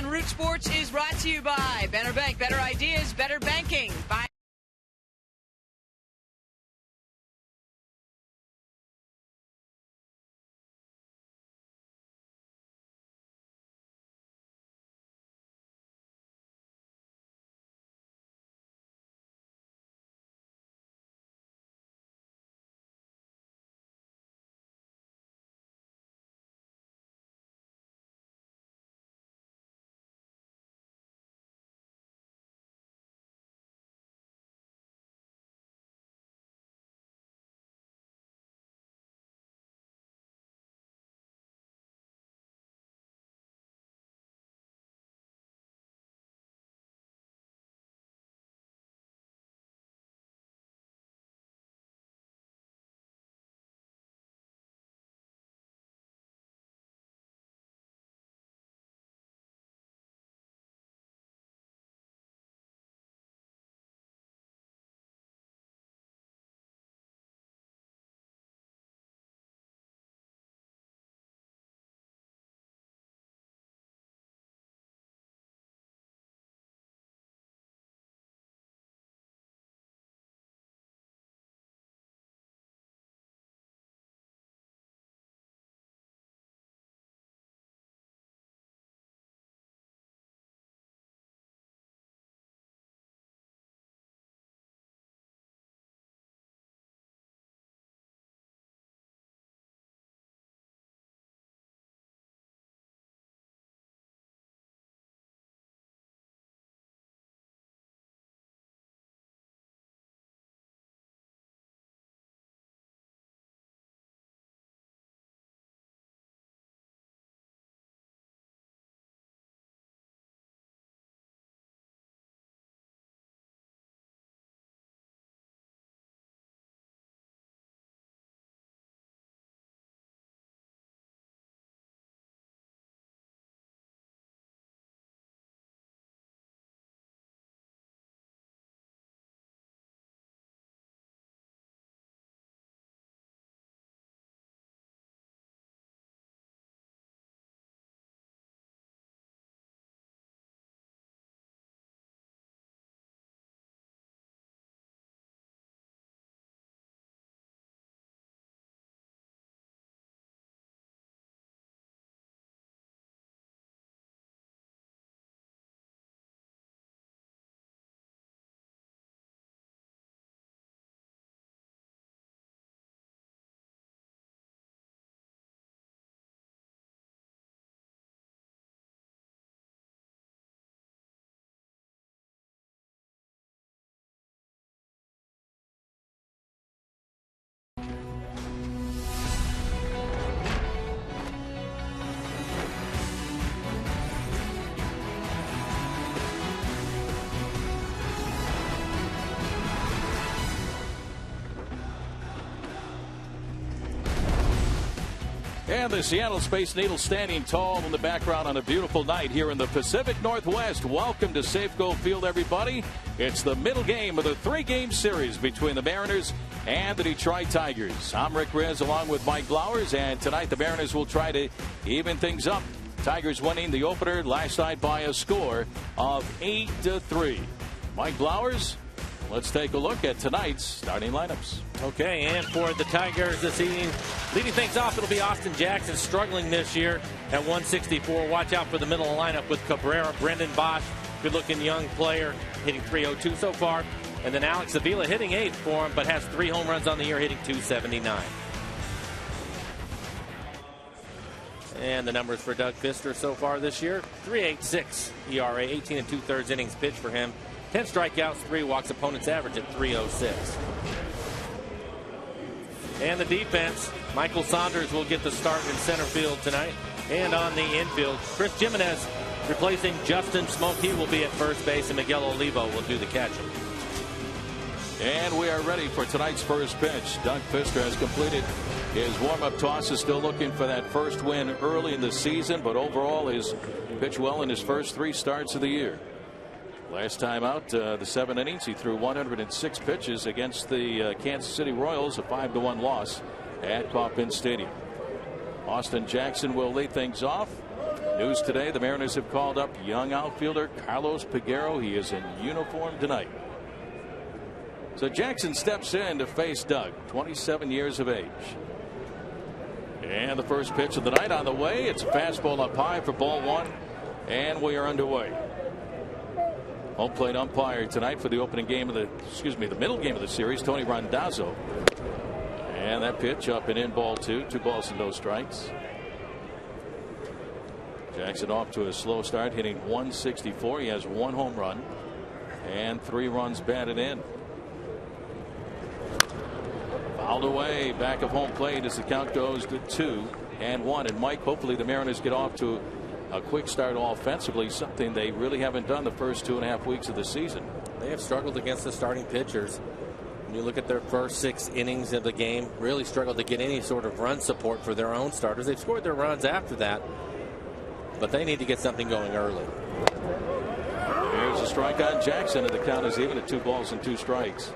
on Root Sports is brought to you by Better Bank, better ideas, better banking. Bye. And the Seattle Space Needle standing tall in the background on a beautiful night here in the Pacific Northwest. Welcome to Safeco Field, everybody. It's the middle game of the three-game series between the Mariners and the Detroit Tigers. I'm Rick Riz along with Mike Blowers, and tonight the Mariners will try to even things up. Tigers winning the opener last night by a score of 8-3. Mike Blowers, let's take a look at tonight's starting lineups. Okay, and for the Tigers this evening, leading things off, it'll be Austin Jackson, struggling this year at 164. Watch out for the middle of the lineup with Cabrera, Brendan Bosch, good-looking young player, hitting 302 so far. And then Alex Avila hitting 8th for him, but has 3 home runs on the year, hitting 279. And the numbers for Doug Fister so far this year, 3.86 ERA, 18 2/3 innings pitched for him. 10 strikeouts, 3 walks, opponent's average at 306. And the defense, Michael Saunders will get the start in center field tonight. And on the infield, Chris Jimenez replacing Justin Smoke. He will be at first base, and Miguel Olivo will do the catching. And we are ready for tonight's first pitch. Doug Fister has completed his warm-up tosses, still looking for that first win early in the season, but overall has pitched well in his first 3 starts of the year. Last time out, the 7 innings, he threw 106 pitches against the Kansas City Royals, a 5-1 loss at Kauffman Stadium. Austin Jackson will lead things off. News today, the Mariners have called up young outfielder Carlos Peguero. He is in uniform tonight. So Jackson steps in to face Doug, 27 years of age. And the first pitch of the night on the way. It's a fastball up high for ball one. And we are underway. Home plate umpire tonight for the opening game of the middle game of the series, Tony Randazzo. And that pitch up and in, ball two. 2 balls and no strikes. Jackson off to a slow start, hitting .164. He has 1 home run and 3 runs batted in. Fouled away back of home plate as the count goes to 2-1. And Mike, hopefully the Mariners get off to a quick start offensively, something they really haven't done the first 2.5 weeks of the season. They have struggled against the starting pitchers. When you look at their first 6 innings of the game, really struggled to get any sort of run support for their own starters. They've scored their runs after that, but they need to get something going early. There's a strike on Jackson, and the count is even at 2 balls and 2 strikes.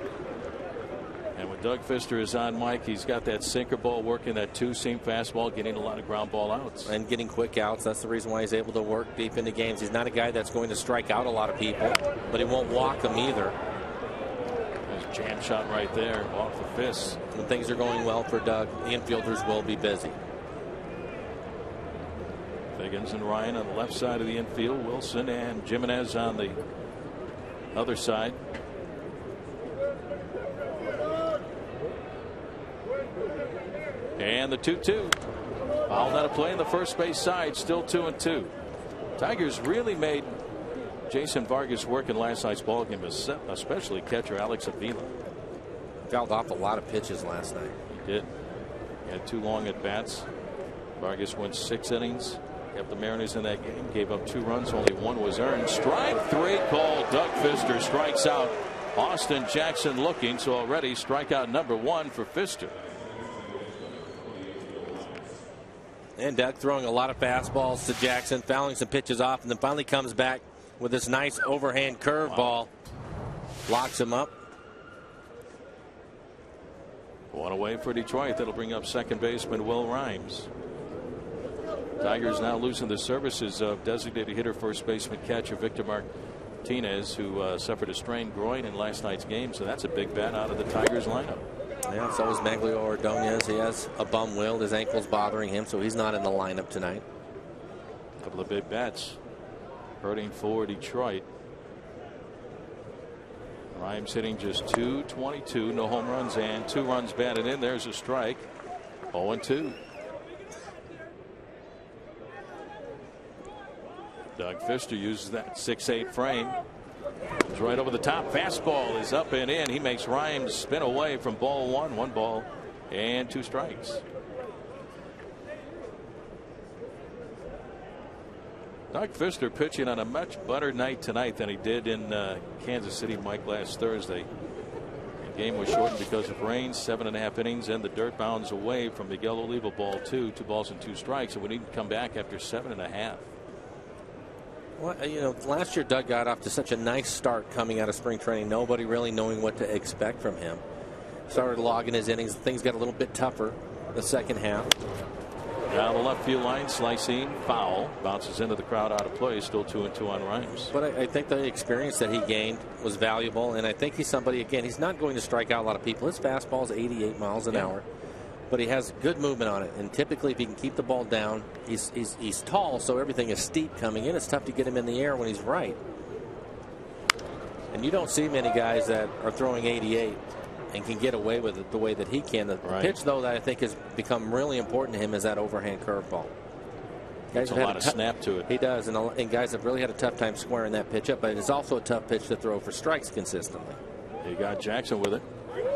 And when Doug Fister is on, Mike, he's got that sinker ball working, that 2-seam fastball, getting a lot of ground ball outs. And getting quick outs. That's the reason why he's able to work deep into games. He's not a guy that's going to strike out a lot of people, but he won't walk them either. There's a jam shot right there off the fist. When things are going well for Doug, the infielders will be busy. Higgins and Ryan on the left side of the infield. Wilson and Jimenez on the other side. And the 2-2. Fouled out of play in the first base side. Still 2-2. Tigers really made Jason Vargas work in last night's ballgame, especially catcher Alex Avila. Fouled off a lot of pitches last night. He did. He had 2 long at bats. Vargas went 6 innings. Kept the Mariners in that game. Gave up 2 runs. Only 1 was earned. Strike 3 called. Doug Fister strikes out Austin Jackson looking. So already strikeout number 1 for Fister. And Doug throwing a lot of fastballs to Jackson, fouling some pitches off, and then finally comes back with this nice overhand curveball. Locks him up. 1 away for Detroit. That'll bring up second baseman Will Rhymes. Tigers now losing the services of designated hitter first baseman catcher Victor Martinez, who suffered a strained groin in last night's game. So that's a big bat out of the Tigers lineup. Yeah, so is Maglio Ordonez. He has a bum wheel. His ankle's bothering him, so he's not in the lineup tonight. A couple of big bats hurting for Detroit. Rhymes hitting just .222, no home runs and 2 runs batted in. There's a strike. 0-2. Doug Fister uses that 6'8" frame. It's right over the top. Fastball is up and in. He makes Rhymes spin away from ball 1. 1 ball and 2 strikes. Doug Fister pitching on a much better night tonight than he did in Kansas City, Mike, last Thursday. The game was shortened because of rain. 7.5 innings and the dirt bounds away from Miguel Oliva, ball 2. 2 balls and 2 strikes. And we need to come back after 7.5. Well, you know, last year Doug got off to such a nice start coming out of spring training. Nobody really knowing what to expect from him. Started logging his innings. Things got a little bit tougher the second half. Down the left field line, slicing, foul. Bounces into the crowd, out of play. Still 2-2 on Rhymes. But I think the experience that he gained was valuable. And I think he's somebody, again, he's not going to strike out a lot of people. His fastball is 88 miles an hour. But he has good movement on it, and typically if he can keep the ball down, he's tall, so everything is steep coming in. It's tough to get him in the air when he's right. And you don't see many guys that are throwing 88 and can get away with it the way that he can. The pitch, though, that I think has become really important to him is that overhand curveball. There's a lot of snap to it. He does, and guys have really had a tough time squaring that pitch up, but it's also a tough pitch to throw for strikes consistently. You got Jackson with it.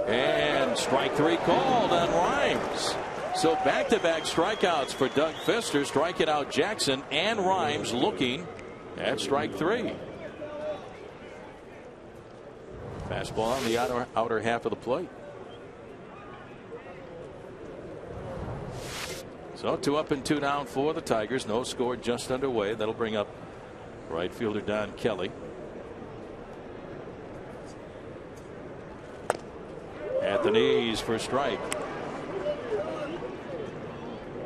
And strike 3 called on Rhymes. So back-to-back strikeouts for Doug Fister, striking out Jackson and Rhymes, looking at strike 3. Fastball on the outer half of the plate. So 2 up and 2 down for the Tigers. No score just underway. That'll bring up right fielder Don Kelly. At the knees for strike.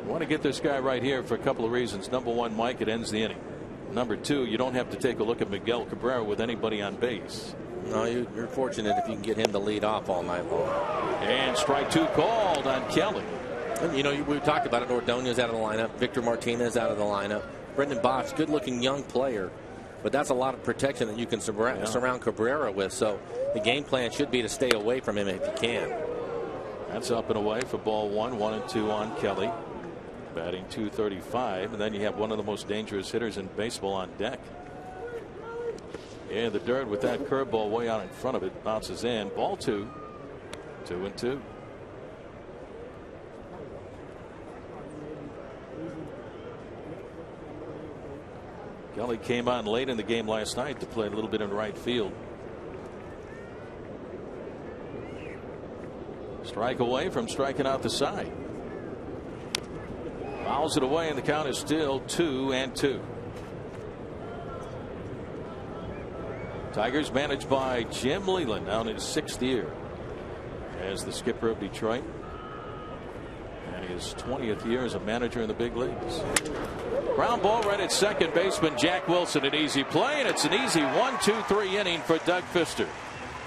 You want to get this guy right here for a couple of reasons. Number one, Mike, it ends the inning. Number two, you don't have to take a look at Miguel Cabrera with anybody on base. No, you're fortunate if you can get him to lead off all night long. And strike two called on Kelly. And, you know, we talked about it. Ordonez out of the lineup. Victor Martinez out of the lineup. Brendan Bosch, good-looking young player. But that's a lot of protection that you can surround Cabrera with. So the game plan should be to stay away from him if you can. That's up and away for ball one. 1-2 on Kelly. Batting .235. And then you have one of the most dangerous hitters in baseball on deck. And the dirt with that curveball way out in front of it. Bounces in. Ball two. 2-2. Kelly came on late in the game last night to play a little bit in right field. Strike away from striking out the side. Fouls it away, and the count is still 2-2. Tigers managed by Jim Leyland, now in his 6th year as the skipper of Detroit, and his 20th year as a manager in the big leagues. Ground ball right at second baseman Jack Wilson. An easy play, and it's an easy 1-2-3 inning for Doug Fister.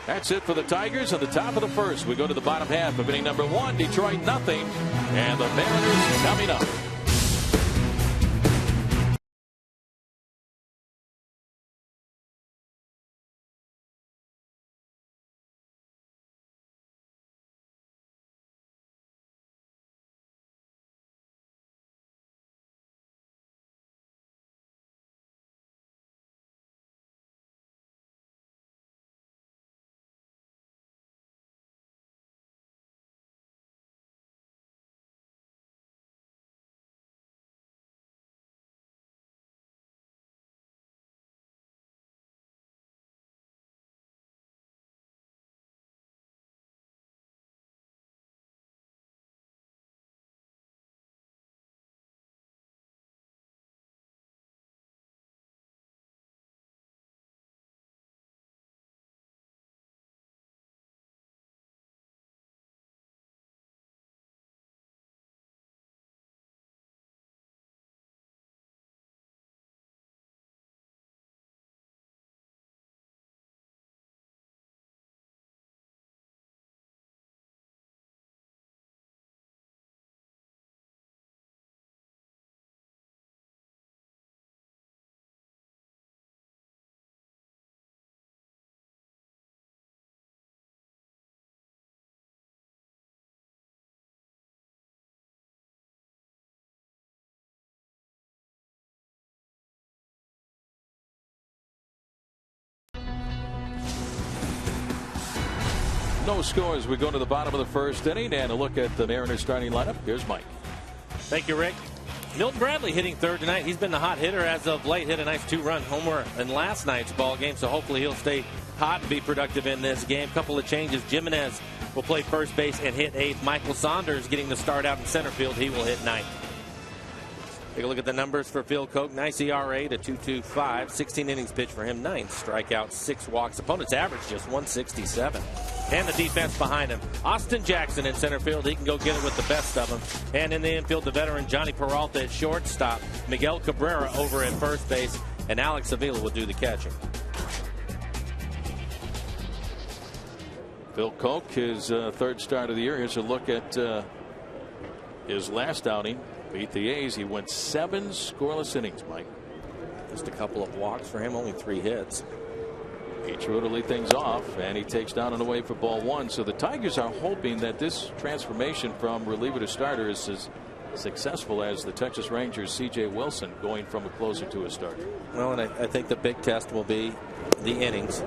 That's it for the Tigers. At the top of the first, we go to the bottom half of inning number 1. Detroit nothing, and the Mariners coming up. No scores. We go to the bottom of the first inning and a look at the Mariners starting lineup. Here's Mike. Thank you, Rick. Milton Bradley hitting third tonight. He's been the hot hitter as of late. Hit a nice 2-run homer in last night's ball game, so hopefully he'll stay hot and be productive in this game. Couple of changes. Jimenez will play first base and hit eighth. Michael Saunders getting the start out in center field. He will hit ninth. Take a look at the numbers for Phil Koch. Nice ERA to 2.25. 16 innings pitched for him. 9 strikeouts, 6 walks. Opponent's average just 167. And the defense behind him. Austin Jackson in center field. He can go get it with the best of them. And in the infield, the veteran Johnny Peralta at shortstop. Miguel Cabrera over at first base. And Alex Avila will do the catching. Phil Koch, his third start of the year. Here's a look at his last outing. Beat the A's. He went 7 scoreless innings, Mike. Just a couple of walks for him, only 3 hits. He drew to lead things off, and he takes down and away for ball 1. So the Tigers are hoping that this transformation from reliever to starter is as successful as the Texas Rangers' C.J. Wilson going from a closer to a starter. Well, and I think the big test will be the innings.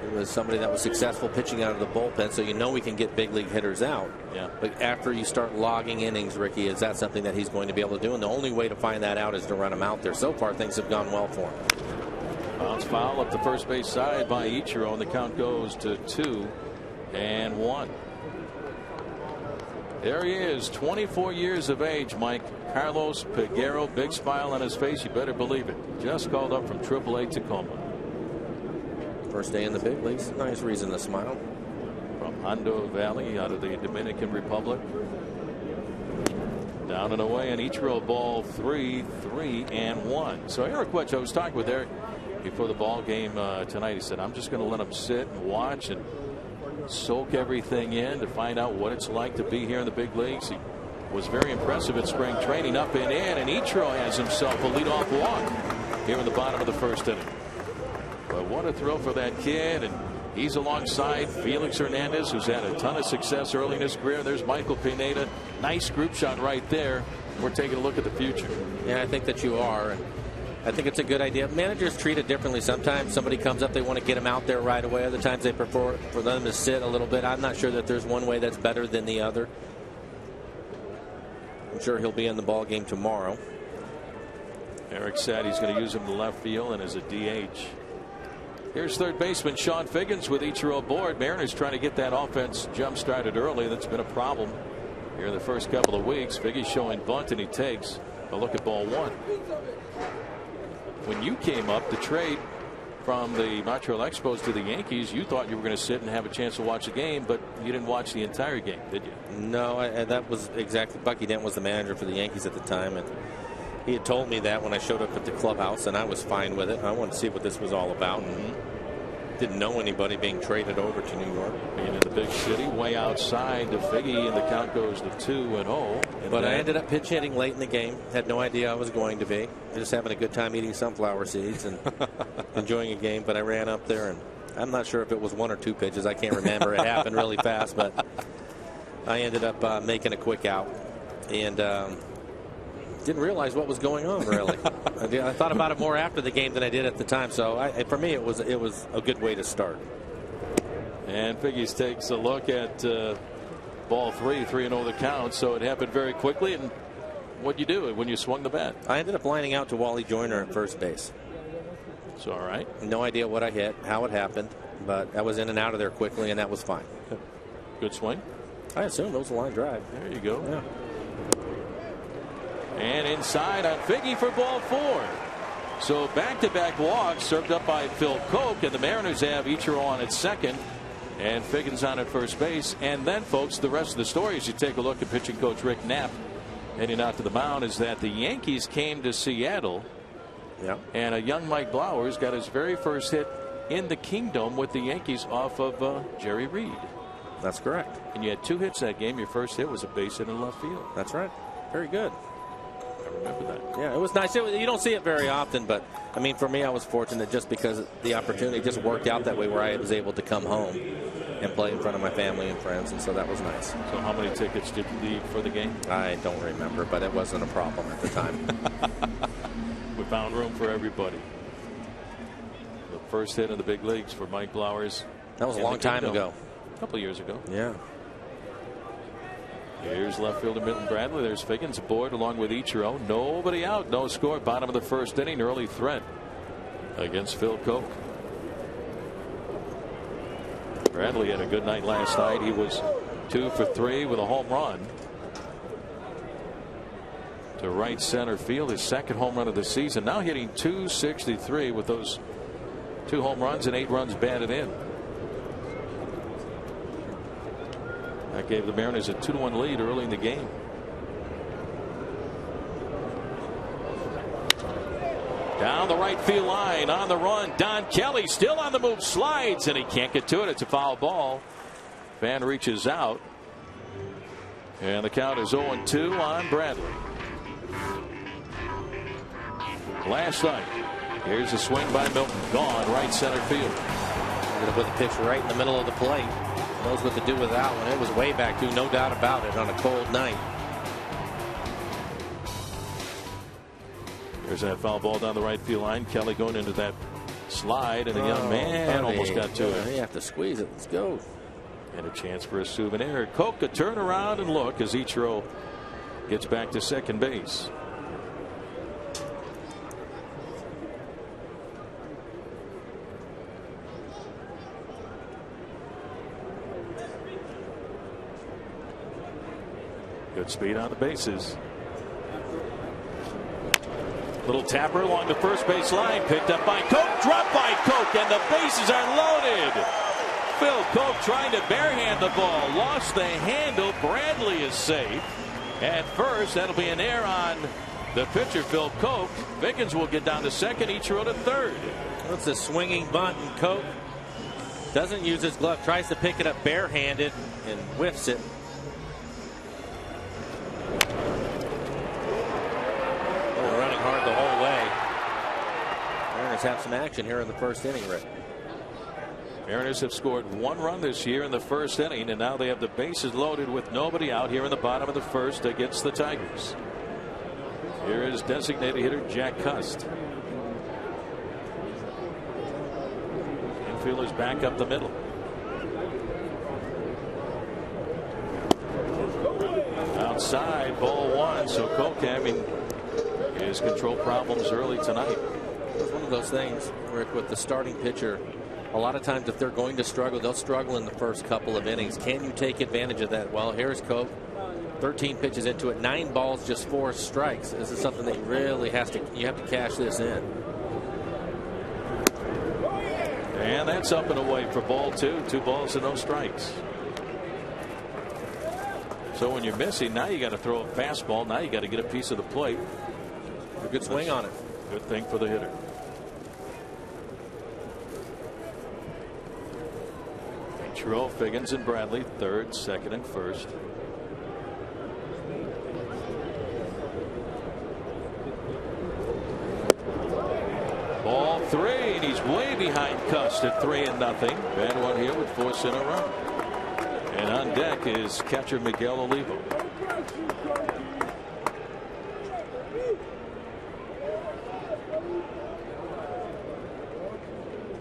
It was somebody that was successful pitching out of the bullpen, so you know we can get big league hitters out. Yeah. But after you start logging innings, Ricky, is that something that he's going to be able to do? And the only way to find that out is to run him out there. So far, things have gone well for him. Bounce foul up the first base side by Ichiro, and the count goes to 2-1. There he is, 24 years of age, Mike. Carlos Peguero, big smile on his face. You better believe it. Just called up from AAA Tacoma. First day in the big leagues. Nice reason to smile. From Hondo Valley out of the Dominican Republic. Down and away on each row, ball 3, 3, and 1. So Eric Wedge, I was talking with Eric before the ball game tonight. He said, I'm just going to let him sit and watch and soak everything in to find out what it's like to be here in the big leagues. He was very impressive at spring training, up and in, and Ichiro has himself a leadoff walk here in the bottom of the first inning. But what a thrill for that kid, and he's alongside Felix Hernandez, who's had a ton of success early in his career. There's Michael Pineda. Nice group shot right there. We're taking a look at the future. Yeah, I think that you are. And I think it's a good idea. Managers treat it differently. Sometimes somebody comes up, they want to get them out there right away. Other times they prefer for them to sit a little bit. I'm not sure that there's one way that's better than the other. I'm sure he'll be in the ball game tomorrow. Eric said he's going to use him to left field and as a DH. Here's third baseman Sean Figgins with Ichiro aboard. Mariners trying to get that offense jump started early. That's been a problem here in the first couple of weeks. Figgins showing bunt, and he takes a look at ball 1. When you came up, the trade from the Montreal Expos to the Yankees, you thought you were going to sit and have a chance to watch the game, but you didn't watch the entire game, did you? No, that was exactly. Bucky Dent was the manager for the Yankees at the time, and he had told me that when I showed up at the clubhouse, and I was fine with it. I wanted to see what this was all about. And didn't know anybody being traded over to New York. Being in the big city, way outside to Figgy, and the count goes to 2-0. But I ended up pitch hitting late in the game. Had no idea I was going to be. Just having a good time eating sunflower seeds and enjoying a game. But I ran up there, and I'm not sure if it was 1 or 2 pitches. I can't remember. It happened really fast, but I ended up making a quick out. And didn't realize what was going on, really. I thought about it more after the game than I did at the time. So for me, it was a good way to start. And Figgies takes a look at ball 3, 3-0 the count. So it happened very quickly. And what'd you do when you swung the bat? I ended up lining out to Wally Joyner at first base. It's all right. No idea what I hit, how it happened, but I was in and out of there quickly, and that was fine. Good swing. I assume it was a line drive. There you go. Yeah. And inside on Figgy for ball 4. So back-to-back walks served up by Phil Koch, and the Mariners have Ichiro on at second and Figgins on at first base. And then, folks, the rest of the story, as you take a look at pitching coach Rick Knapp heading out to the mound, is that the Yankees came to Seattle. Yeah. And a young Mike Blowers got his very first hit in the Kingdom with the Yankees off of Jerry Reed. That's correct. And you had 2 hits that game. Your first hit was a base hit in left field. That's right. Very good. I remember that. Yeah, it was nice. You don't see it very often, but I mean, for me, I was fortunate just because the opportunity just worked out that way, where I was able to come home and play in front of my family and friends, and so that was nice. So how many tickets did you need for the game? I don't remember, but it wasn't a problem at the time. We found room for everybody. The first hit in the big leagues for Mike Blowers. That was a long time ago. A couple of years ago. Yeah. Here's left fielder Milton Bradley. There's Figgins aboard along with Ichiro. Nobody out. No score. Bottom of the first inning. Early threat against Phil Koch. Bradley had a good night last night. He was 2 for 3 with a home run to right center field. His second home run of the season. Now hitting .263 with those 2 home runs and 8 runs batted in. That gave the Mariners a 2-1 lead early in the game. Down the right field line on the run. Don Kelly still on the move, slides, and he can't get to it. It's a foul ball. Fan reaches out. And the count is 0-2 on Bradley. Last night. Here's a swing by Milton. Gone right center field. Going to put the pitch right in the middle of the plate. Knows what to do with that one. It was way back, too, no doubt about it, on a cold night. There's that foul ball down the right field line. Kelly going into that slide, and the young man almost got to it. You have to squeeze it. Let's go. And a chance for a souvenir. Koch to turn around and look as Ichiro gets back to second base. Good speed on the bases. Little tapper along the first base line, picked up by Koch, dropped by Koch, and the bases are loaded. Phil Koch trying to barehand the ball, lost the handle. Bradley is safe. at first. That'll be an error on the pitcher, Phil Koch. Figgins will get down to second. Ichiro to third. That's a swinging bunt, and Koch doesn't use his glove. Tries to pick it up barehanded and whiffs it. Oh, running hard the whole way. Mariners have some action here in the first inning, Rick. Mariners have scored 1 run this year in the first inning, and now they have the bases loaded with nobody out here in the bottom of the first against the Tigers. Here is designated hitter Jack Cust. Infielders back up the middle. Outside, ball 1. So Koch having his control problems early tonight. It's one of those things, Rick, with the starting pitcher. A lot of times if they're going to struggle, they'll struggle in the first couple of innings. Can you take advantage of that? Well, here's Koch. 13 pitches into it, 9 balls, just 4 strikes. This is something that you really have to cash this in. And that's up and away for ball 2. 2 balls and no strikes. So when you're missing, now you got to throw a fastball. Now you got to get a piece of the plate. A good swing on it. Good thing for the hitter. Ichiro, Figgins, and Bradley, third, second, and first. Ball 3, and he's way behind Cust at 3-0. Bad one here would force in a run. And on deck is catcher Miguel Olivo.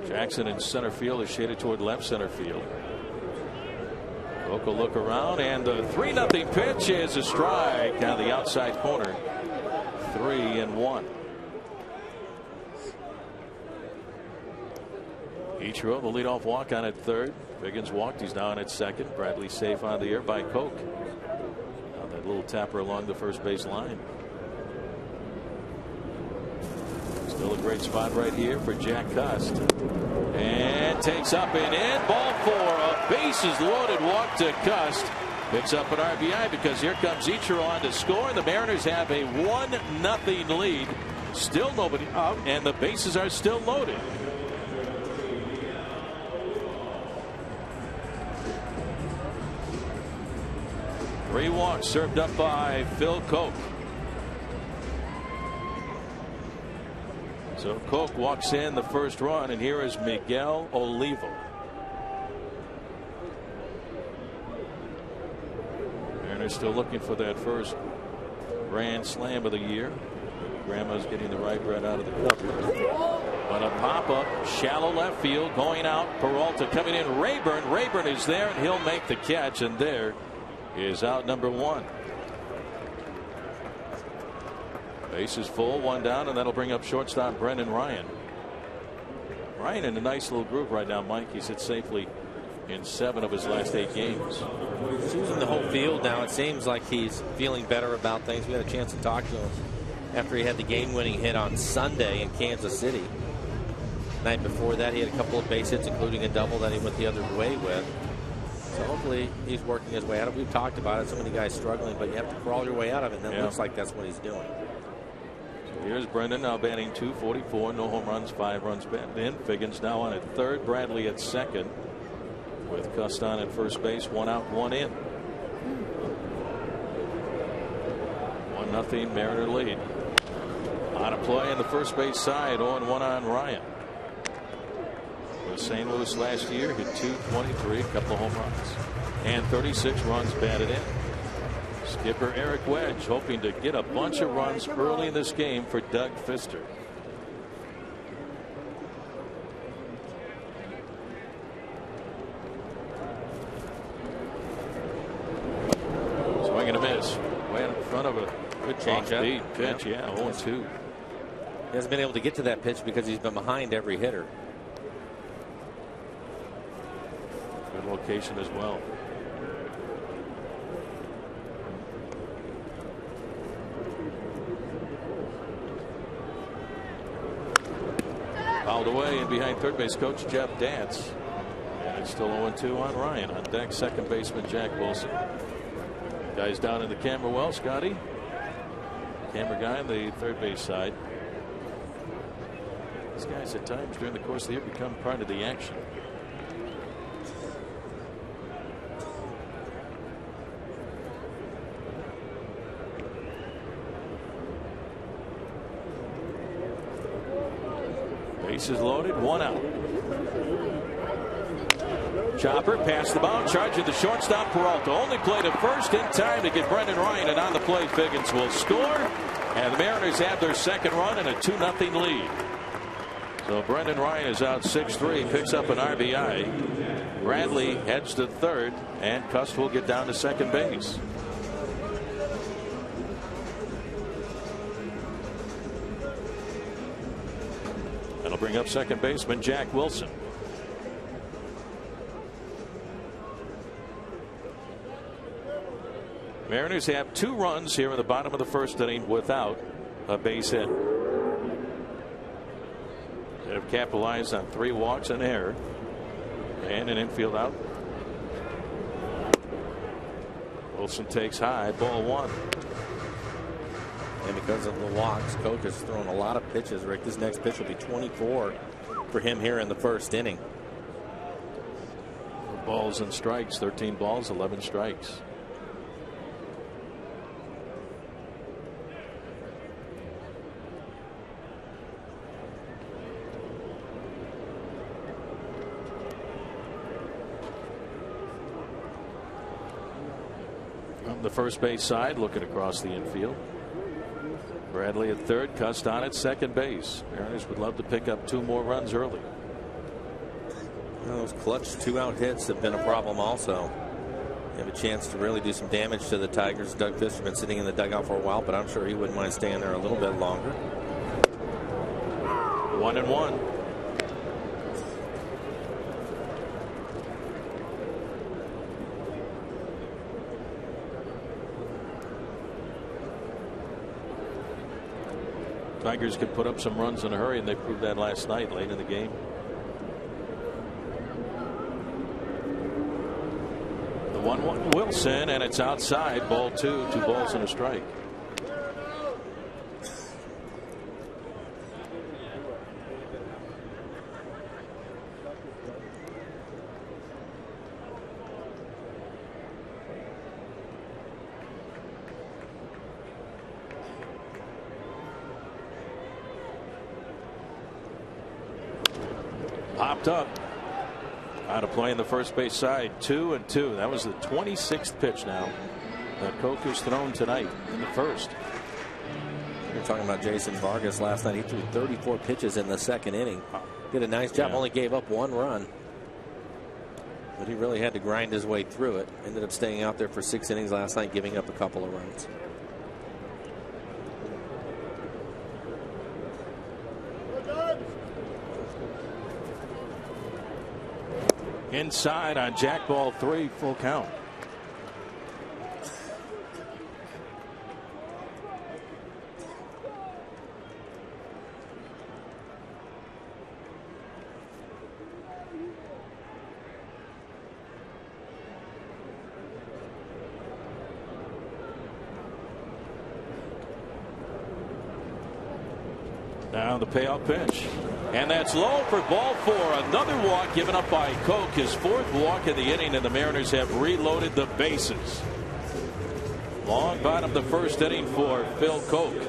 Jackson in center field is shaded toward left center field. Koch will look around, and the 3-0 pitch is a strike on the outside corner. 3-1. Ichiro, the leadoff walk on at third. Figgins walked. He's now on at second. Bradley safe on the air by Koch. Now that little tapper along the first base line. Still a great spot right here for Jack Cust. And takes up and in. Ball 4. A bases loaded walk to Cust. Picks up an RBI because here comes Ichiro on to score. The Mariners have a 1-0 lead. Still nobody out, and the bases are still loaded. Three walks served up by Phil Koch. So Koch walks in the first run, and here is Miguel Olivo. Mariners still looking for that first grand slam of the year. Grandma's getting the right bread out of the cupboard. But a pop-up, shallow left field, going out. Peralta coming in. Rayburn is there, and he'll make the catch, and there is out number 1. Base is full, 1 down, and that'll bring up shortstop Brendan Ryan. Ryan in a nice little group right now, Mike. He's hit safely in 7 of his last 8 games. He's using the whole field now. It seems like he's feeling better about things. We had a chance to talk to him after he had the game-winning hit on Sunday in Kansas City. The night before that, he had a couple of base hits, including a double that he went the other way with. So hopefully he's working his way out of it. We've talked about it. So many guys struggling, but you have to crawl your way out of it. And it looks like that's what he's doing. So here's Brendan now batting .244. No home runs, 5 runs batted in. Figgins now on at third. Bradley at second. With Cust on at first base. 1 out, 1 in. 1-0 Mariner lead. On a play in the first base side. 0-1 on Ryan. With St. Louis last year, hit .223, a couple of home runs, and 36 runs batted in. Skipper Eric Wedge hoping to get a bunch of runs early in this game for Doug Fister. Swing and a miss. Way in front of a good change-up pitch. Yeah, 0-2. He hasn't been able to get to that pitch because he's been behind every hitter. Good location as well. Fouled away, and behind third base coach Jeff Dance. And it's still 0-2 on Ryan. On deck, second baseman Jack Wilson. Guys down in the camera well, Scotty. Camera guy on the third base side. These guys at times during the course of the year become part of the action. Bases loaded, 1 out. Chopper past the mound, charging the shortstop. Peralta only played at first in time to get Brendan Ryan, and on the play Figgins will score, and the Mariners have their second run and a 2-0 lead. So Brendan Ryan is out 6-3, picks up an RBI. Bradley heads to third, and Cust will get down to second base. That'll bring up second baseman Jack Wilson. Mariners have 2 runs here in the bottom of the first inning without a base hit. They have capitalized on 3 walks and error and an infield out. Wilson takes high, ball 1. And because of the walks, Koch has thrown a lot of pitches. Rick, this next pitch will be 24 for him here in the first inning. Balls and strikes, 13 balls, 11 strikes. From the first base side, looking across the infield. Bradley at third, Cust on at second base. Mariners would love to pick up 2 more runs early. Well, those clutch 2-out hits have been a problem also. You have a chance to really do some damage to the Tigers. Doug Fister's been sitting in the dugout for a while, but I'm sure he wouldn't mind staying there a little bit longer. 1-1. Tigers could put up some runs in a hurry, and they proved that last night late in the game. The 1-1 Wilson, and it's outside, ball 2, 2 balls and a strike. Popped up. Out of play in the first base side. 2-2. That was the 26th pitch now that Koch has thrown tonight in the first. You're talking about Jason Vargas last night. He threw 34 pitches in the second inning. Did a nice job. Only gave up 1 run. But he really had to grind his way through it. Ended up staying out there for 6 innings last night, giving up a couple of runs. Inside on Jack, ball 3, full count. Now the payoff pitch. And that's low for ball 4. Another walk given up by Koch. His 4th walk of the inning, and the Mariners have reloaded the bases. Long bottom of the first inning for Phil Koch.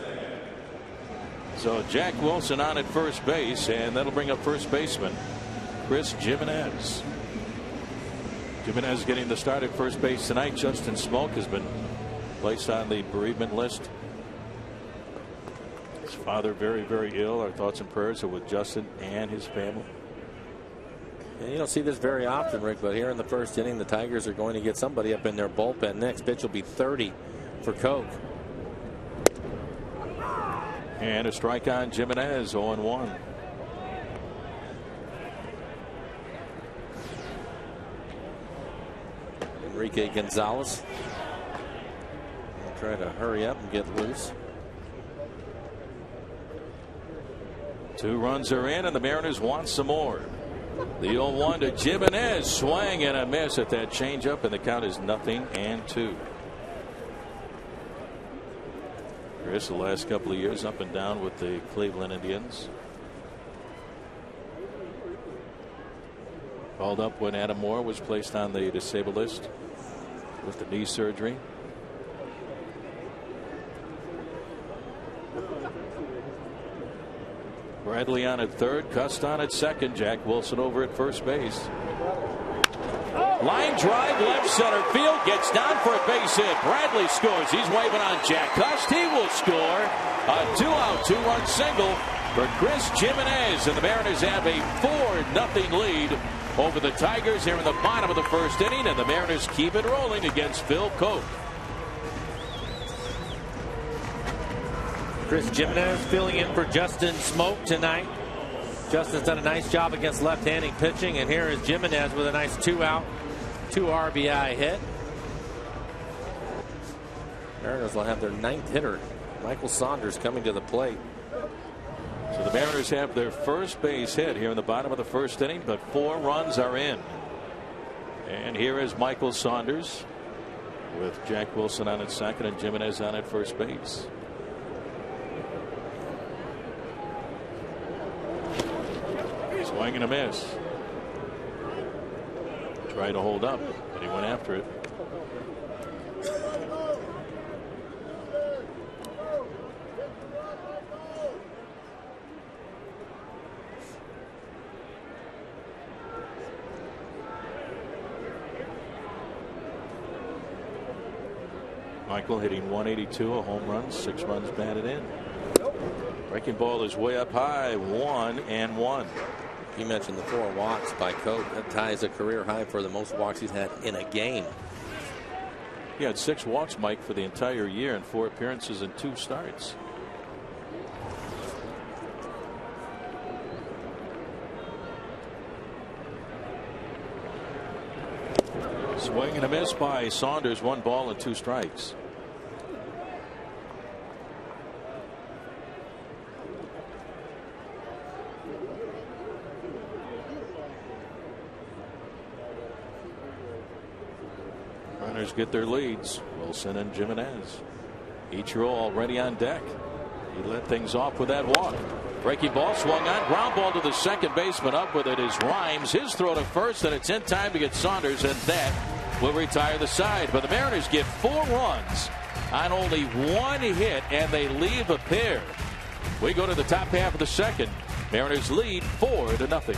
So Jack Wilson on at first base, and that'll bring up first baseman Chris Jimenez. Jimenez getting the start at first base tonight. Justin Smoke has been placed on the bereavement list. His father very, very ill. Our thoughts and prayers are with Justin and his family. And you don't see this very often, Rick, but here in the first inning, the Tigers are going to get somebody up in their bullpen. Next pitch will be 30 for Koch. And a strike on Jimenez, 0-1. Enrique Gonzalez will try to hurry up and get loose. 2 runs are in, and the Mariners want some more. The 0-1 to Jimenez. Swing and a miss at that changeup, and the count is 0-2. Chris, the last couple of years up and down with the Cleveland Indians. Called up when Adam Moore was placed on the disabled list with the knee surgery. Bradley on at third, Cust on at second, Jack Wilson over at first base. Line drive left center field, gets down for a base hit. Bradley scores. He's waving on Jack Cust. He will score a 2-out, 2-run single for Chris Jimenez, and the Mariners have a 4-0 lead over the Tigers here in the bottom of the first inning, and the Mariners keep it rolling against Phil Coke. Chris Jimenez filling in for Justin Smoke tonight. Justin's done a nice job against left-handing pitching, and here is Jimenez with a nice 2-out, 2 RBI hit. Mariners will have their 9th hitter, Michael Saunders, coming to the plate. So the Mariners have their first base hit here in the bottom of the first inning, but 4 runs are in. And here is Michael Saunders with Jack Wilson on at second and Jimenez on at first base. Swing and a miss. Tried to hold up, but he went after it. Michael hitting 182, a home run, 6 runs batted in. Breaking ball is way up high, 1-1. You mentioned the 4 walks by Coke. That ties a career high for the most walks he's had in a game. He had 6 walks, Mike, for the entire year and 4 appearances and 2 starts. Swing and a miss by Saunders. 1 ball and 2 strikes. Runners get their leads. Wilson and Jimenez. Ichiro already on deck. He led things off with that walk. Breaking ball swung on. Ground ball to the second baseman. Up with it is Rhymes. His throw to first, and it's in time to get Saunders, and that will retire the side. But the Mariners get 4 runs on only 1 hit, and they leave a pair. We go to the top half of the second. Mariners lead 4-0.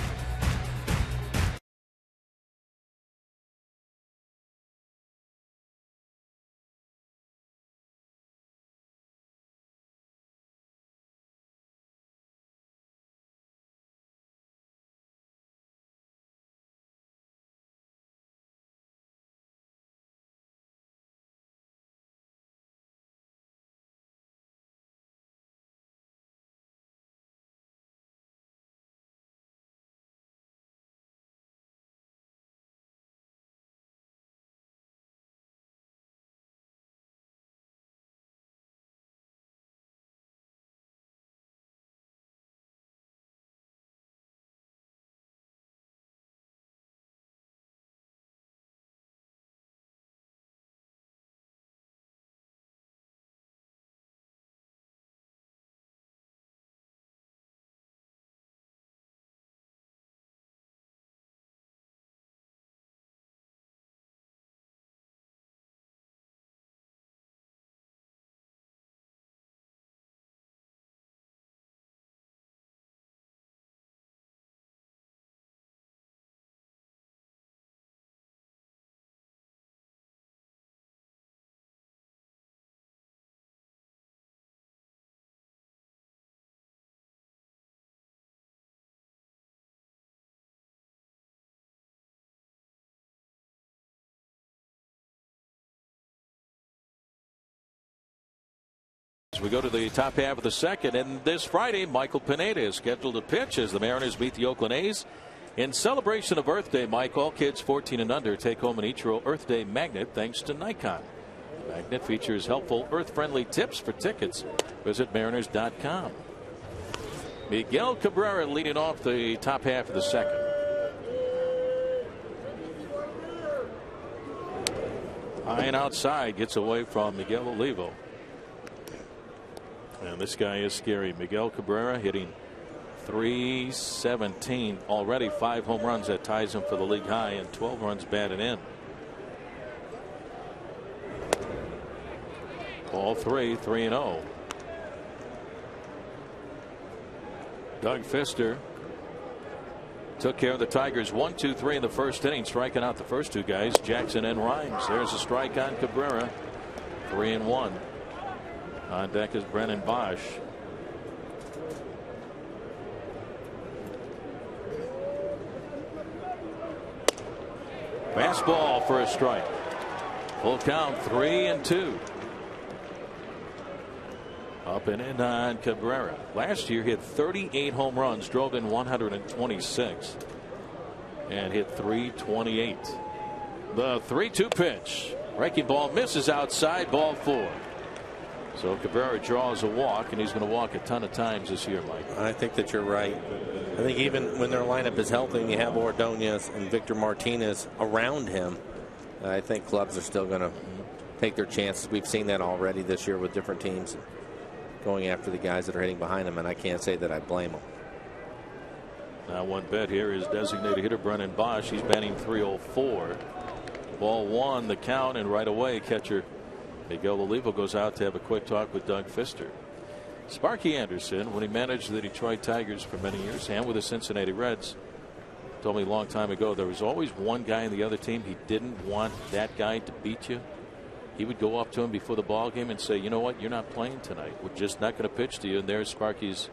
We go to the top half of the second, and this Friday Michael Pineda is scheduled to pitch as the Mariners meet the Oakland A's. In celebration of Earth Day, Mike, all kids 14 and under take home an Ichiro Earth Day magnet thanks to Nikon. The magnet features helpful earth-friendly tips. For tickets, visit mariners.com. Miguel Cabrera leading off the top half of the second. High and outside, gets away from Miguel Olivo. And this guy is scary. Miguel Cabrera hitting .317 already. 5 home runs. That ties him for the league high, and 12 runs batted in. Ball 3, 3-0. Doug Fister took care of the Tigers 1-2-3 in the first inning, striking out the first 2 guys, Jackson and Rhymes. There's a strike on Cabrera. 3-1. On deck is Brennan Bosch. Fastball for a strike. Full count, 3-2. Up and in on Cabrera. Last year hit 38 home runs, drove in 126, and hit .328. The 3-2 pitch. Breaking ball misses outside, ball 4. So Cabrera draws a walk, and he's going to walk a ton of times this year, Mike. I think that you're right. I think even when their lineup is healthy and you have Ordonez and Victor Martinez around him, I think clubs are still going to take their chances. We've seen that already this year with different teams going after the guys that are hitting behind them, and I can't say that I blame them. Now one bet here is designated hitter Brennan Bosch. He's batting .304. Ball 1 the count, and right away catcher Miguel Olivo goes out to have a quick talk with Doug Fister. Sparky Anderson, when he managed the Detroit Tigers for many years and with the Cincinnati Reds, told me a long time ago there was always one guy in the other team he didn't want that guy to beat you. He would go up to him before the ball game and say, you know what, you're not playing tonight. We're just not going to pitch to you. And there's Sparky's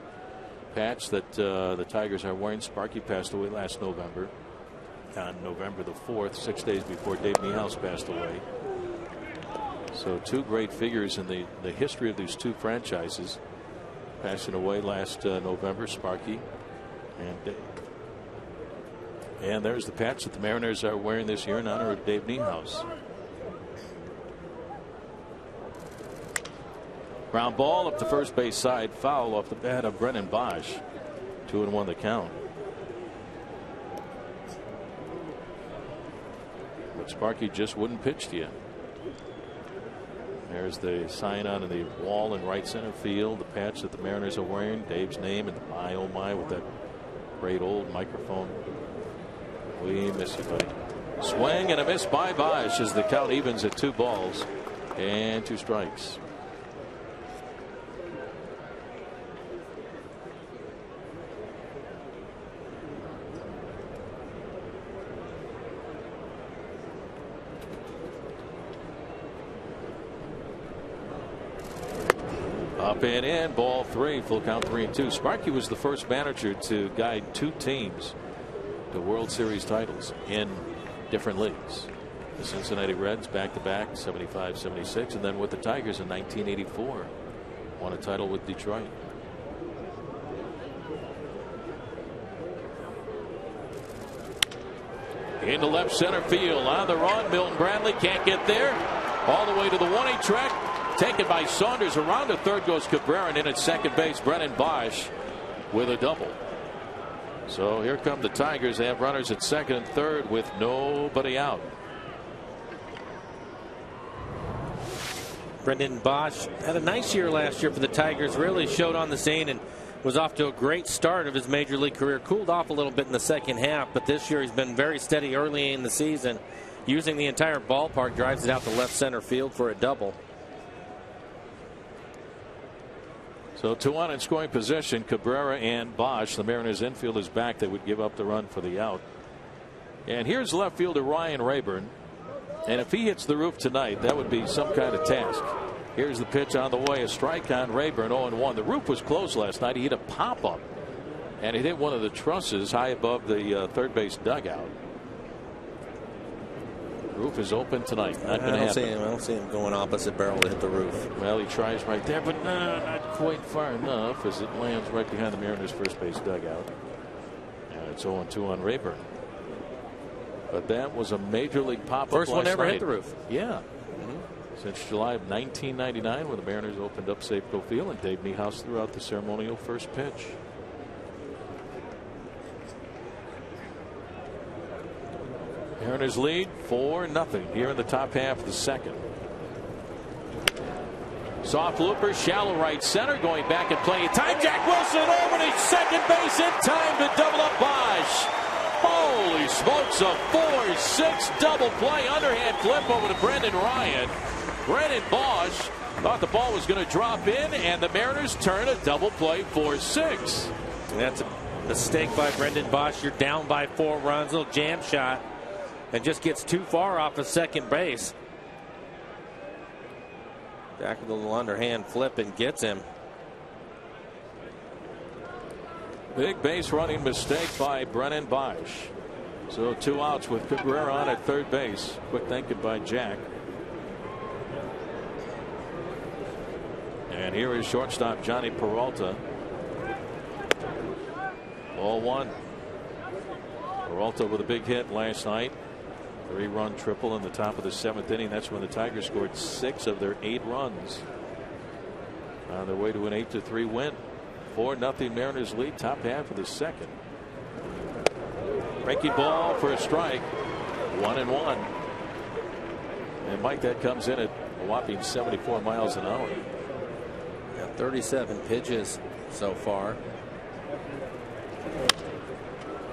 patch that the Tigers are wearing. Sparky passed away last November, on November the 4th, 6 days before Dave Niehaus passed away. So 2 great figures in the history of these 2 franchises passing away last November, Sparky and Dave. And there's the patch that the Mariners are wearing this year in honor of Dave Niehaus. Ground ball up the first base side, foul off the bat of Brennan Bosch. 2-1 the count. But Sparky just wouldn't pitch to you. There's the sign on the wall in right center field, the patch that the Mariners are wearing, Dave's name, and my oh my with that great old microphone. We miss you, buddy. Swing and a miss by Bosch as the count evens at 2 balls and 2 strikes. Up and in, ball 3, full count 3-2. Sparky was the first manager to guide 2 teams to World Series titles in different leagues. The Cincinnati Reds back-to-back, 75-76, and then with the Tigers in 1984. Won a title with Detroit. Into left center field, on the run, Milton Bradley can't get there. All the way to the 1-8 track. Taken by Saunders. Around to third goes Cabrera, and in at second base, Brennan Bosch with a double. So here come the Tigers. They have runners at second and third with nobody out. Brendan Bosch had a nice year last year for the Tigers. Really showed on the scene and was off to a great start of his major league career. Cooled off a little bit in the second half, but this year he's been very steady early in the season. Using the entire ballpark, drives it out to left center field for a double. So 2 on in scoring position, Cabrera and Bosch. The Mariners infield is back. They would give up the run for the out. And here's left fielder Ryan Rayburn. And if he hits the roof tonight, that would be some kind of task. Here's the pitch on the way. A strike on Rayburn, 0-1. The roof was closed last night. He hit a pop-up. And he hit one of the trusses high above the third base dugout. Roof is open tonight. Not going to happen. I don't see him going opposite barrel to hit the roof. Well, he tries right there, but not quite far enough as it lands right behind the Mariners' first base dugout. And it's 0-2 on Rayburn. But that was a major league pop-up. First one ever night. hit the roof. Yeah. Since July of 1999, when the Mariners opened up Safeco Field, and Dave Niehaus threw out the ceremonial first pitch. Mariners lead 4-0 here in the top half of the second. Soft looper, shallow right center, going back and playing time. Jack Wilson over to second base in time to double up Bosch. Holy smokes, a 4-6 double play, underhand flip over to Brendan Ryan. Brendan Bosch thought the ball was going to drop in, and the Mariners turn a double play 4-6. That's a mistake by Brendan Bosch. You're down by 4 runs, little jam shot, and just gets too far off of second base. Back with a little underhand flip and gets him. Big base running mistake by Brennan Bosch. So 2 outs with Cabrera on at third base. Quick thinking by Jack. And here is shortstop Johnny Peralta. 0-1. Peralta with a big hit last night. 3-run triple in the top of the 7th inning. That's when the Tigers scored 6 of their 8 runs. On their way to an 8-3 win. 4-0 Mariners lead, top half of the second. Breaking ball for a strike. 1-1. And Mike, that comes in at a whopping 74 miles an hour. Yeah, 37 pitches so far.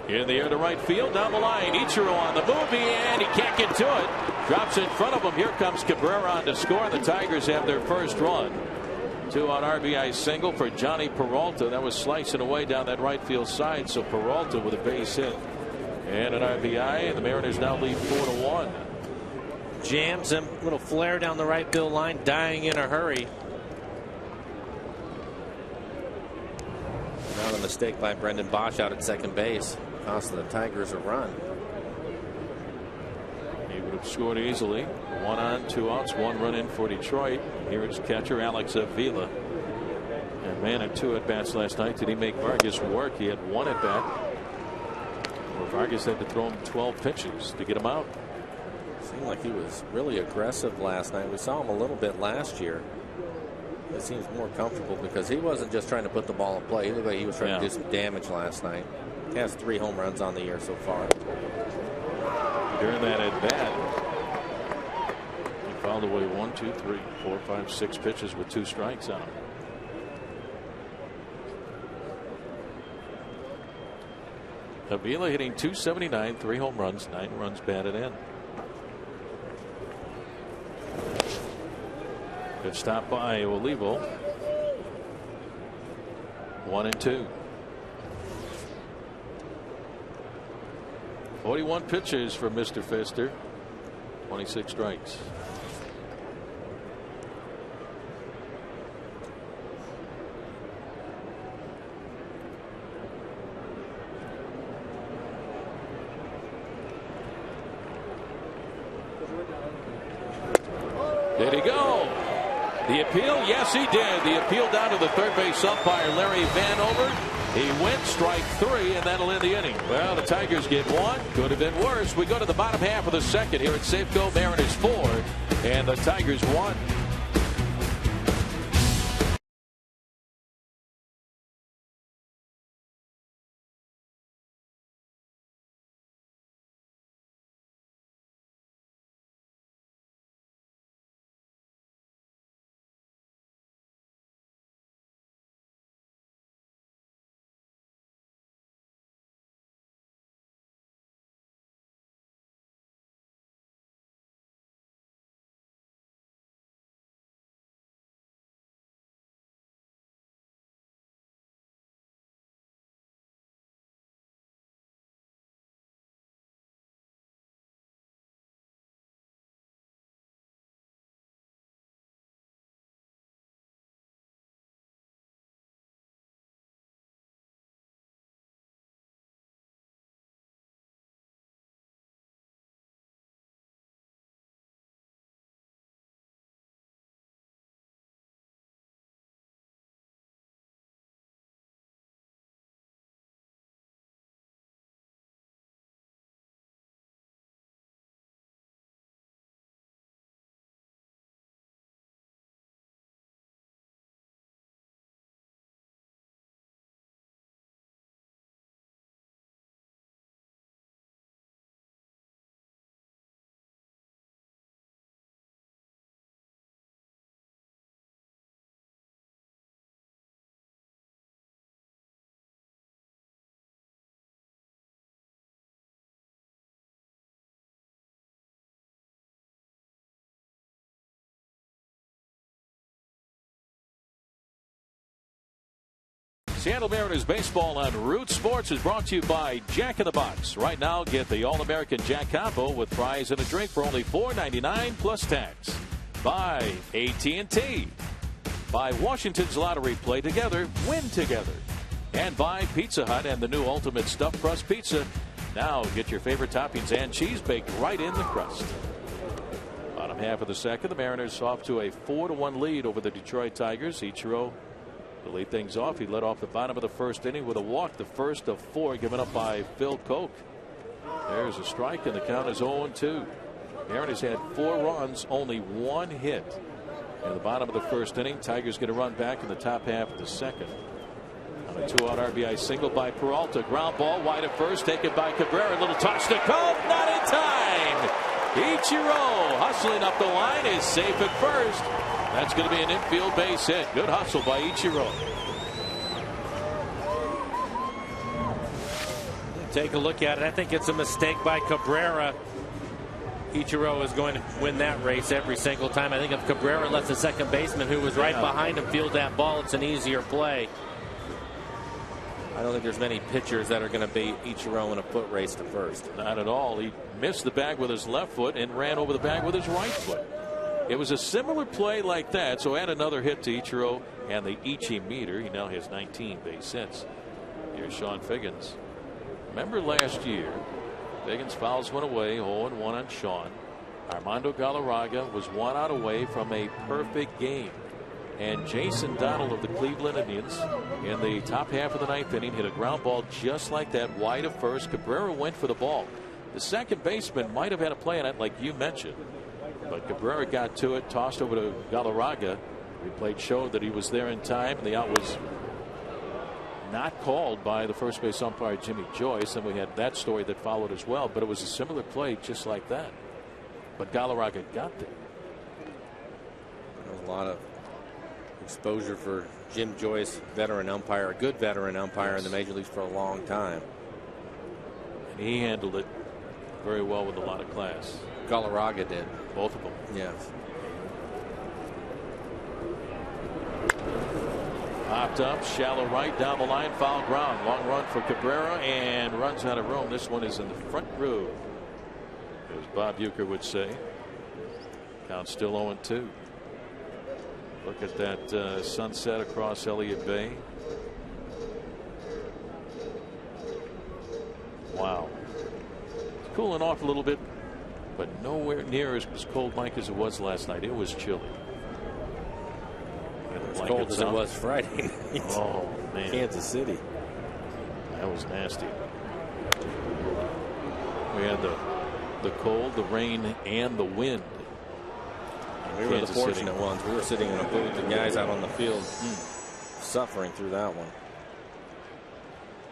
In the air to right field, down the line. Ichiro on the move, and he can't get to it. Drops in front of him. Here comes Cabrera on to score. The Tigers have their first run. 2-out RBI single for Johnny Peralta. That was slicing away down that right field side. So Peralta with a base hit and an RBI. And the Mariners now lead 4-1. Jams him. Little flare down the right field line. Dying in a hurry. Now the mistake by Brendan Bosch out at second base. Costing the Tigers a run. He would have scored easily. 1 on, 2 outs, 1 run in for Detroit. Here is catcher Alex Avila. And man had 2 at bats last night. Did he make Vargas work? He had 1 at bat. Well, Vargas had to throw him 12 pitches to get him out. Seemed like he was really aggressive last night. We saw him a little bit last year. It seems more comfortable because he wasn't just trying to put the ball in play. He looked like he was trying to do some damage last night. He has 3 home runs on the year so far. During that at bat, he fouled away 1, 2, 3, 4, 5, 6 pitches with 2 strikes on him. Avila hitting .279, 3 home runs, 9 runs batted in. Good stop by Olivo. 1-2. 41 pitches for Mr. Fister. 26 strikes. Did he go? The appeal? Yes, he did. The appeal down to the third base umpire, Larry Vanover. He went strike 3, and that'll end the inning. Well, the Tigers get 1. Could have been worse. We go to the bottom half of the second here at Safeco. Mariners 4 and the Tigers 1. Seattle Mariners baseball on Root Sports is brought to you by Jack in the Box. Right now, get the All-American Jack Combo with fries and a drink for only $4.99 plus tax. By AT&T. By Washington's Lottery. Play together, win together. And by Pizza Hut and the new Ultimate Stuffed Crust Pizza. Now get your favorite toppings and cheese baked right in the crust. Bottom half of the second, the Mariners off to a 4-1 lead over the Detroit Tigers. Ichiro to lead things off. He led off the bottom of the first inning with a walk, the first of 4 given up by Phil Koch. There's a strike, and the count is 0-2. Mariners had 4 runs, only 1 hit. In the bottom of the first inning, Tigers get a run back in the top half of the second. On a 2-out RBI single by Peralta. Ground ball wide at first, taken by Cabrera. Little toss to Cove, not in time. Ichiro hustling up the line is safe at first. That's going to be an infield base hit. Good hustle by Ichiro. Take a look at it. I think it's a mistake by Cabrera. Ichiro is going to win that race every single time. I think if Cabrera lets the second baseman who was right behind him field that ball, it's an easier play. I don't think there's many pitchers that are going to beat Ichiro in a foot race to first. Not at all. He missed the bag with his left foot and ran over the bag with his right foot. It was a similar play like that, so add another hit to Ichiro and the Ichi meter. He now has 19 base hits. Here's Sean Figgins. Remember last year, Figgins fouls one away, 0-1 on Sean. Armando Galarraga was 1 out away from a perfect game. And Jason Donald of the Cleveland Indians in the top half of the 9th inning hit a ground ball just like that, wide of first. Cabrera went for the ball. The second baseman might have had a play on it, like you mentioned. But Cabrera got to it, tossed over to Galarraga. Replay showed that he was there in time, and the out was not called by the first base umpire Jimmy Joyce. And we had that story that followed as well. But it was a similar play just like that. But Galarraga got there. There was a lot of exposure for Jim Joyce, veteran umpire, a good veteran umpire in the major leagues for a long time. And he handled it very well with a lot of class. Galarraga did. Both of them. Yes. Popped up, shallow right, down the line, foul ground. Long run for Cabrera and runs out of room. This one is in the front row, as Bob Uecker would say. Count still 0-2. Look at that sunset across Elliott Bay. Wow. It's cooling off a little bit, but nowhere near as cold, Mike, as it was last night. It was chilly. As cold as it was Friday night. Oh, man. Kansas City. That was nasty. We had the cold, the rain, and the wind. We were the fortunate ones. We were sitting in a booth and guys out on the field suffering through that one.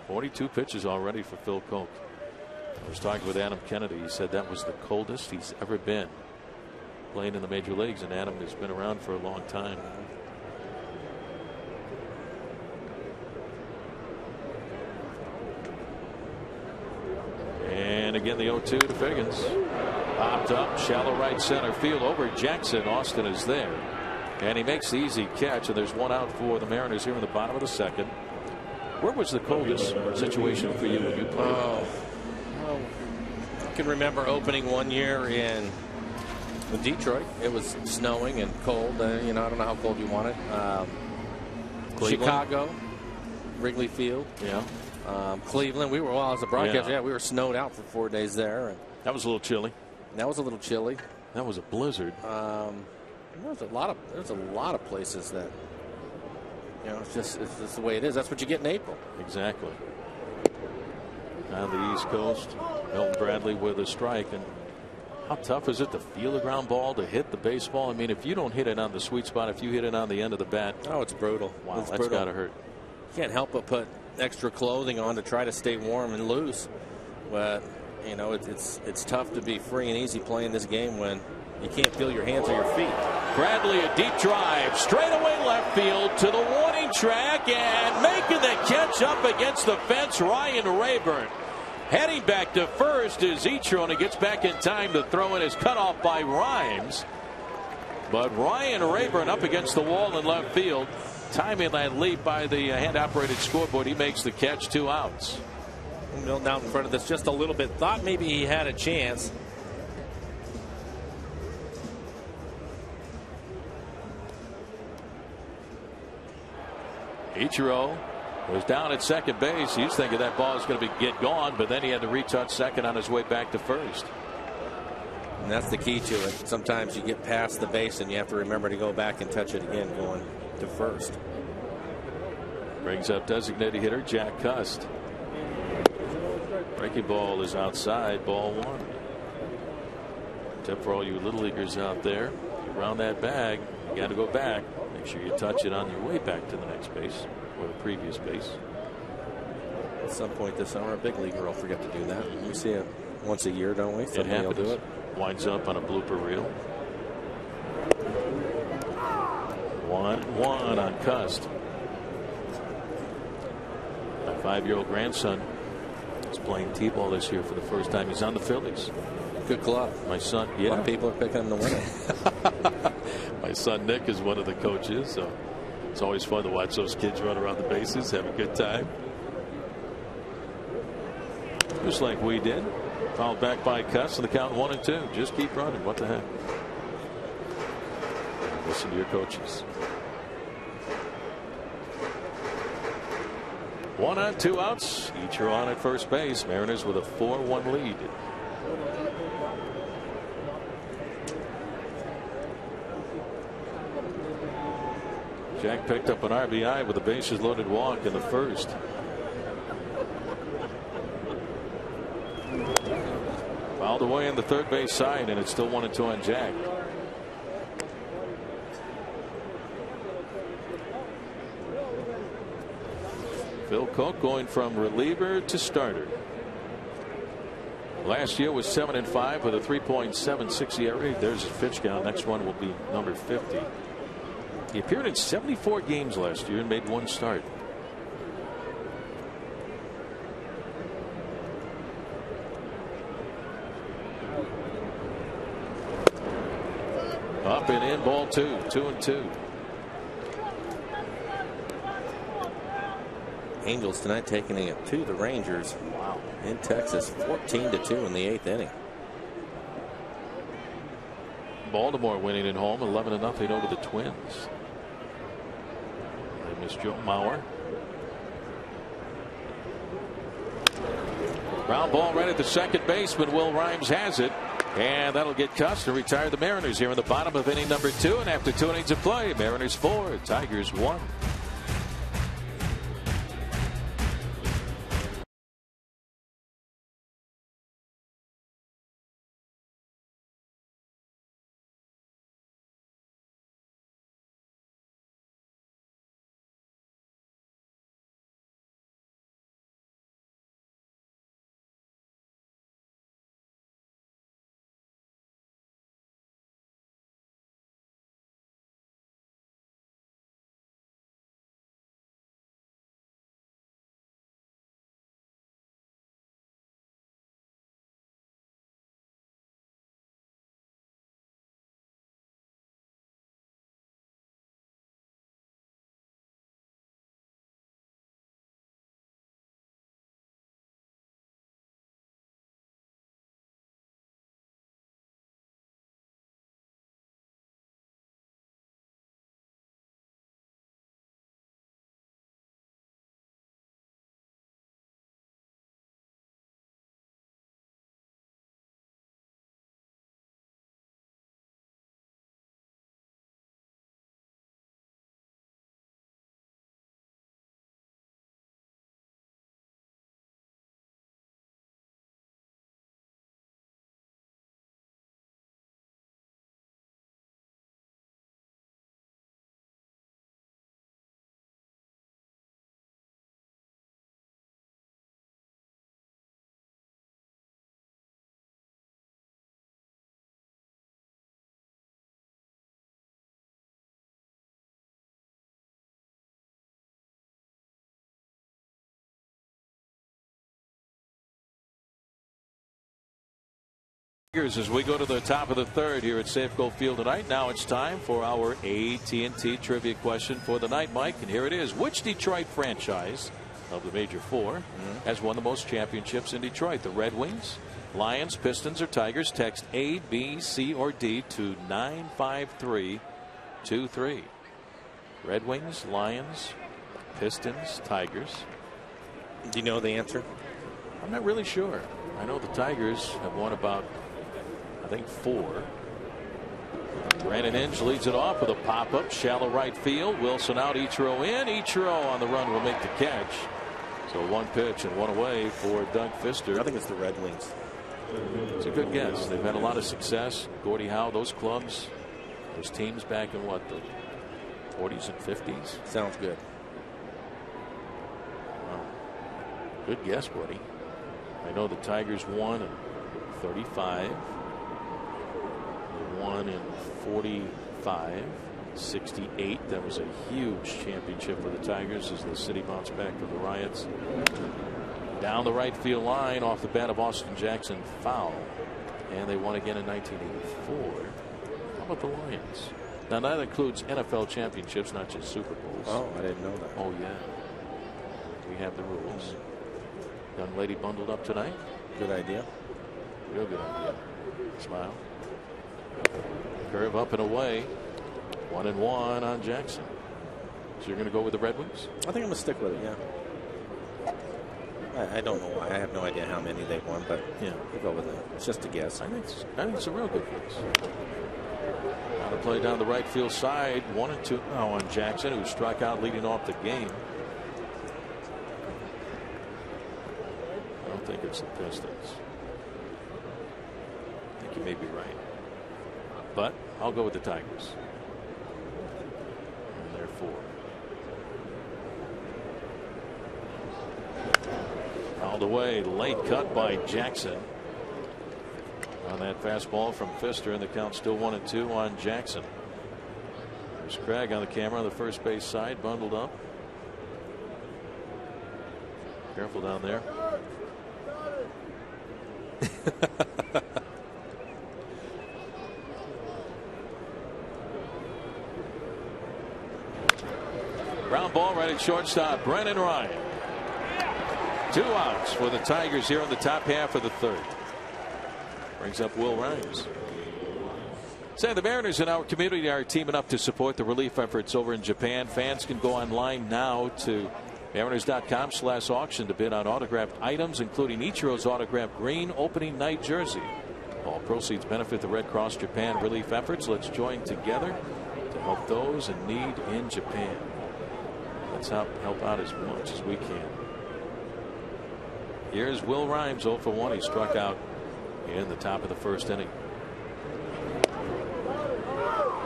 42 pitches already for Phil Koch. I was talking with Adam Kennedy. He said that was the coldest he's ever been playing in the major leagues, and Adam has been around for a long time. And again, the 0-2 to Figgins. Popped up, shallow right center field over Jackson. Austin is there. And he makes the easy catch, and there's 1 out for the Mariners here in the bottom of the second. Where was the coldest situation for you when you played? I can remember opening one year in Detroit. It was snowing and cold. You know, I don't know how cold you want it. Chicago, Wrigley Field. Yeah. Cleveland. We were, well, as a broadcaster, yeah, we were snowed out for 4 days there. And that was a little chilly. That was a little chilly. That was a blizzard. There's a lot of places that, you know, it's just the way it is. That's what you get in April. Exactly. On the East Coast, Milton Bradley with a strike. And how tough is it to feel a ground ball, to hit the baseball? I mean, if you don't hit it on the sweet spot, if you hit it on the end of the bat. Oh, it's brutal. Wow, that's got to hurt. You can't help but put extra clothing on to try to stay warm and loose. But, you know, it's tough to be free and easy playing this game when you can't feel your hands or your feet. Bradley, a deep drive, straight away left field to the warning track, and making the catch up against the fence, Ryan Rayburn. Heading back to first is Ichiro, and he gets back in time to throw in his cutoff by Rhymes. But Ryan Rayburn up against the wall in left field. timing that leap by the hand-operated scoreboard. He makes the catch, 2 outs. Milton out in front of this just a little bit. Thought maybe he had a chance. Ichiro was down at second base. He's thinking that ball is going to get gone, but then he had to retouch second on his way back to first. And that's the key to it. Sometimes you get past the base and you have to remember to go back and touch it again going to first. Brings up designated hitter Jack Cust. Breaking ball is outside, ball 1. Tip for all you little leaguers out there. You round that bag, you got to go back. Make sure you touch it on your way back to the next base or the previous base. At some point this summer, a big leaguer will forget to do that. We see it once a year, don't we? Somebody will do it. Winds up on a blooper reel. 1-1 on Cust. My 5-year-old grandson is playing T-ball this year for the first time. He's on the Phillies. Good club. My son, A lot of people are picking him to win it. My son Nick is one of the coaches, so it's always fun to watch those kids run around the bases, have a good time. Just like we did. Fouled back by Cust, and the count 1-2. Just keep running. What the heck? Listen to your coaches. 1 on, 2 outs. Each are on at first base. Mariners with a 4-1 lead. Jack picked up an RBI with a bases loaded walk in the first. Fouled away in the third base side, and it's still 1-2 on Jack. Phil Koch going from reliever to starter. Last year was 7-5 with a 3.76 ERA. There's his pitch count. Next one will be number 50. He appeared in 74 games last year and made 1 start. Up and in, ball 2, 2-2. Angels tonight taking it to the Rangers. Wow. In Texas, 14-2 in the 8th inning. Baltimore winning at home 11-0 over the Twins. They missed Joe Mauer. Ground ball right at the second baseman. Will Rhymes has it. And that'll get Cust to retire the Mariners here in the bottom of inning number 2. And after 2 innings of play, Mariners 4, Tigers 1. As we go to the top of the third here at Safeco Field tonight. Now it's time for our AT&T trivia question for the night, Mike. And here it is. Which Detroit franchise of the major four has won the most championships in Detroit? The Red Wings, Lions, Pistons, or Tigers? Text A, B, C, or D to 95323. Red Wings, Lions, Pistons, Tigers. Do you know the answer? I'm not really sure. I know the Tigers have won about, I think, 4. Brandon Inge leads it off with a pop-up, shallow right field. Wilson out, Ichiro in. Ichiro on the run will make the catch. So one pitch and one away for Doug Fister. I think it's the Red Wings. It's a good guess. They've had a lot of success. Gordie Howe, those clubs, those teams back in what, the 40s and 50s? Sounds good. Wow. Good guess, buddy. I know the Tigers won in 35. They won in 45, 68. That was a huge championship for the Tigers as the city bounced back from the riots. Down the right field line off the bat of Austin Jackson, foul. And they won again in 1984. How about the Lions? Now that includes NFL championships, not just Super Bowls. Oh, I didn't know that. Oh, yeah. We have the rules. Young lady bundled up tonight. Good idea. Real good idea. Smile. Curve up and away. 1-1 on Jackson. So you're going to go with the Red Wings? I think I'm going to stick with it, yeah. I don't know why. I have no idea how many they won, but yeah, we'll go with it. It's just a guess. I think it's a real good guess. Now to play down the right field side. 1-2 now on Jackson, who struck out leading off the game. I don't think it's the Pistons. I think you may be right. But I'll go with the Tigers. And they're 4. Fouled away, late cut by Jackson. On that fastball from Fister, and the count still 1-2 on Jackson. There's Craig on the camera on the first base side, bundled up. Careful down there. Ground ball right at shortstop, Brennan Ryan. 2 outs for the Tigers here in the top half of the third. Brings up Will Rhymes. Say the Mariners in our community are teaming up to support the relief efforts over in Japan. Fans can go online now to Mariners.com/auction to bid on autographed items, including Ichiro's autographed green opening night jersey. All proceeds benefit the Red Cross Japan relief efforts. Let's join together to help those in need in Japan. Let's help out as much as we can. Here's Will Rhymes, 0 for 1. He struck out in the top of the first inning.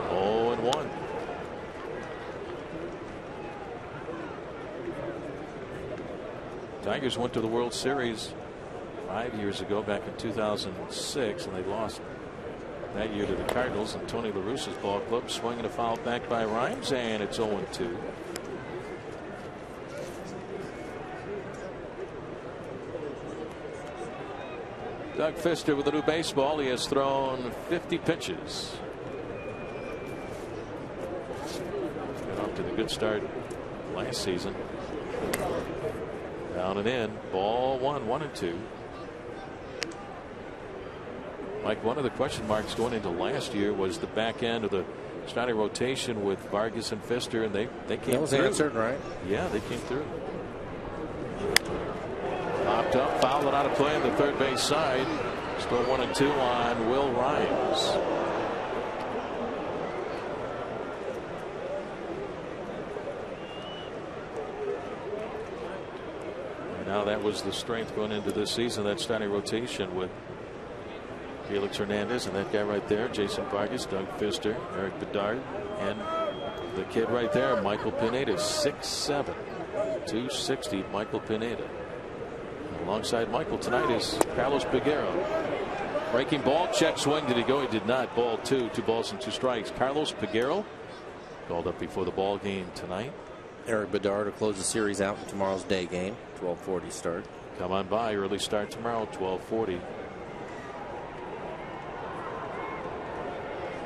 0-1. Tigers went to the World Series 5 years ago, back in 2006, and they lost that year to the Cardinals. And Tony La Russa's ball club swinging a foul back by Rhymes, and it's 0-2. Doug Fister with a new baseball. He has thrown 50 pitches. Got off to the good start last season. Down and in. Ball 1, 1-2. Mike, one of the question marks going into last year was the back end of the starting rotation with Vargas and Fister, and they came that was through. Answered, right? Yeah, they came through. Popped up, fouled it out of play on the third base side. Still 1-2 on Will Rhymes. And now that was the strength going into this season, that starting rotation with Felix Hernandez and that guy right there, Jason Vargas, Doug Fister, Eric Bedard, and the kid right there, Michael Pineda, 6'7", 260, Michael Pineda. Alongside Michael tonight is Carlos Peguero. Breaking ball, check swing. Did he go? He did not. Ball 2, 2 balls and 2 strikes. Carlos Peguero called up before the ball game tonight. Eric Bedard will close the series out in tomorrow's day game, 12:40 start. Come on by, early start tomorrow, 12:40.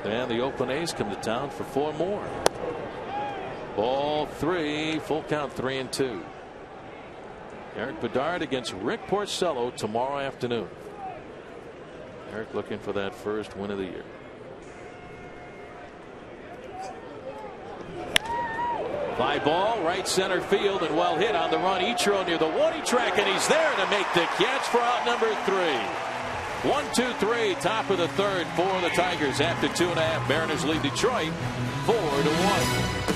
And the Oakland A's come to town for 4 more. Ball 3, full count, 3-2. Eric Bedard against Rick Porcello tomorrow afternoon. Eric looking for that first win of the year. Fly ball, right center field, and well hit on the run. Ichiro near the warning track, and he's there to make the catch for out number 3. 1-2-3, top of the third for the Tigers after 2.5. Mariners lead Detroit 4-1.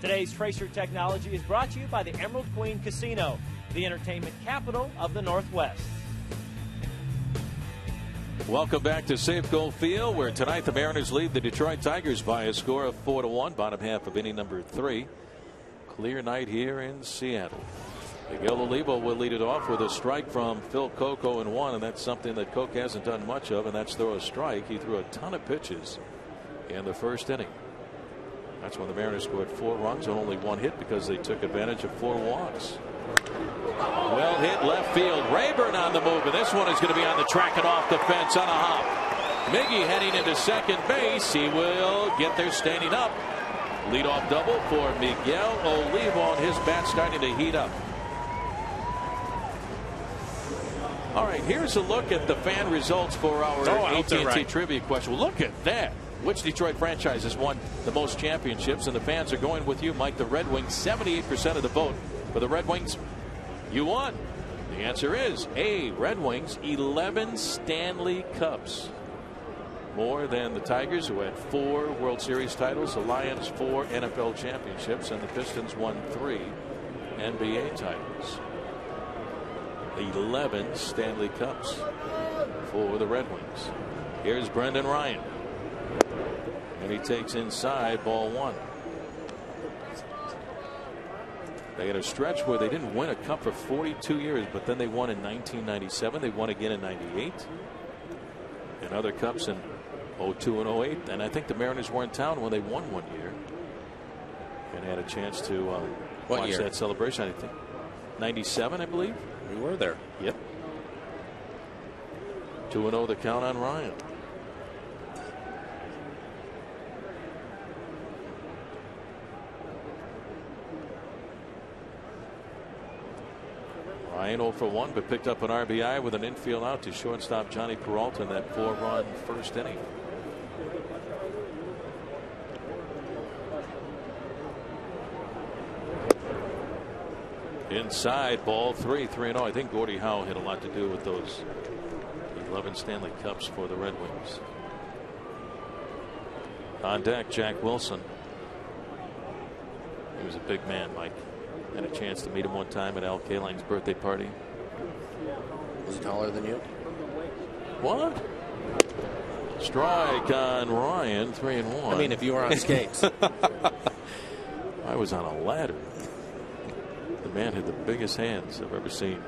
Today's Tracer Technology is brought to you by the Emerald Queen Casino, the entertainment capital of the Northwest. Welcome back to Safeco Field, where tonight the Mariners lead the Detroit Tigers by a score of 4-1, bottom half of inning number 3. Clear night here in Seattle. Miguel Olivo will lead it off with a strike from Phil Koch, 0-1, and that's something that Koch hasn't done much of, and that's throw a strike. He threw a ton of pitches in the first inning. That's when the Mariners scored 4 runs on only 1 hit because they took advantage of 4 walks. Well hit left field. Rayburn on the move, and this one is going to be on the track and off the fence on a hop. Miggy heading into second base. He will get there standing up. Leadoff double for Miguel Olivo, and his bat starting to heat up. All right, here's a look at the fan results for our AT&T trivia question. Well, look at that. Which Detroit franchise has won the most championships? And the fans are going with you, Mike. The Red Wings, 78% of the vote for the Red Wings. You won. The answer is A, Red Wings, 11 Stanley Cups. More than the Tigers, who had 4 World Series titles, the Lions 4 NFL championships, and the Pistons won 3 NBA titles. 11 Stanley Cups for the Red Wings. Here's Brendan Ryan. And he takes inside, ball 1. They had a stretch where they didn't win a cup for 42 years, but then they won in 1997. They won again in 98. And other cups in 02 and 08. And I think the Mariners were in town when they won one year. And had a chance to watch that celebration, I think. 97, I believe. We were there. Yep. 2-0 the count on Ryan. Ryan 0 for 1, but picked up an RBI with an infield out to shortstop Johnny Peralta in that 4-run first inning. Inside, ball 3, 3-0. I think Gordie Howe had a lot to do with those 11 Stanley Cups for the Red Wings. On deck, Jack Wilson. He was a big man, Mike. Had a chance to meet him one time at Al Kaling's birthday party. Was he taller than you? What? Strike on Ryan, 3-1. I mean, if you were on skates. I was on a ladder. The man had the biggest hands I've ever seen.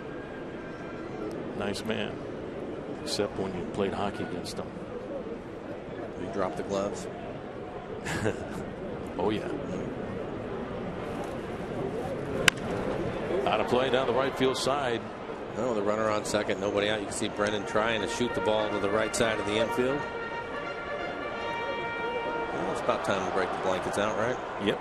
Nice man. Except when you played hockey against him. You dropped the gloves. Oh, yeah. Out of play down the right field side. No, the runner on second, nobody out. You can see Brendan trying to shoot the ball to the right side of the infield. Well, it's about time to break the blankets out, right? Yep.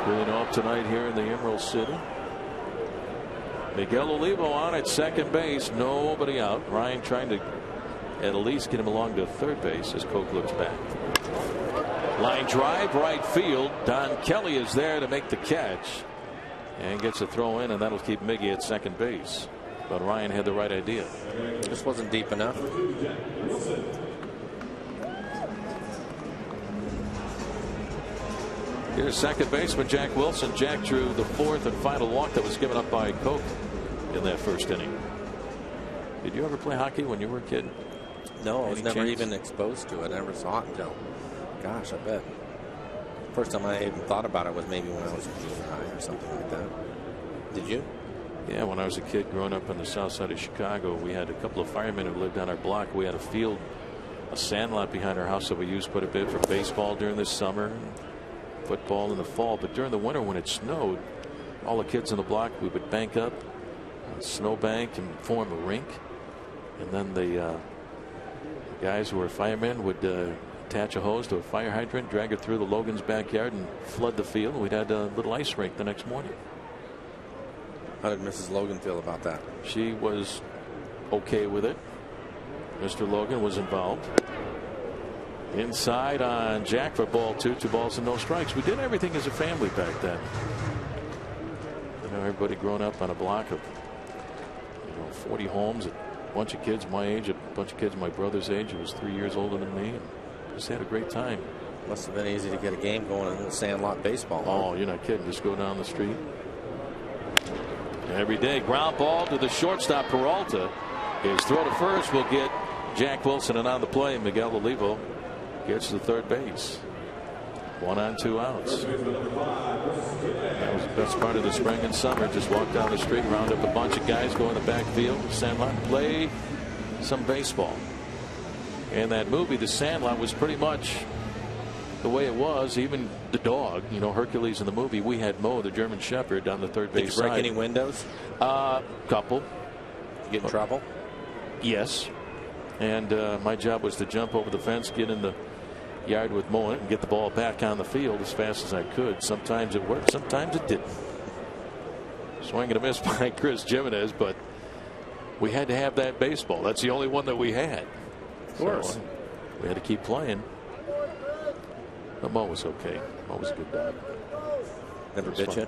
Cooling off tonight here in the Emerald City. Miguel Olivo on at second base. Nobody out. Ryan trying to at least get him along to third base as Koch looks back. Line drive right field. Don Kelly is there to make the catch and gets a throw in, and that'll keep Miggy at second base. But Ryan had the right idea. Just wasn't deep enough. Here's second baseman Jack Wilson. Jack drew the fourth and final walk that was given up by Koch in that first inning. Did you ever play hockey when you were a kid? No, I was never chance? even exposed to it. I never saw it until, gosh, I bet. First time I even thought about it was maybe when I was in junior high or something like that. Did you? Yeah, when I was a kid growing up on the south side of Chicago, we had a couple of firemen who lived on our block. We had a field, a sand lot behind our house that we used quite a bit for baseball during the summer, and football in the fall. But during the winter when it snowed, all the kids on the block, we would bank up, snowbank, and form a rink. And then the guys who were firemen would attach a hose to a fire hydrant, drag it through the Logan's backyard, and flood the field. We'd had a little ice rink the next morning. How did Mrs. Logan feel about that? She was okay with it. Mr. Logan was involved. Inside on Jack for ball two balls and no strikes. We did everything as a family back then. You know, everybody growing up on a block of 40 homes, a bunch of kids my age, a bunch of kids my brother's age who was 3 years older than me, and just had a great time. Must have been easy to get a game going in sandlot baseball. Oh, you're not kidding. Just go down the street. Every day. Ground ball to the shortstop Peralta. His throw to first will get Jack Wilson, and on the play Miguel Olivo gets to third base. 1 on 2 outs. That was the best part of the spring and summer. Just walk down the street, round up a bunch of guys, go in the backfield, Sandlot, play some baseball. And that movie, The Sandlot, was pretty much the way it was. Even the dog, Hercules in the movie, we had Mo, the German Shepherd, on the third base side. Did you break any windows? Couple. Did you get in trouble? Yes. And my job was to jump over the fence, get in the yard with Mo, and get the ball back on the field as fast as I could. Sometimes it worked, sometimes it didn't. Swing and a miss by Chris Jimenez, but we had to have that baseball. That's the only one that we had. Of course. So, we had to keep playing. But Mo was okay. Mo was a good dog. Never bit you?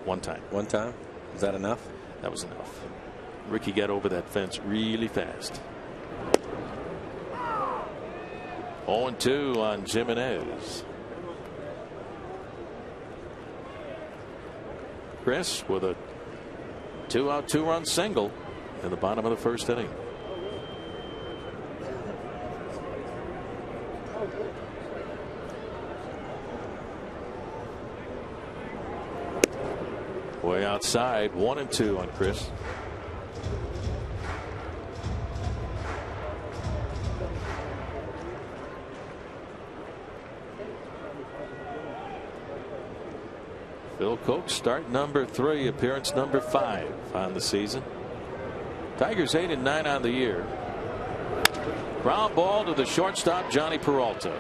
One time. One time? Is that enough? That was enough. Ricky got over that fence really fast. 0-2 on Jimenez. Chris with a 2-out 2-run single in the bottom of the first inning. Way outside, 1-2 on Chris. Phil Koch, start number 3, appearance number 5 on the season. Tigers 8-9 on the year. Ground ball to the shortstop, Johnny Peralta.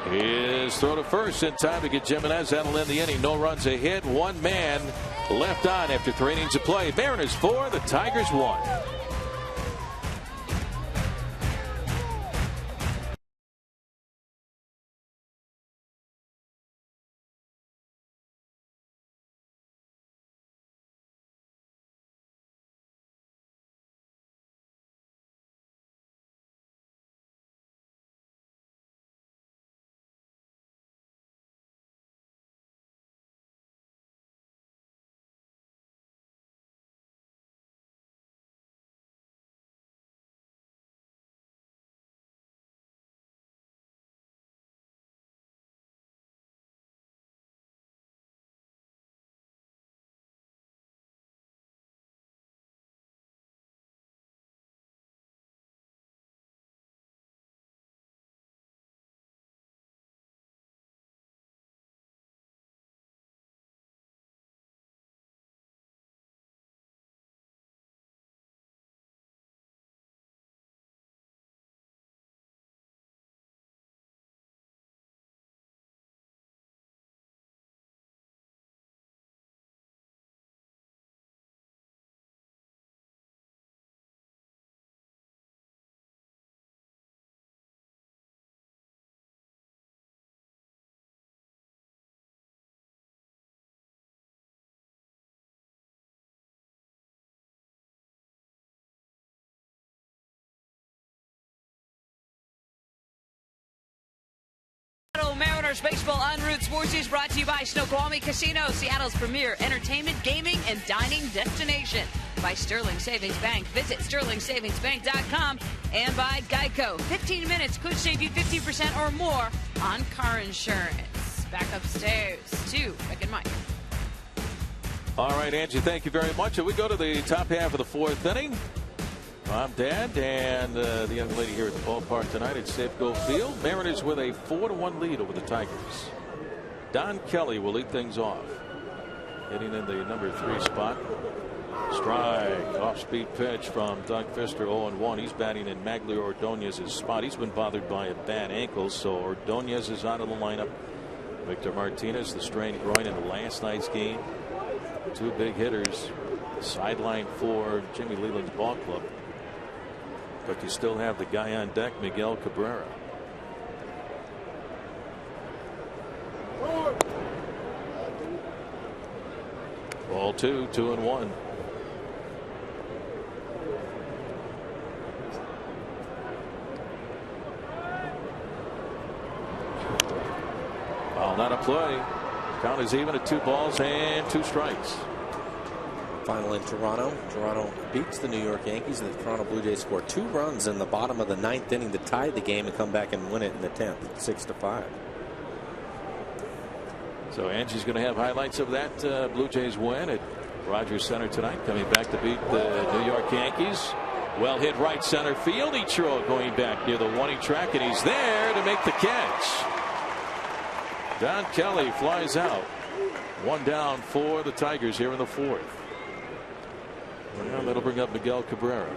His throw to first in time to get Jimenez. That'll end the inning. No runs, a hit, 1 man left on after 3 innings of play. Mariners 4, the Tigers 1. Mariners baseball en route sports is brought to you by Snoqualmie Casino, Seattle's premier entertainment, gaming, and dining destination. By Sterling Savings Bank. Visit sterlingsavingsbank.com. And by Geico. 15 minutes could save you 50% or more on car insurance. Back upstairs to Rick and Mike. All right, Angie, thank you very much. And we go to the top half of the fourth inning. I'm Dad, and the young lady here at the ballpark tonight at Safeco Field. Mariners with a 4-1 lead over the Tigers. Don Kelly will lead things off. Hitting in the number 3 spot. Strike, off-speed pitch from Doug Fister, 0-1. He's batting in Magglio Ordonez's spot. He's been bothered by a bad ankle, so Ordonez is out of the lineup. Victor Martinez, the strained groin in the last night's game. 2 big hitters, sideline for Jimmy Leland's ball club. But you still have the guy on deck, Miguel Cabrera. Ball 2, 2-1. Not a play. Count is even at 2 balls and 2 strikes. Final in Toronto. Toronto beats the New York Yankees, and the Toronto Blue Jays score 2 runs in the bottom of the 9th inning to tie the game and come back and win it in the 10th, 6-5. So Angie's going to have highlights of that Blue Jays win at Rogers Center tonight, coming back to beat the New York Yankees. Well hit right center field. Ichiro going back near the 1 track, and he's there to make the catch. Don Kelly flies out. 1 down for the Tigers here in the 4th. Well, that'll bring up Miguel Cabrera.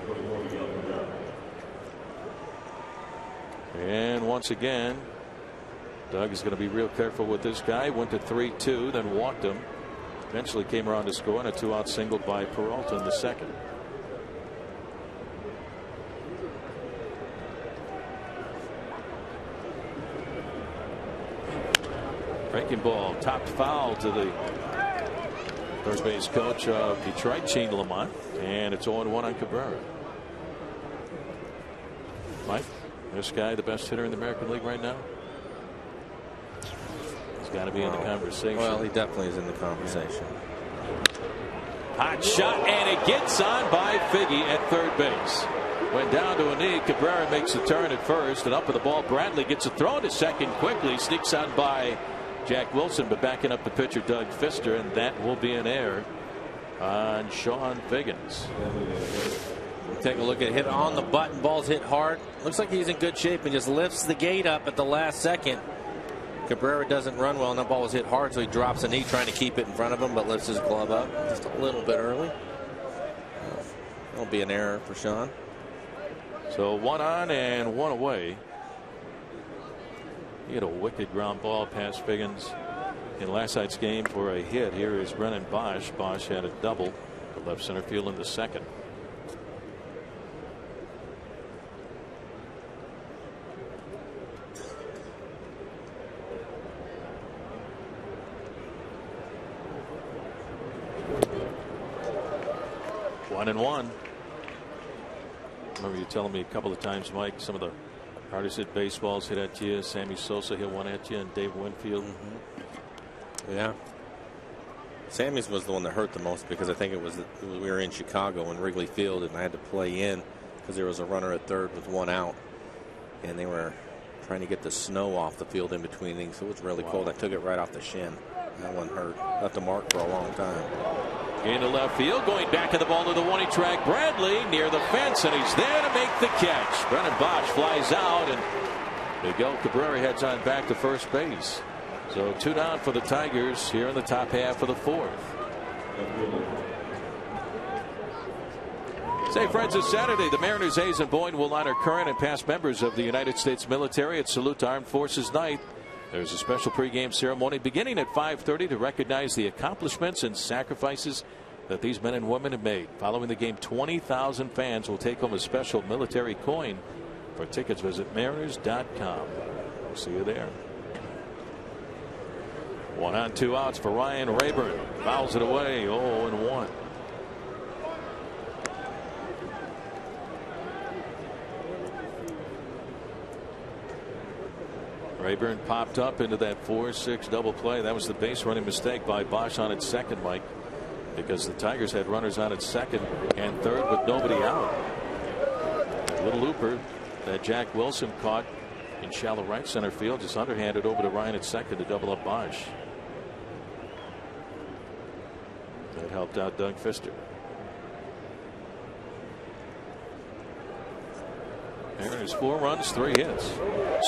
And once again, Doug is going to be real careful with this guy. Went to 3-2, then walked him. Eventually came around to score, and a 2-out single by Peralta in the 2nd. Breaking ball, topped foul to the third base coach of Detroit, Shane Lamont, and it's 0-1 on Cabrera. Mike, this guy the best hitter in the American League right now? He's got to be in the conversation. Well, he definitely is in the conversation. Hot shot, and it gets on by Figgy at third base. Went down to a knee. Cabrera makes a turn at first, and up with the ball. Bradley gets a throw to second quickly. Sneaks on by Jack Wilson, but backing up the pitcher Doug Fister, and that will be an error on Sean Figgins. Take a look at hit on the button. Ball's hit hard. Looks like he's in good shape and just lifts the gate up at the last second. Cabrera doesn't run well, and the ball was hit hard, so he drops a knee trying to keep it in front of him, but lifts his glove up just a little bit early. That'll be an error for Sean. So 1 on and 1 away. He had a wicked ground ball past Figgins in last night's game for a hit. Here is Brennan Bosch. Bosch had a double to left center field in the 2nd. One and one. Remember you telling me a couple of times, Mike, some of the hardest hit baseballs hit at you. Sammy Sosa hit one at you, and Dave Winfield. Yeah. Sammy's was the one that hurt the most because I think we were in Chicago in Wrigley Field, and I had to play in because there was a runner at third with 1 out, and they were trying to get the snow off the field in between innings, so it was really cold. I took it right off the shin. That one hurt. Left a mark for a long time. Into left field, going back at the ball to the 1 track. Bradley near the fence, and he's there to make the catch. Brennan Bosch flies out, and Miguel Cabrera heads on back to first base. So 2 down for the Tigers here in the top half of the 4th. Say, friends, this Saturday, the Mariners, A's, and Boyne will honor current and past members of the United States military at Salute to Armed Forces Night. There's a special pregame ceremony beginning at 5:30 to recognize the accomplishments and sacrifices that these men and women have made. Following the game, 20,000 fans will take home a special military coin. For tickets, visit mariners.com. We'll see you there. 1 on 2 outs for Ryan Rayburn. Fouls it away. 0-1. Rayburn popped up into that 4-6 double play. That was the base running mistake by Bosch on its second, Mike, because the Tigers had runners on its second and third with nobody out. A little looper that Jack Wilson caught in shallow right center field, just underhanded over to Ryan at second to double up Bosch. That helped out Doug Fister. There's 4 runs, 3 hits.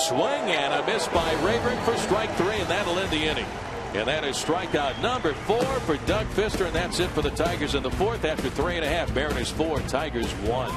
Swing and a miss by Rayburn for strike 3, and that'll end the inning. And that is strikeout number 4 for Doug Fister, and that's it for the Tigers in the 4th after 3.5. Mariners 4, Tigers 1.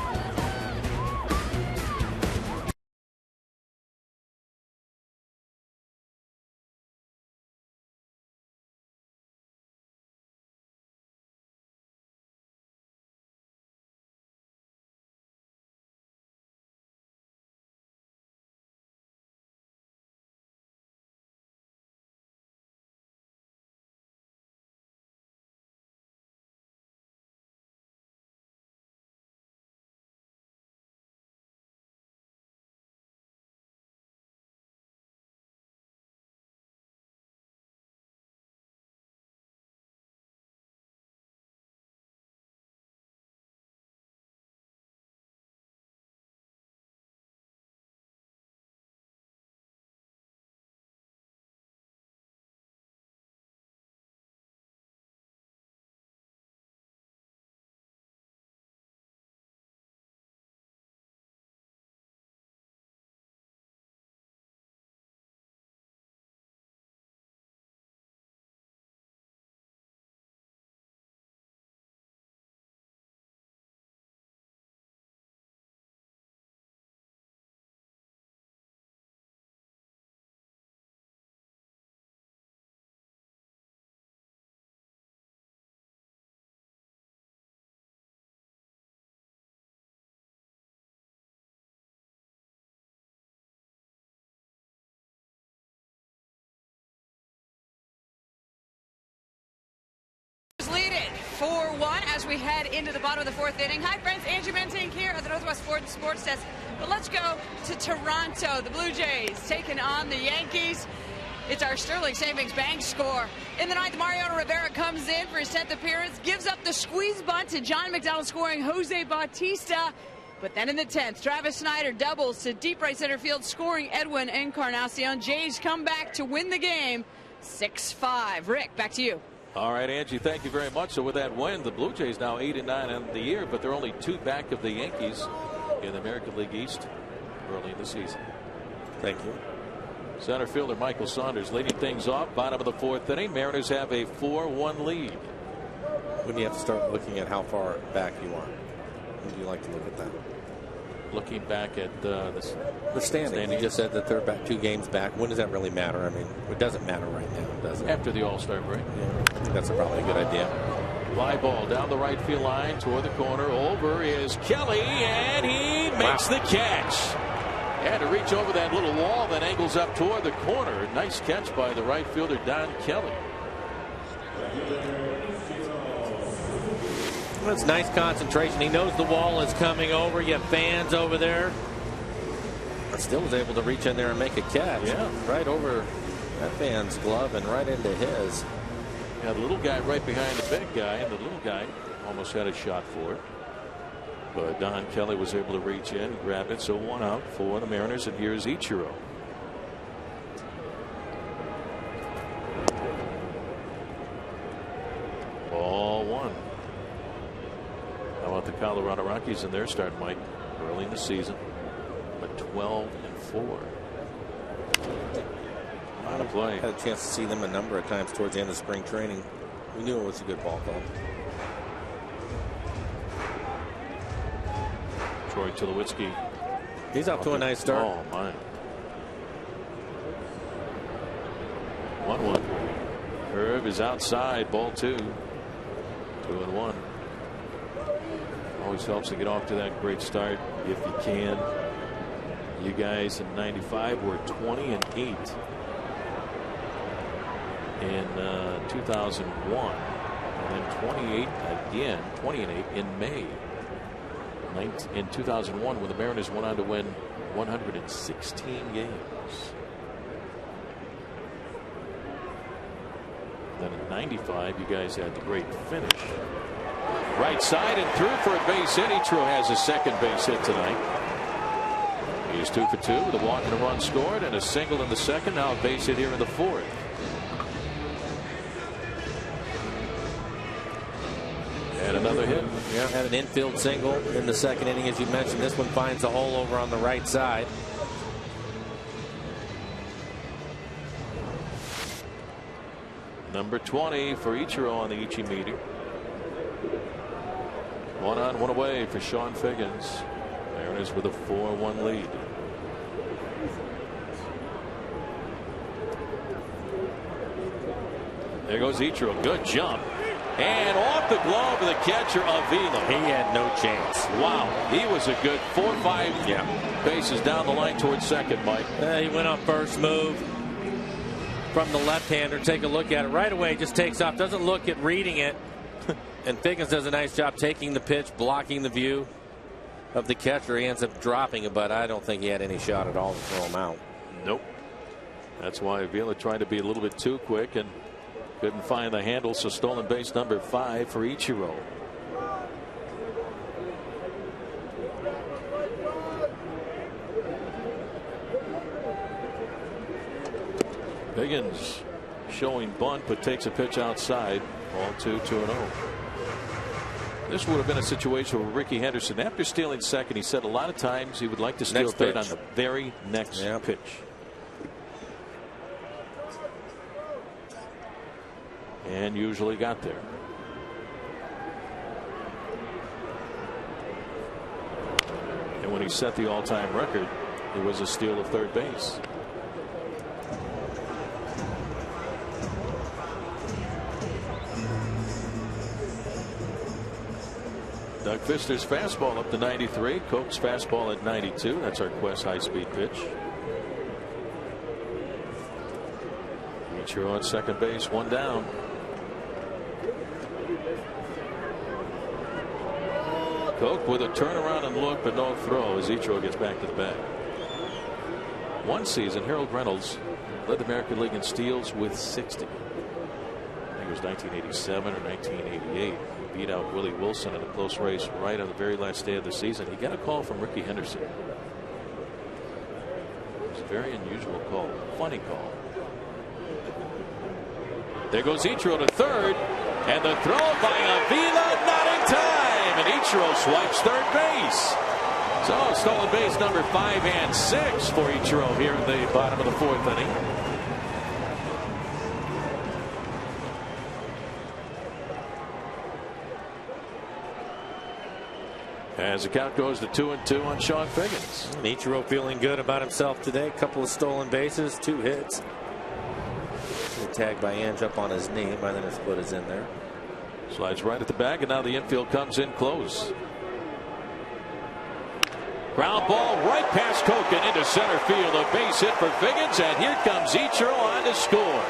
Lead it 4-1 as we head into the bottom of the 4th inning. Hi friends, Angie Mentink here at the Northwest Sports Desk. But let's go to Toronto. The Blue Jays taking on the Yankees. It's our Sterling Savings Bank score. In the 9th, Mariano Rivera comes in for his 10th appearance, gives up the squeeze bunt to John McDowell, scoring Jose Bautista. But then in the 10th, Travis Snyder doubles to deep right center field, scoring Edwin Encarnacion. Jays come back to win the game 6-5. Rick, back to you. All right, Angie, thank you very much. So with that win, the Blue Jays now 8-9 on the year, but they're only 2 back of the Yankees in the American League East early in the season. Thank you. Center fielder Michael Saunders leading things off. Bottom of the 4th inning. Mariners have a 4-1 lead. When do you have to start looking at how far back you are? When do you like to look at that? Looking back at the standing. You just said that they're about 2 games back. When does that really matter? I mean, it doesn't matter right now, does it? After the All-Star break. Yeah, I think that's probably a good idea. Fly ball down the right field line toward the corner. Over is Kelly, and he makes the catch. Had to reach over that little wall that angles up toward the corner. Nice catch by the right fielder, Don Kelly. That's nice concentration. He knows the wall is coming over. You have fans over there. But still was able to reach in there and make a catch. Yeah. Right over that fan's glove and right into his. Yeah, the little guy right behind the big guy, and the little guy almost had a shot for it. But Don Kelly was able to reach in and grab it. So 1 out for the Mariners, and here's Ichiro. Ball 1. How about the Colorado Rockies in their start, Mike, early in the season, but 12-4. On a play. Had a chance to see them a number of times towards the end of spring training. We knew it was a good ball club. Troy Tulowitzki. He's off to a nice start. Oh, my. 1-1. Curve is outside. Ball 2. 2-1. Always helps to get off to that great start if you can. You guys in '95 were 20-8 in 2001, and then 20-8 in May. In 2001, when the Mariners went on to win 116 games. Then in '95, you guys had the great finish. Right side and through for a base hit. Ichiro has his second base hit tonight. He's 2 for 2 with a walk and a run scored and a single in the second. Now a base hit here in the fourth. And another hit. Yeah, had an infield single in the second inning, as you mentioned. This one finds a hole over on the right side. Number 20 for Ichiro on the Ichi meter. 1 on, 1 away for Sean Figgins. Mariners with a 4-1 lead. There goes Ichiro. Good jump. And off the glove of the catcher, Avila. He had no chance. Wow. He was a good 4 or 5 bases down the line towards second, Mike. He went on first move from the left-hander. Take a look at it. Right away, just takes off. Doesn't look at reading it. And Figgins does a nice job taking the pitch, blocking the view of the catcher. He ends up dropping it, but I don't think he had any shot at all to throw him out. Nope. That's why Avila tried to be a little bit too quick and couldn't find the handle. So stolen base number 5 for Ichiro. Figgins showing bunt, but takes a pitch outside. Ball 2-0. This would have been a situation where Ricky Henderson, after stealing second, he said a lot of times he would like to steal third on the very next pitch. And usually got there. And when he set the all-time record, it was a steal of third base. Doug Fister's fastball up to 93. Koch's fastball at 92. That's our Quest high-speed pitch. Ichiro on second base, 1 down. Koch with a turnaround and look, but no throw as Ichiro gets back to the bag. One season, Harold Reynolds led the American League in steals with 60. I think it was 1987 or 1988. He beat out Willie Wilson in a close race right on the very last day of the season. He got a call from Ricky Henderson. It was a very unusual call, funny call. There goes Ichiro to third, and the throw by Avila, not in time, and Ichiro swipes third base. So stolen base number 5 and 6 for Ichiro here in the bottom of the 4th inning. As the count goes to 2-2 on Sean Figgins. Ichiro feeling good about himself today. A couple of stolen bases, 2 hits. Tag by Ange up on his knee. By then his foot is in there. Slides right at the bag, and now the infield comes in close. Ground ball right past Koch and into center field. A base hit for Figgins, and here comes Ichiro on to score.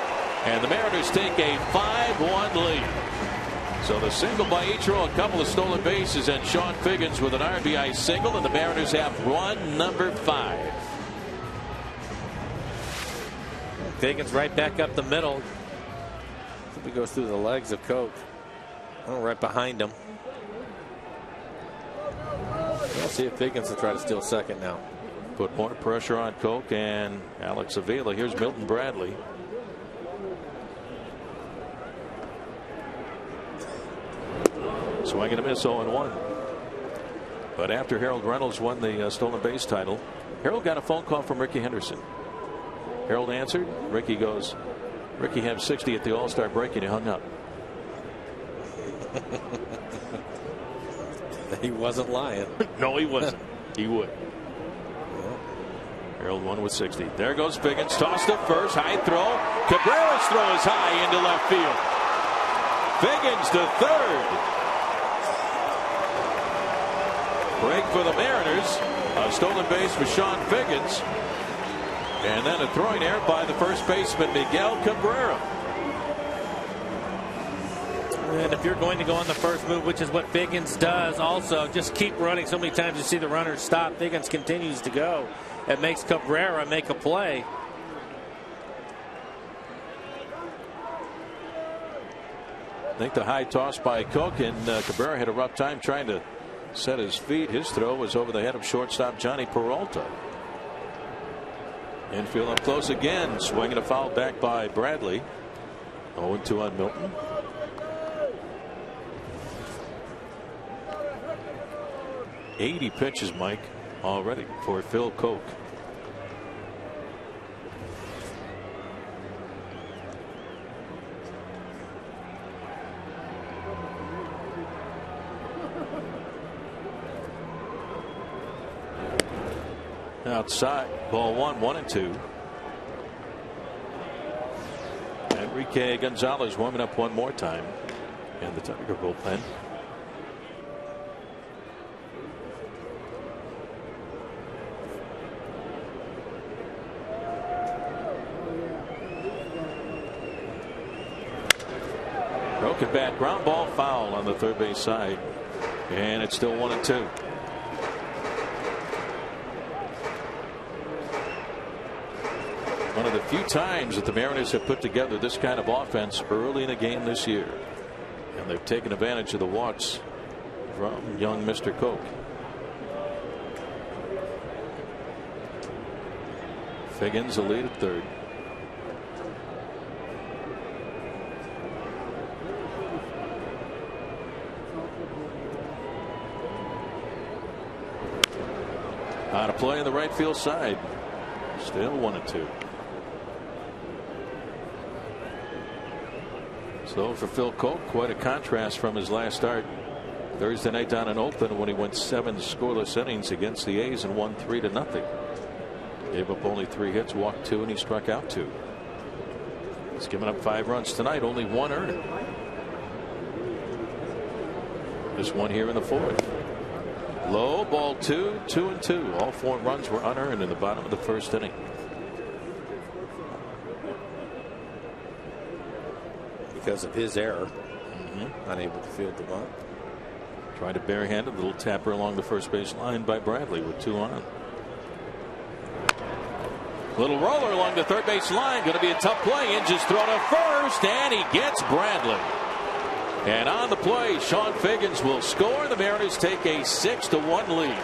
And the Mariners take a 5-1 lead. So the single by Ichiro, a couple of stolen bases, and Sean Figgins with an RBI single, and the Mariners have run number 5. Figgins right back up the middle. He goes through the legs of Koch. Oh, right behind him. We'll see if Figgins will try to steal second now. Put more pressure on Koch and Alex Avila. Here's Milton Bradley. Swing and a miss, 0-1. But after Harold Reynolds won the stolen base title, Harold got a phone call from Ricky Henderson. Harold answered. Ricky goes, Ricky had 60 at the All-Star break, and he hung up. He wasn't lying. No, he wasn't. He would. Harold won with 60. There goes Figgins. Tossed up first. High throw. Cabrera's throw is high into left field. Figgins to third. Break for the Mariners. A stolen base for Sean Figgins. And then a throwing error by the first baseman, Miguel Cabrera. And if you're going to go on the first move, which is what Figgins does also, just keep running. So many times you see the runners stop. Figgins continues to go. It makes Cabrera make a play. I think the high toss by Cook, and Cabrera had a rough time trying to set his feet. His throw was over the head of shortstop Johnny Peralta. Infield up close again, swinging a foul back by Bradley. 0-2 on Milton. "80 pitches, Mike, already for Phil Coke. Outside, ball 1, 1-2. Enrique Gonzalez warming up one more time in the Tiger bullpen. Broken bat, ground ball, foul on the third base side, and it's still 1-2. One of the few times that the Mariners have put together this kind of offense early in a game this year, and they've taken advantage of the walks from young Mr. Coke. Figgins the lead at third. Out of play on the right field side. Still 1-2. So for Phil Coke, quite a contrast from his last start Thursday night down in Oakland when he went 7 scoreless innings against the A's and won 3-0. Gave up only 3 hits, walked 2, and he struck out 2. He's given up 5 runs tonight, only 1 earned. Just one here in the 4th. Low ball 2, 2-2. All 4 runs were unearned in the bottom of the 1st inning. Because of his error, unable to field the bunt. Tried to barehanded, little tapper along the first base line by Bradley with 2 on. Little roller along the third base line, going to be a tough play. Inges throw to first, and he gets Bradley. And on the play, Sean Figgins will score. The Mariners take a 6-1 lead.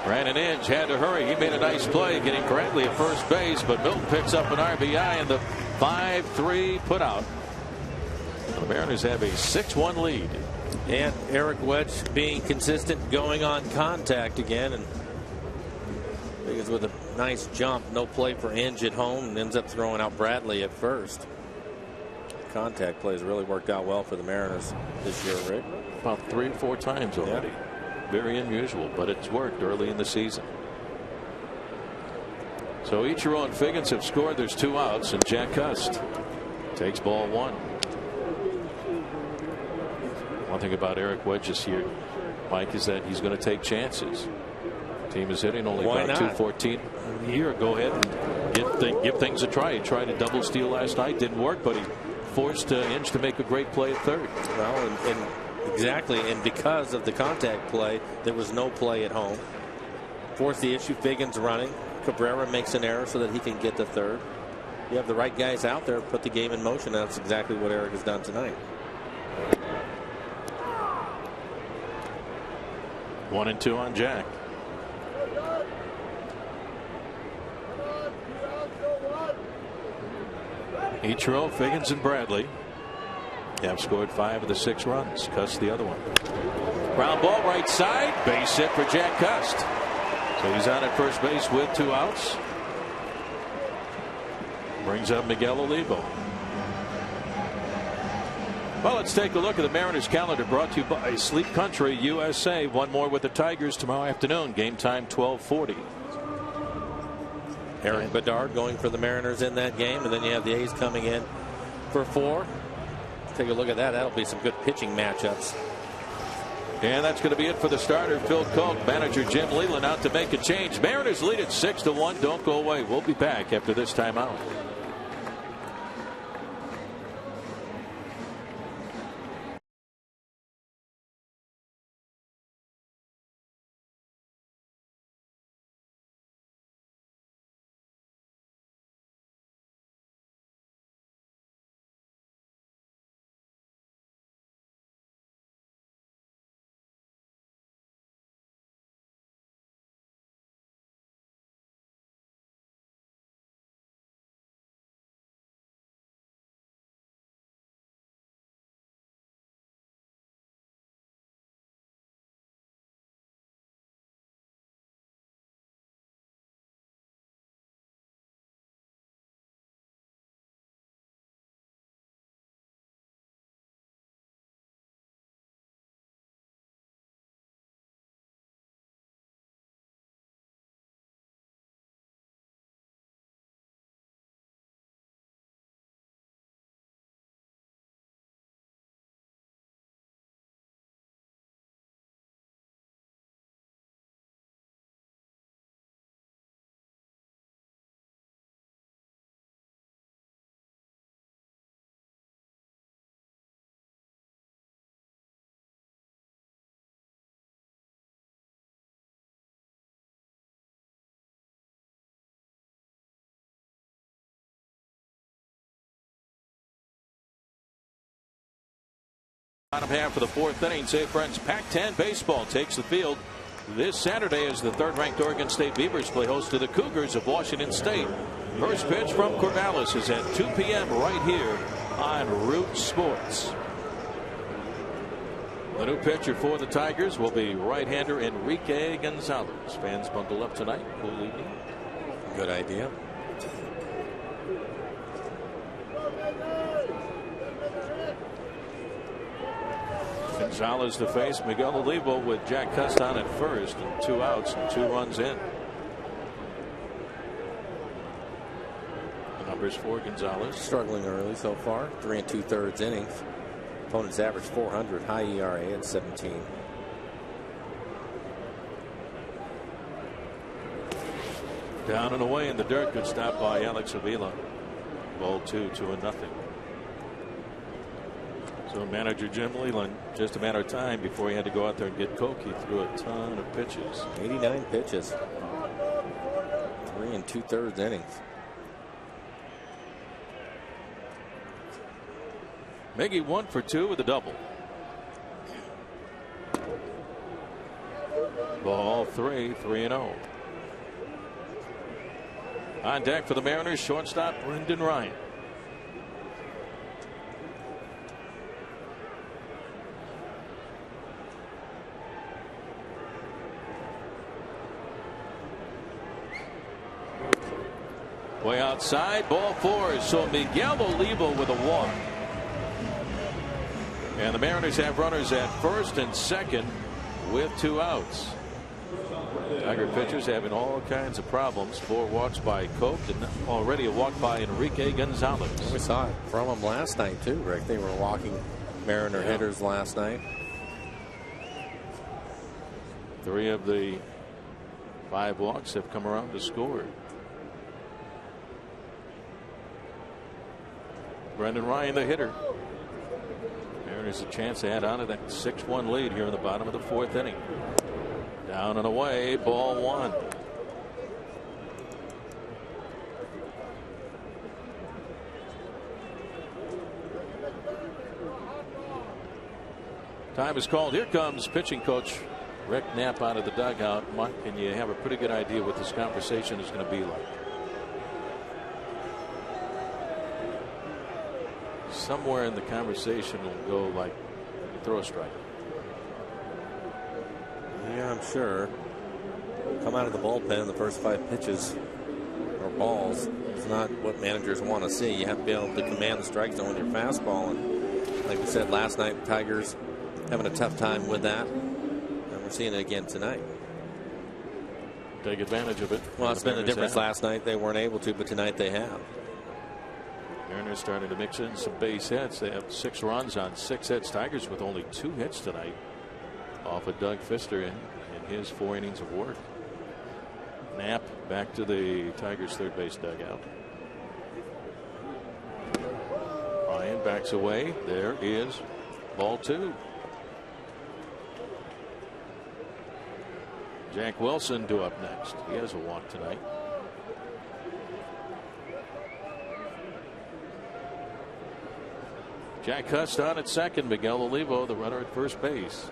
Brandon Inge had to hurry. He made a nice play getting Bradley at first base, but Milton picks up an RBI and the 5-3 put out. The Mariners have a 6-1 lead. And Eric Wedge being consistent, going on contact again, and Figgins with a nice jump. No play for Inge at home, and ends up throwing out Bradley at first. Contact plays really worked out well for the Mariners this year, Rick. About 3 or 4 times already. Very unusual, but it's worked early in the season. So Ichiro and Figgins have scored. There's 2 outs, and Jack Cust takes ball 1. One thing about Eric Wedge this year, Mike, is that he's going to take chances. Team is hitting only about 214 here. Go ahead and give things a try. He tried a double steal last night, didn't work, but he forced Inge to make a great play at third. Well, and exactly, and because of the contact play, there was no play at home. Forced the issue. Figgins running. Cabrera makes an error so that he can get to third. You have the right guys out there, put the game in motion. That's exactly what Eric has done tonight. 1-2 on Jack. Ichiro, Figgins, and Bradley have scored 5 of the 6 runs. Cust the other one. Ground ball right side. Base hit for Jack Cust. So he's on at first base with 2 outs. Brings up Miguel Olivo. Well, let's take a look at the Mariners calendar, brought to you by Sleep Country USA. One more with the Tigers tomorrow afternoon. Game time 12:40. Eric Bedard going for the Mariners in that game, and then you have the A's coming in for 4. Let's take a look at that. That'll be some good pitching matchups. And that's going to be it for the starter, Phil Coke. Manager Jim Leyland out to make a change. Mariners lead at 6-1. Don't go away. We'll be back after this timeout. Bottom half of the fourth inning. Say friends, Pac-10 baseball takes the field this Saturday as the third-ranked Oregon State Beavers play host to the Cougars of Washington State. First pitch from Corvallis is at 2 p.m. right here on Root Sports. The new pitcher for the Tigers will be right-hander Enrique Gonzalez. Fans bundle up tonight. Cool evening. Good idea. Gonzalez to face Miguel Olivo with Jack Cust on at first and 2 outs and 2 runs in. The numbers for Gonzalez. Struggling early so far. 3 2/3 innings. Opponent's average 400. High ERA at 17. Down and away in the dirt. Good stop by Alex Avila. Ball 2, 2-0. So manager Jim Leland, just a matter of time before he had to go out there and get Coke. He threw a ton of pitches. 89 pitches. 3 2/3 innings. Miggy 1 for 2 with a double. Ball 3, 3-0. On deck for the Mariners, shortstop Brendan Ryan. Way outside, ball 4. So Miguel Olivo with a walk. And the Mariners have runners at first and second with 2 outs. Tiger pitchers having all kinds of problems. 4 walks by Coke and already a walk by Enrique Gonzalez. We saw it from them last night too, Rick. They were walking Mariner hitters last night. 3 of the 5 walks have come around to score. Brendan Ryan, the hitter. Mariners a chance to add on to that 6-1 lead here in the bottom of the 4th inning. Down and away, ball 1. Time is called. Here comes pitching coach Rick Knapp out of the dugout. Mike, and you have a pretty good idea what this conversation is going to be like. Somewhere in the conversation will go like throw a strike. Yeah, I'm sure. Come out of the bullpen, the first 5 pitches or balls. It's not what managers want to see. You have to be able to command the strike zone with your fastball. And like we said last night, the Tigers having a tough time with that. And we're seeing it again tonight. Take advantage of it. Well, it's been the difference last night. They weren't able to, but tonight they have. Mariners starting to mix in some base hits. They have 6 runs on 6 hits. Tigers with only 2 hits tonight off of Doug Fister in his 4 innings of work. Knapp back to the Tigers' third base dugout. Ryan backs away. There is ball 2. Jack Wilson due up next. He has a walk tonight. Jack Cust on at second. Miguel Olivo, the runner at first base.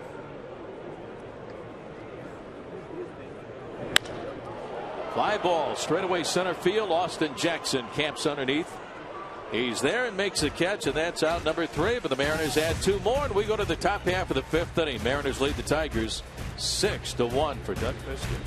Fly ball straightaway center field. Austin Jackson camps underneath. He's there and makes a catch, and that's out number 3. But the Mariners add 2 more, and we go to the top half of the 5th inning. Mariners lead the Tigers 6-1 for Doug Fister.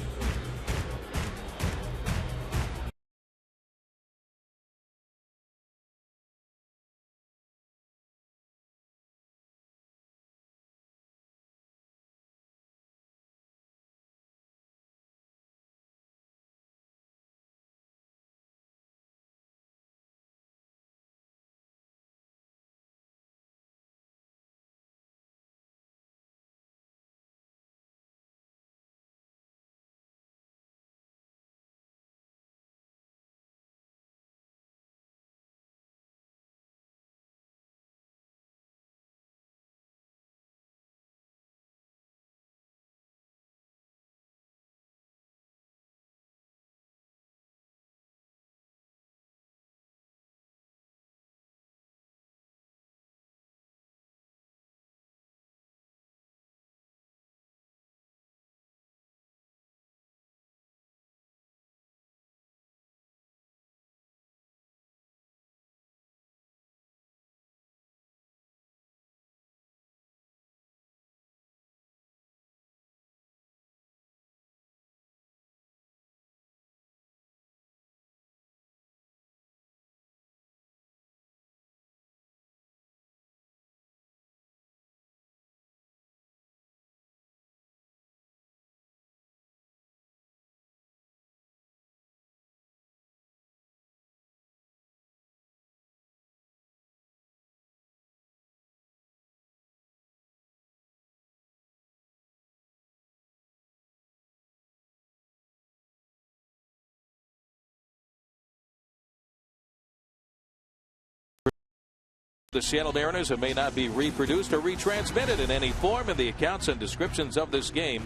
The Seattle Mariners may not be reproduced or retransmitted in any form, and the accounts and descriptions of this game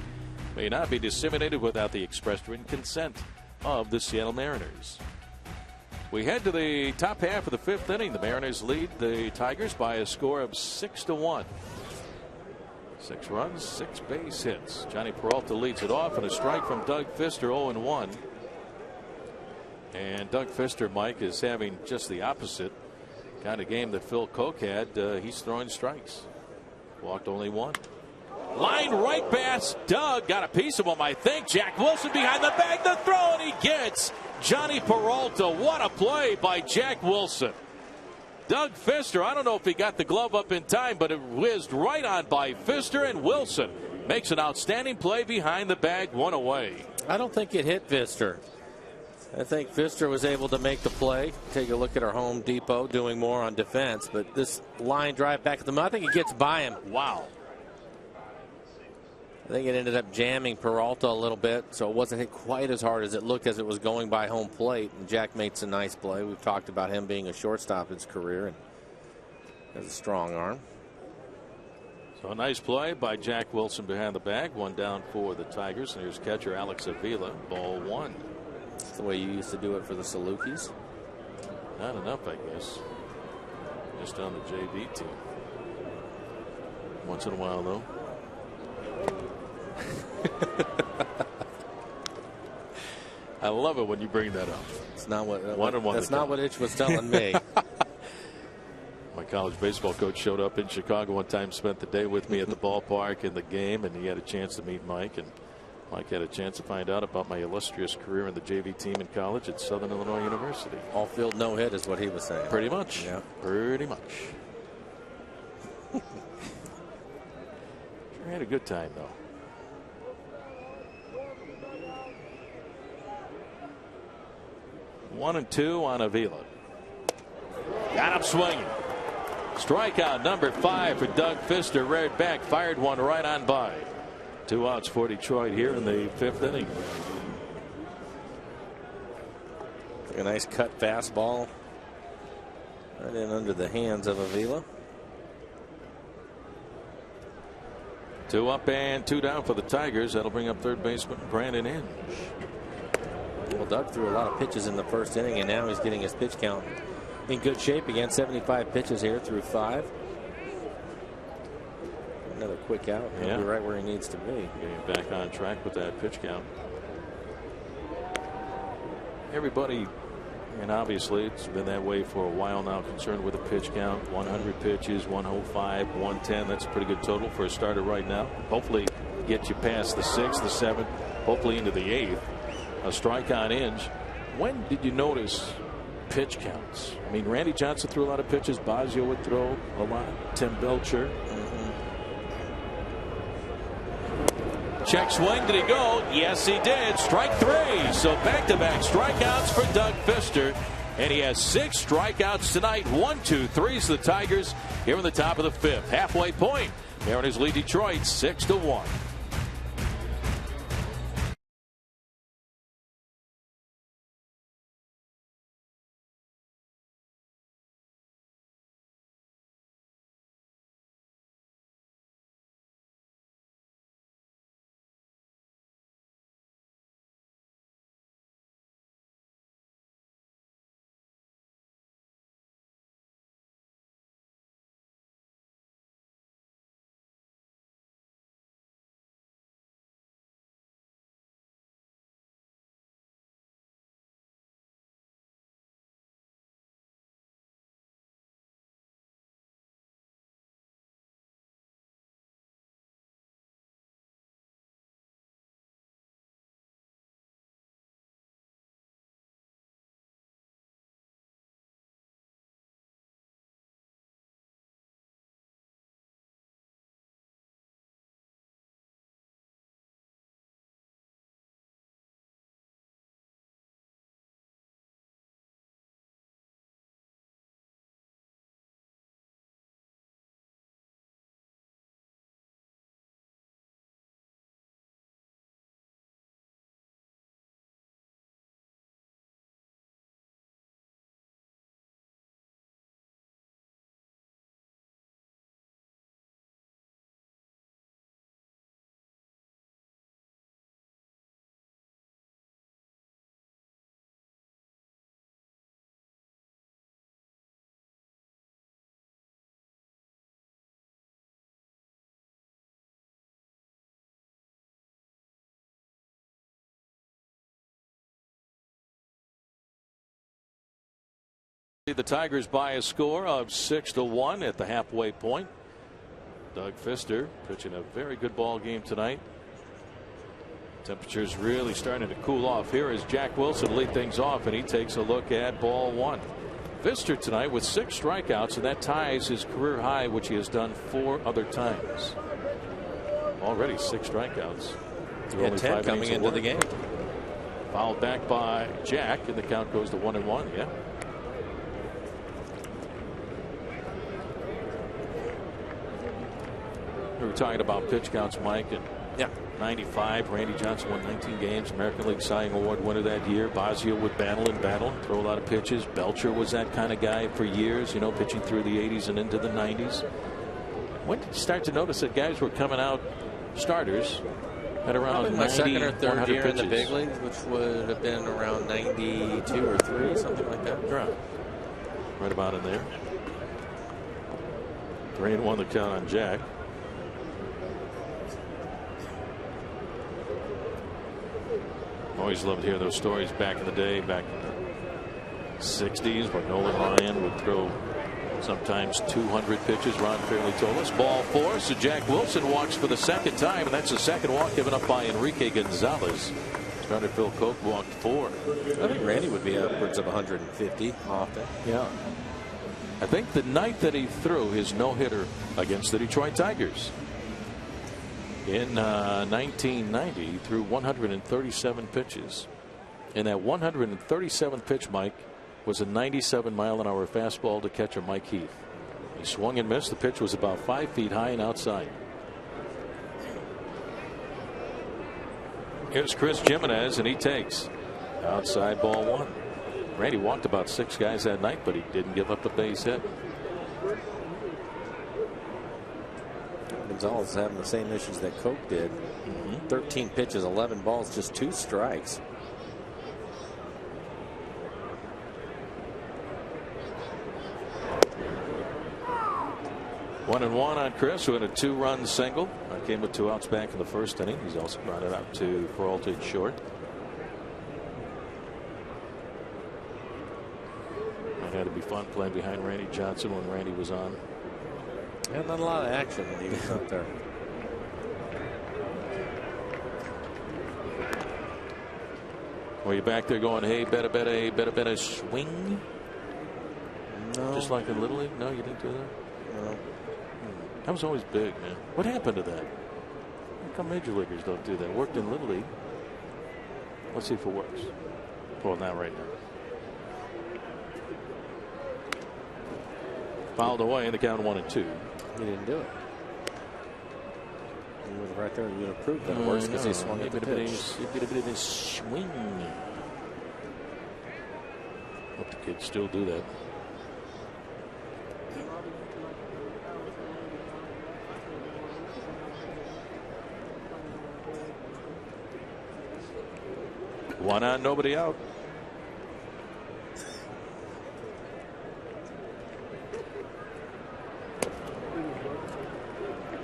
may not be disseminated without the express written consent of the Seattle Mariners. We head to the top half of the fifth inning. The Mariners lead the Tigers by a score of 6-1. 6 runs, 6 base hits. Johnny Peralta leads it off, and a strike from Doug Fister, 0-1. And Doug Fister, Mike, is having just the opposite kind of game that Phil Koch had. He's throwing strikes. Walked only 1. Line right past Doug. Got a piece of him, I think. Jack Wilson behind the bag. The throw, and he gets Johnny Peralta. What a play by Jack Wilson. Doug Fister, I don't know if he got the glove up in time, but it whizzed right on by Fister, and Wilson makes an outstanding play behind the bag, 1 away. I don't think it hit Fister. I think Fister was able to make the play. Take a look at our Home Depot doing more on defense, but this line drive back at the middle, I think it gets by him. Wow. I think it ended up jamming Peralta a little bit, so it wasn't hit quite as hard as it looked as it was going by home plate. And Jack makes a nice play. We've talked about him being a shortstop in his career and has a strong arm. So a nice play by Jack Wilson behind the bag. 1 down for the Tigers. And here's catcher Alex Avila. Ball 1. That's the way you used to do it for the Salukis. Not enough, I guess. Just on the JV team. Once in a while, though. I love it when you bring that up. It's not what that's not what Itch was telling me. My college baseball coach showed up in Chicago one time, spent the day with me at the ballpark in the game, and he had a chance to meet Mike, and Mike had a chance to find out about my illustrious career in the JV team in college at Southern Illinois University. All field, no hit is what he was saying. Pretty much. Yeah. Pretty much. Sure had a good time, though. 1-2 on Avila. Got him swinging. Strikeout number 5 for Doug Fister. Reared back, fired one right on by. 2 outs for Detroit here in the 5th inning. A nice cut fastball right in under the hands of Avila. 2 up and 2 down for the Tigers. That'll bring up third baseman Brandon Inge. Well, Doug threw a lot of pitches in the first inning, and now he's getting his pitch count in good shape again. 75 pitches here through 5. Another quick out. He'll be right where he needs to be. Getting back on track with that pitch count. Everybody, and obviously it's been that way for a while now, concerned with a pitch count. 100 pitches, 105, 110. That's a pretty good total for a starter right now. Hopefully get you past the 6th, the 7th, hopefully into the 8th. A strike on Inge. When did you notice pitch counts? I mean, Randy Johnson threw a lot of pitches. Baggio would throw a lot. Tim Belcher. Check swing. Did he go? Yes, he did. Strike 3. So back-to-back strikeouts for Doug Fister. And he has 6 strikeouts tonight. 1, 2, 3 is the Tigers here in the top of the 5th. Halfway point. Mariners lead Detroit 6-1. The Tigers by a score of 6-1 at the halfway point. Doug Fister pitching a very good ball game tonight. Temperatures really starting to cool off here as Jack Wilson lead things off, and he takes a look at ball one. Fister tonight with 6 strikeouts, and that ties his career high, which he has done 4 other times. Already 6 strikeouts. And 10 coming into the game. Fouled back by Jack, and the count goes to 1-1. Yeah. We were talking about pitch counts, Mike, and 95. Randy Johnson won 19 games. American League Cy Young Award winner that year. Bosio would battle, throw a lot of pitches. Belcher was that kind of guy for years, pitching through the 80s and into the 90s. When did you start to notice that guys were coming out starters at around 90, my second or third year pitches. in the big leagues, which would have been around 92 or 3, something like that. Right about in there. 3-1 the count on Jack. Always loved hearing those stories back in the day, back in the 60s, where Nolan Ryan would throw sometimes 200 pitches. Ron Fairley told us. Ball 4, so Jack Wilson walks for the second time, and that's the second walk given up by Enrique Gonzalez. Starter Phil Koch walked 4. I think Randy would be upwards of 150 often. Yeah. I think the night that he threw his no-hitter against the Detroit Tigers in 1990, he threw 137 pitches. And that 137th pitch, Mike, was a 97-mile-an-hour fastball to catcher Mike Heath. He swung and missed. The pitch was about 5 feet high and outside. Here's Chris Jimenez, and he takes outside ball 1. Randy walked about 6 guys that night, but he didn't give up a base hit. Gonzalez is having the same issues that Koch did. 13 pitches, 11 balls, just 2 strikes. One and one on Chris, who had a 2-run single. Came with 2 outs back in the first inning. He's also brought it out to Peralta short. It had to be fun playing behind Randy Johnson when Randy was on. Yeah, not a lot of action when he was out there. Were you back there going, hey, better swing? No. Just like in Little League? No, you didn't do that? No. That was always big, man. What happened to that? How come major leaguers don't do that? Worked in Little League. Let's see if it works. Well, not right now. Fouled away, and the count 1-2. He didn't do it. He was right there. He would have proved that it works because he swung at the pitch. He did a bit of a swing. Hope the kids still do that. One on, nobody out.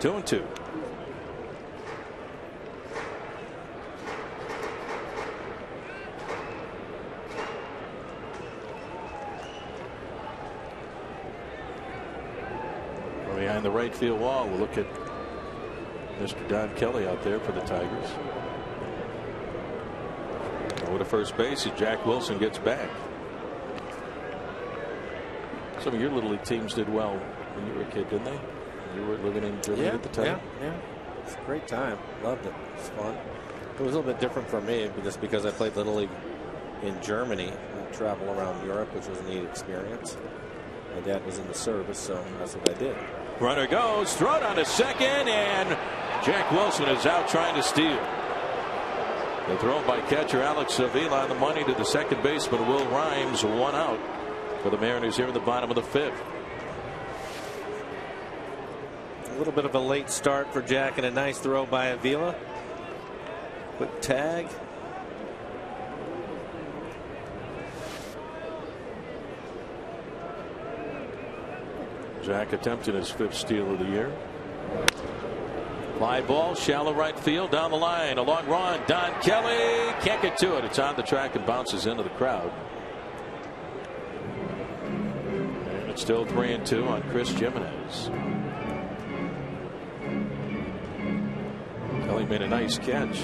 Two and 2. Behind the right field wall, we'll look at Mr. Don Kelly out there for the Tigers. Over to first base as Jack Wilson gets back. Some of your Little League teams did well when you were a kid, didn't they? You were living in Germany at the time. Yeah. It's a great time. Loved it. It was fun. It was a little bit different for me just because I played Little League in Germany. I travel around Europe, which was a neat experience. My dad was in the service, so that's what I did. Runner goes, thrown on to second, and Jack Wilson is out trying to steal. The throw by catcher Alex Avila on the money to the second baseman Will Rhymes. 1 out for the Mariners here in the bottom of the 5th. A little bit of a late start for Jack and a nice throw by Avila. Quick tag. Jack attempted his 5th steal of the year. Fly ball, shallow right field, down the line, a long run. Don Kelly can't get to it. It's on the track and bounces into the crowd. It's still 3-2 on Chris Jimenez. Kelly made a nice catch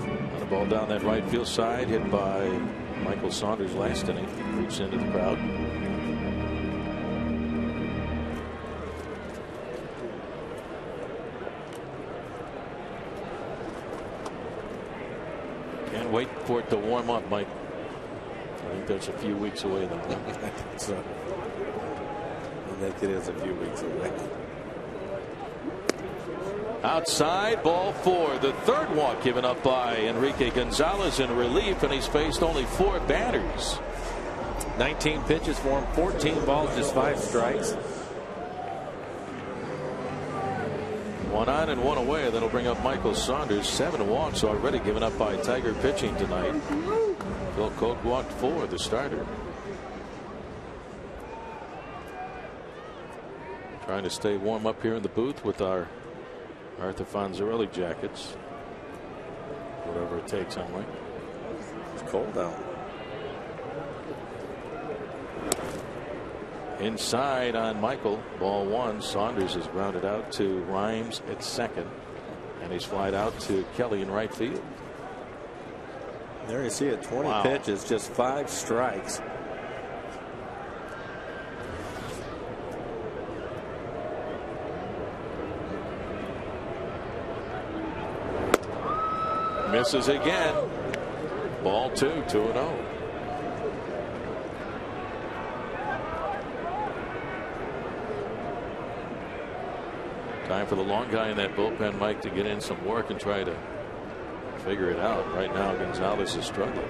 on the ball down that right field side, hit by Michael Saunders last inning. Reached into the crowd. Can't wait for it to warm up, Mike. I think that's a few weeks away, though. So, I think it is a few weeks away. Outside, ball 4. The third walk given up by Enrique Gonzalez in relief, and he's faced only 4 batters. 19 pitches for him, 14 balls, just 5 strikes. 1 on and 1 away. That'll bring up Michael Saunders. 7 walks already given up by Tiger pitching tonight. Phil Koch walked 4, the starter. Trying to stay warm up here in the booth with our Arthur Fonzarelli jackets. Whatever it takes, huh, Mike? It's cold out. Inside on Michael, ball 1. Saunders is grounded out to Rhymes at second, and he's flied out to Kelly in right field. There you see it, 20 pitches, just 5 strikes. Misses again. Ball 2, 2-0. Time for the long guy in that bullpen, Mike, to get in some work and try to figure it out. Right now, Gonzalez is struggling.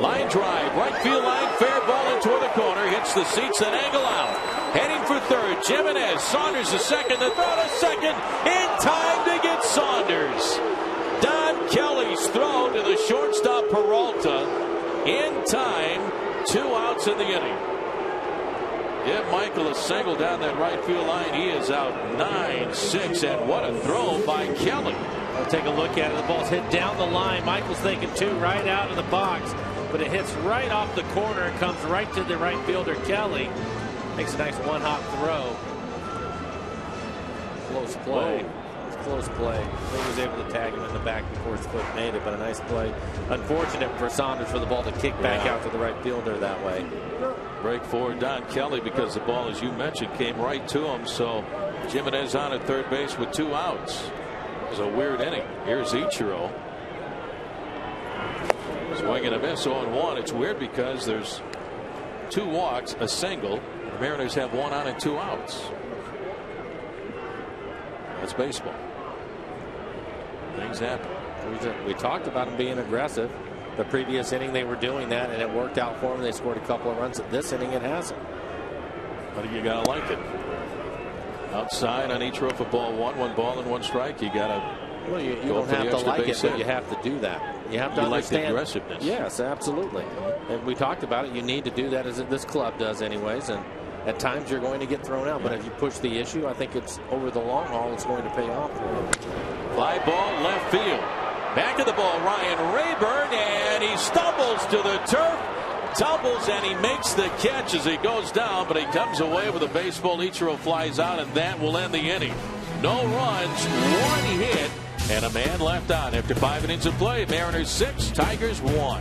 Line drive, right field line, fair ball in toward the corner, hits the seats and angle out. Heading for third, Jimenez. Saunders to second, the throw to second, in time to get Saunders. Don Kelly's throw to the shortstop Peralta in time. 2 outs in the inning. Give Michael a single down that right field line. He is out 9-6, and what a throw by Kelly. I'll take a look at it. The ball's hit down the line. Michael's thinking 2 right out of the box, but it hits right off the corner and comes right to the right fielder Kelly. Makes a nice one-hop throw. Close play. It's close play. He was able to tag him in the back before his foot made it, but a nice play. Unfortunate for Saunders for the ball to kick back out to the right fielder that way. Break for Don Kelly because the ball, as you mentioned, came right to him. So Jimenez on at third base with 2 outs. It was a weird inning. Here's Ichiro. Swing and a miss, 0-1. It's weird because there's 2 walks, a single. The Mariners have 1 on and 2 outs. That's baseball. Things happen. We talked about him being aggressive. The previous inning they were doing that, and it worked out for them. They scored a couple of runs. This inning it hasn't. But you gotta like it. Outside on each row for ball 1, 1 ball and 1 strike. You gotta. Well, you don't have to like it, but you have to do that. You have to understand. Like the aggressiveness. Yes, absolutely. And we talked about it. You need to do that, as this club does, anyways. And at times you're going to get thrown out, but if you push the issue, I think it's over the long haul. It's going to pay off for you. Fly ball left field. Back of the ball, Ryan Rayburn, and he stumbles to the turf, tumbles, and he makes the catch as he goes down, but he comes away with a baseball. Ichiro flies out, and that will end the inning. No runs, 1 hit, and a man left on after 5 innings of play. Mariners 6, Tigers 1.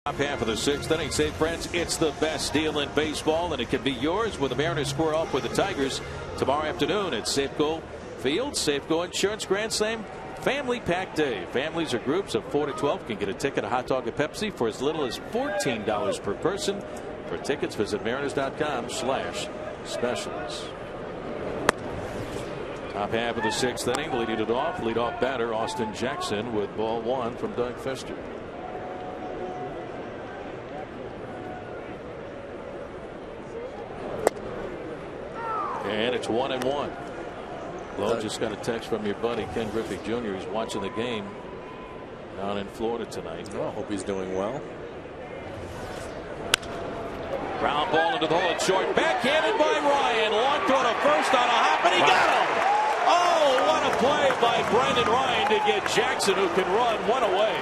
Top half of the sixth inning. Say, friends, it's the best deal in baseball, and it can be yours when the Mariners square off with the Tigers tomorrow afternoon at Safeco Field. Safeco Insurance Grand Slam Family Pack Day. Families or groups of 4 to 12 can get a ticket, a hot dog, and Pepsi for as little as $14 per person. For tickets, visit mariners.com/specials. Top half of the sixth inning, leading it off. Leadoff batter Austin Jackson with ball one from Doug Fister. And it's 1-1. Flo just got a text from your buddy Ken Griffey Jr. He's watching the game down in Florida tonight. Oh, I hope he's doing well. Ground ball into the hole. It's short. Backhanded by Ryan. Long throw to first on a hop, and he got him. Oh, what a play by Brandon Ryan to get Jackson, who can run one away.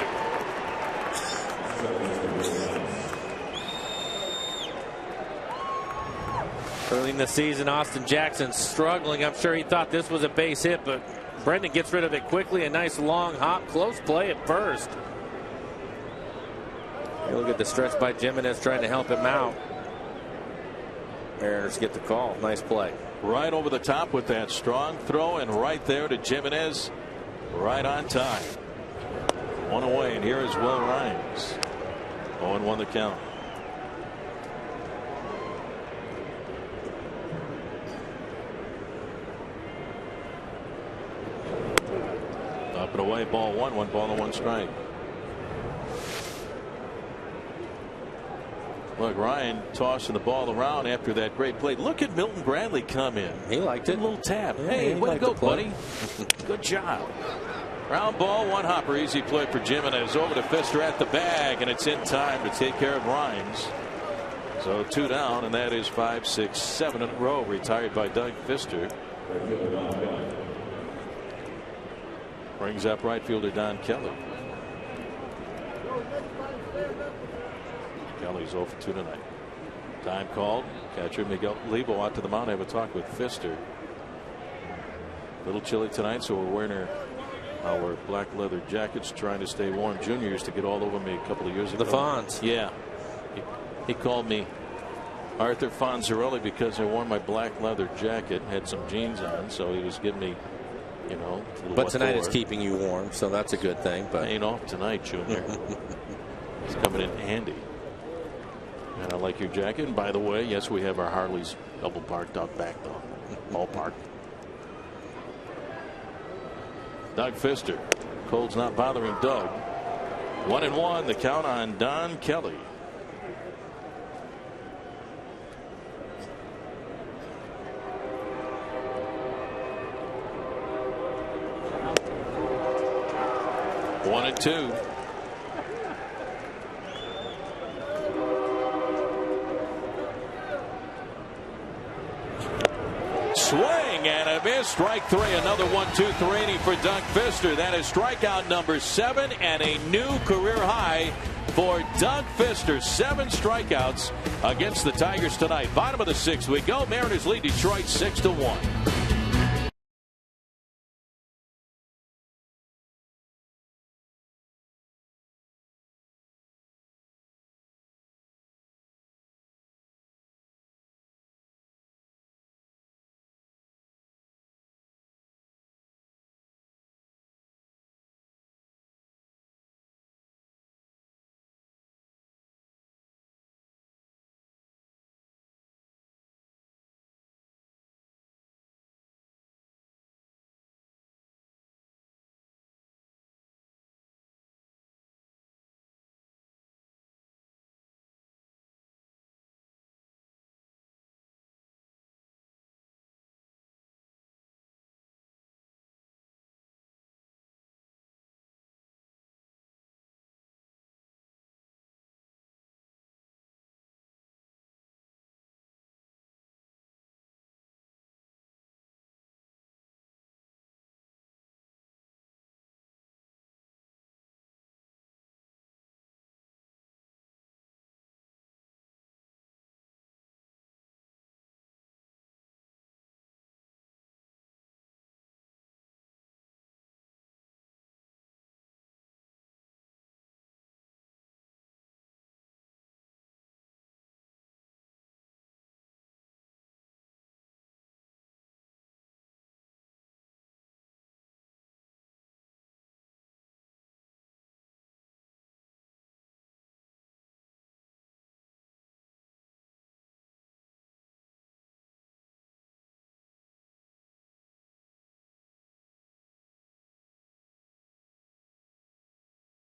Early in the season, Austin Jackson struggling. I'm sure he thought this was a base hit, but Brendan gets rid of it quickly. A nice long hop. Close play at first. You look at the stretch by Jimenez trying to help him out. Mariners get the call. Nice play. Right over the top with that strong throw, and right there to Jimenez. Right on time. One away, and here is Will Rhymes. 0-1 the count. Up and away, ball one. 1 ball and 1 strike. Look, Ryan tossing the ball around after that great play. Look at Milton Bradley come in. He liked it. A little tap. Yeah, hey, way to go, buddy. Good job. Ground ball, 1 hopper. Easy play for Jimenez. Over to Fister at the bag, and it's in time to take care of Rhymes. So 2 down, and that is 5, 6, 7 in a row. Retired by Doug Fister. Brings up right fielder Don Kelly. Kelly's 0 for 2 tonight. Time called. Catcher Miguel Lebo out to the mound. Have a talk with Fister. A little chilly tonight, so we're wearing our black leather jackets, trying to stay warm. Junior used to get all over me a couple of years ago. The Fonz. Yeah. He called me Arthur Fonzarelli because I wore my black leather jacket, had some jeans on, so he was giving me, you know. But tonight it's keeping you warm, so that's a good thing. But ain't off tonight, Junior. It's coming in handy. And I like your jacket. And by the way, yes, we have our Harleys double parked out back, though. All parked. Doug Fister. Cold's not bothering Doug. 1-1. The count on Don Kelly. One and 2. Swing and a miss. Strike 3. Another 1-2-3 inning for Doug Fister. That is strikeout number 7 and a new career high for Doug Fister. 7 strikeouts against the Tigers tonight. Bottom of the 6th we go. Mariners lead Detroit 6-1.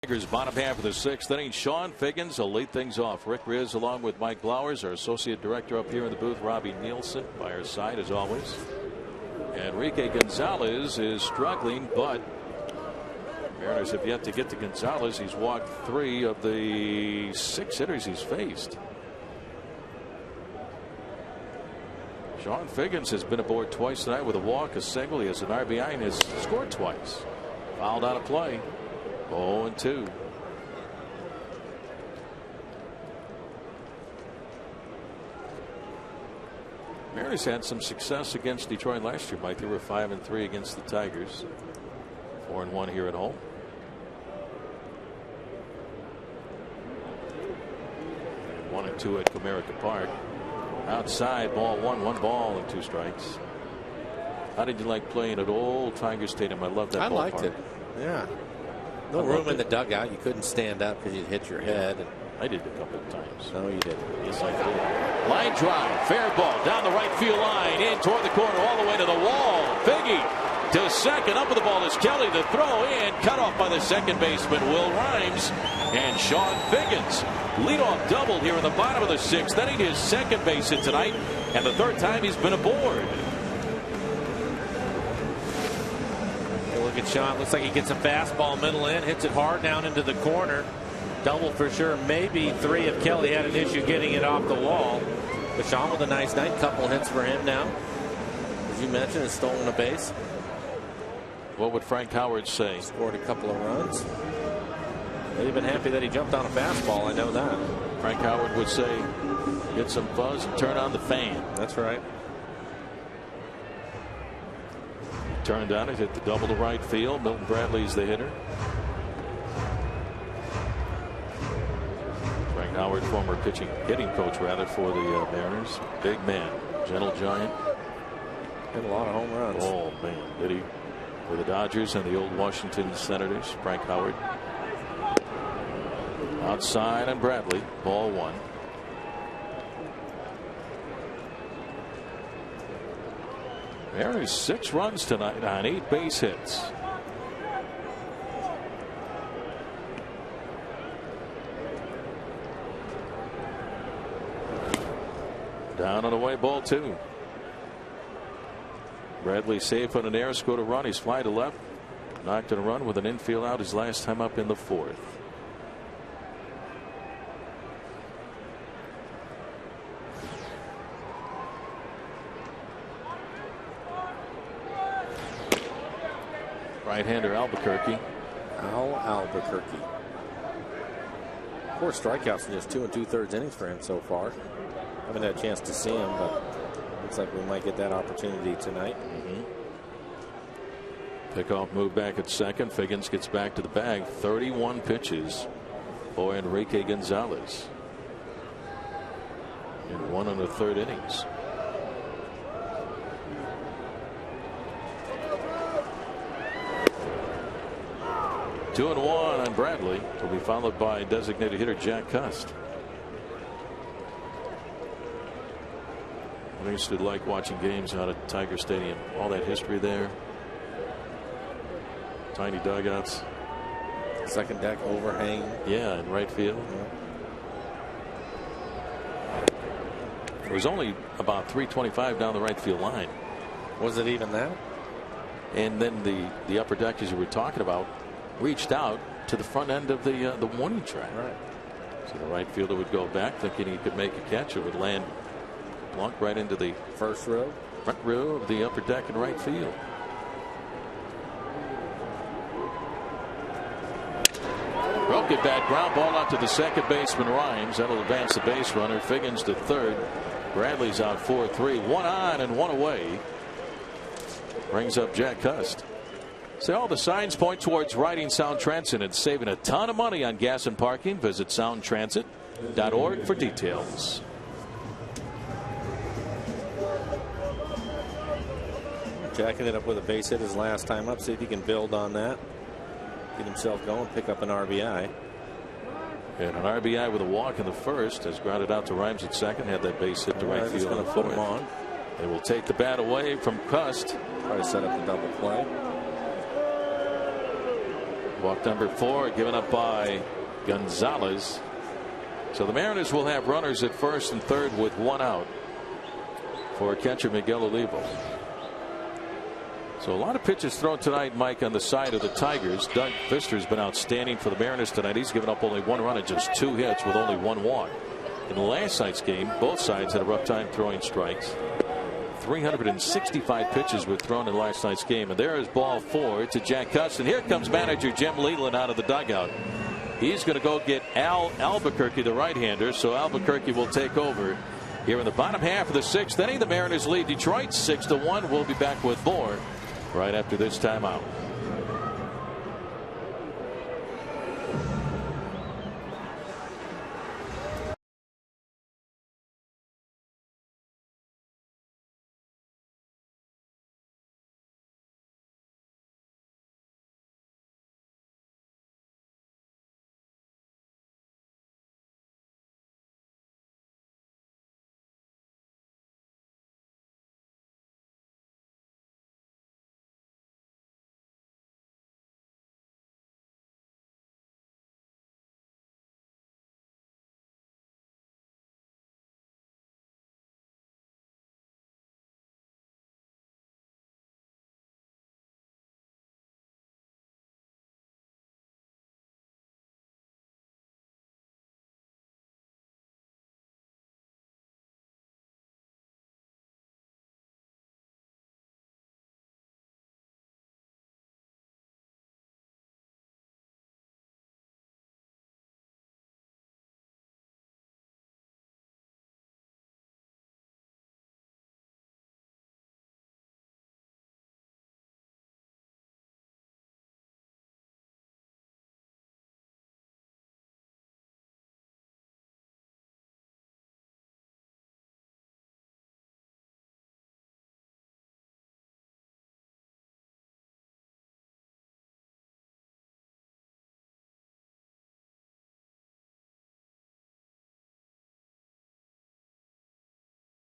Tigers bottom half of the 6th inning. Sean Figgins will lead things off. Rick Riz along with Mike Blowers, our associate director up here in the booth. Robbie Nielsen by our side as always. Enrique Gonzalez is struggling, but Mariners have yet to get to Gonzalez. He's walked 3 of the 6 hitters he's faced. Sean Figgins has been aboard twice tonight with a walk, a single. He has an RBI and has scored twice. Fouled out of play. 0-2. Mariners had some success against Detroit last year, Mike. They were 5-3 against the Tigers. 4-1 here at home. And 1-2 at Comerica Park. Outside, ball 1 ball and 2 strikes. How did you like playing at old Tiger Stadium? I love that ballpark. I liked it. Yeah. No room in the dugout. You couldn't stand up because you'd hit your head. And I did a couple of times. No, you didn't. Yes, I did. Line drive, fair ball down the right field line, in toward the corner, all the way to the wall. Figgy to second. Up with the ball is Kelly. The throw in, cut off by the second baseman Will Rhymes, and Sean Figgins. Leadoff double here in the bottom of the 6th inning. His second base hit tonight, and the 3rd time he's been aboard. Look at Sean. Looks like he gets a fastball middle in, hits it hard down into the corner. Double for sure. Maybe 3 if Kelly had an issue getting it off the wall. But Sean with a nice night. Couple hits for him now. As you mentioned, has stolen a base. What would Frank Howard say? Scored a couple of runs. They'd been happy that he jumped on a fastball. I know that. Frank Howard would say, get some buzz and turn on the fan. That's right. Turned on it, hit the double to right field. Milton Bradley's the hitter. Frank Howard, former hitting coach rather for the Mariners. Big man, gentle giant. Hit a lot of home runs. Oh man, did he? For the Dodgers and the old Washington Senators. Frank Howard. Outside and Bradley, ball 1. Mariners 6 runs tonight on 8 base hits. Down and away, ball 2. Bradley safe on an error, scored a run. He's fly to left, knocked in a run with an infield out his last time up in the 4th. Right-hander Albuquerque. Al Albuquerque. 4 strikeouts in just 2 2/3 innings for him so far. Haven't had a chance to see him, but looks like we might get that opportunity tonight. Pickoff move back at second. Figgins gets back to the bag. 31 pitches for Enrique Gonzalez in 1 1/3 innings. Two and 1 on Bradley. Will be followed by designated hitter Jack Cust. I used to like watching games out at Tiger Stadium. All that history there. Tiny dugouts. Second deck overhang. Yeah, in right field. It was only about 325 down the right field line. Was it even that? And then the upper deck, as you were talking about, reached out to the front end of the warning track. Right. So the right fielder would go back thinking he could make a catch. It would land plunk right into the first row, front row of the upper deck in right field. Broke it, bad ground ball out to the second baseman Rhymes. That'll advance the base runner. Figgins to third. Bradley's out 4-3. 1 on and 1 away. Brings up Jack Cust. So all the signs point towards riding Sound Transit and saving a ton of money on gas and parking. Visit soundtransit.org for details. Jacking it up with a base hit his last time up. See if he can build on that. Get himself going. Pick up an RBI. And an RBI with a walk in the first. Has grounded out to Rhymes at second. Had that base hit to right field. Going to put him on. They will take the bat away from Cust. Try to set up the double play. Walk number 4 given up by Gonzalez. So the Mariners will have runners at first and third with 1 out for catcher Miguel Olivo. So a lot of pitches thrown tonight, Mike, on the side of the Tigers. Doug Fister's been outstanding for the Mariners tonight. He's given up only 1 run and just 2 hits with only 1 walk. In last night's game, both sides had a rough time throwing strikes. 365 pitches were thrown in last night's game. And there is ball 4 to Jack Custon. Here comes manager Jim Leland out of the dugout. He's going to go get Al Albuquerque, the right-hander. So Albuquerque will take over here in the bottom half of the 6th inning. The Mariners lead Detroit 6-1. We'll be back with more right after this timeout.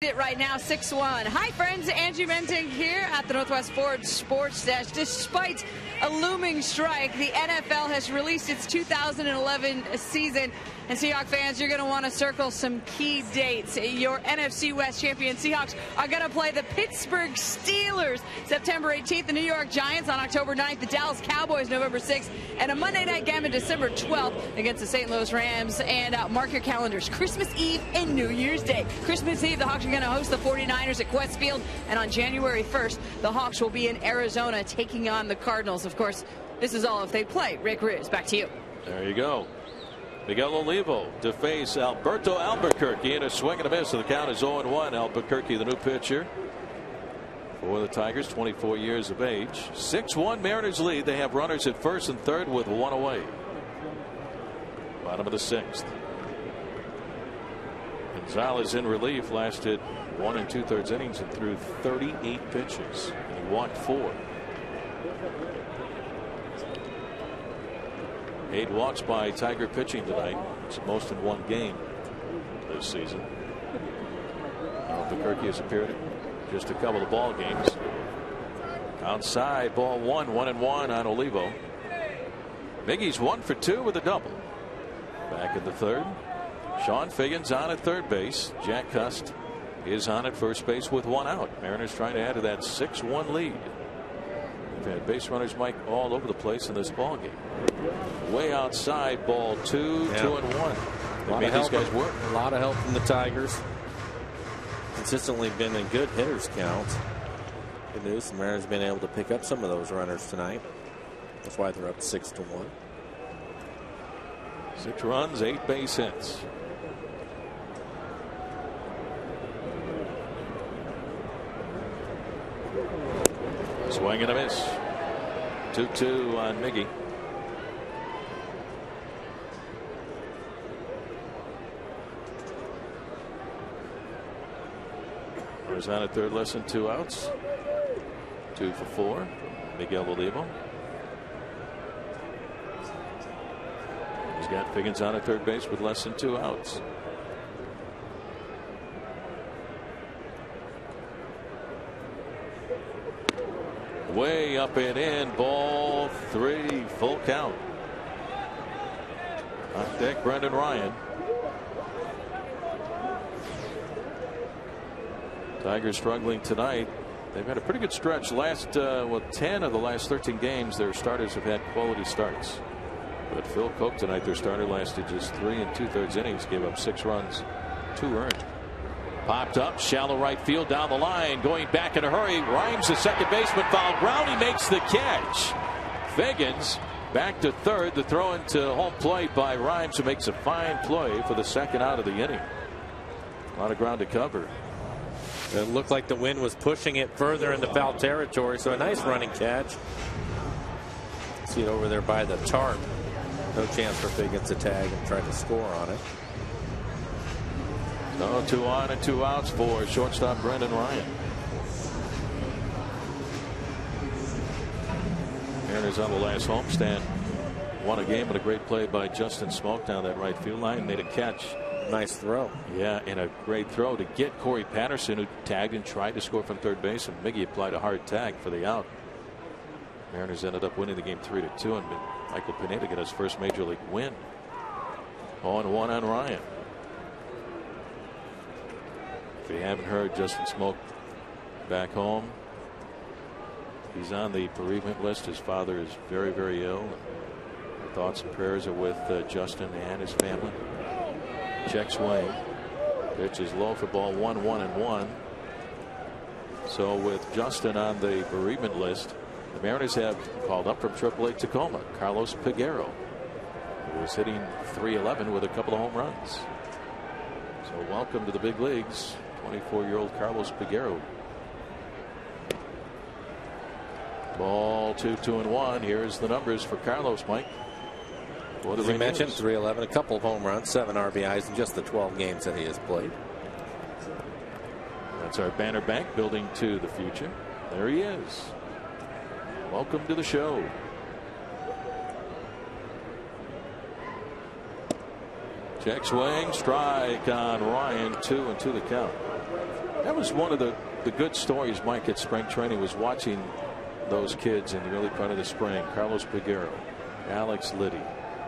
It right now 6-1. Hi friends, Angie Menting here at the Northwest Ford Sports Desk. Despite a looming strike, the NFL has released its 2011 season. And Seahawks fans, you're going to want to circle some key dates. Your NFC West champion Seahawks are going to play the Pittsburgh Steelers September 18th, the New York Giants on October 9th, the Dallas Cowboys November 6th, and a Monday night game on December 12th against the St. Louis Rams. And mark your calendars, Christmas Eve and New Year's Day. Christmas Eve, the Hawks are going to host the 49ers at Quest Field, and on January 1st, the Hawks will be in Arizona taking on the Cardinals. Of course, this is all if they play. Rick Riz, back to you. There you go. Miguel Olivo to face Alberto Albuquerque in a swing and a miss. So the count is 0-1. Albuquerque, the new pitcher for the Tigers, 24 years of age. 6-1 Mariners lead. They have runners at first and third with 1 away. Bottom of the 6th. Gonzalez in relief, lasted 1 2/3 innings and threw 38 pitches. He walked 4. 8 walks by Tiger pitching tonight. It's the most in one game this season. Albuquerque has appeared in just a couple of ball games. Outside, ball 1, 1-1 on Olivo. Miggy's 1 for 2 with a double. Back in the 3rd. Sean Figgins on at third base. Jack Cust is on at first base with 1 out. Mariners trying to add to that 6-1 lead. We've had base runners, Mike, all over the place in this ball game. Way outside, ball 2, 2-1. They made these guys work. A lot of help from the Tigers. Consistently been in good hitters count. Good news, the Mariners have been able to pick up some of those runners tonight. That's why they're up 6-1. 6 runs, 8 base hits. Swing and a miss. 2-2 on Miggy. Runners on at third, less than 2 outs. 2 for 4. Miguel Olivo. He's got Figgins on at third base with less than 2 outs. Way up and in, ball 3, full count. On deck, Brendan Ryan. Tigers struggling tonight. They've had a pretty good stretch. Last 10 of the last 13 games, their starters have had quality starts. But Phil Koch tonight, their starter, lasted just 3 2/3 innings, gave up 6 runs, 2 earned. Popped up, shallow right field down the line, going back in a hurry. Rhymes, the second baseman, foul ground. He makes the catch. Figgins back to third. The throw into home plate by Rhymes, who makes a fine play for the second out of the inning. A lot of ground to cover. It looked like the wind was pushing it further into foul territory, so a nice running catch. See it over there by the tarp. No chance for Figgins to tag and try to score on it. No, 2 on and 2 outs for shortstop Brendan Ryan. Mariners on the last homestand. Won a game, but a great play by Justin Smoke down that right field line. Made a catch. Nice throw. Yeah, and a great throw to get Corey Patterson, who tagged and tried to score from third base, and Miggy applied a hard tag for the out. Mariners ended up winning the game 3-2, and Michael Pineda got his first major league win. 0-1 on Ryan. If you haven't heard, Justin Smoke back home. He's on the bereavement list. His father is very, very ill. Our thoughts and prayers are with Justin and his family. Check swing. Pitch is low for ball 1-1-1. So with Justin on the bereavement list, the Mariners have called up from AAA Tacoma Carlos Peguero, who was hitting .311 with a couple of home runs. So welcome to the big leagues, 24-year-old Carlos Peguero. Ball 2-2-1. Here's the numbers for Carlos, Mike. As you mentioned, .311, a couple of home runs, 7 RBIs in just the 12 games that he has played. That's our banner bank building to the future. There he is. Welcome to the show. Check swing, strike on Ryan, 2-2 the count. That was one of the good stories, Mike, at spring training, was watching those kids in the early part of the spring. Carlos Peguero, Alex Liddy,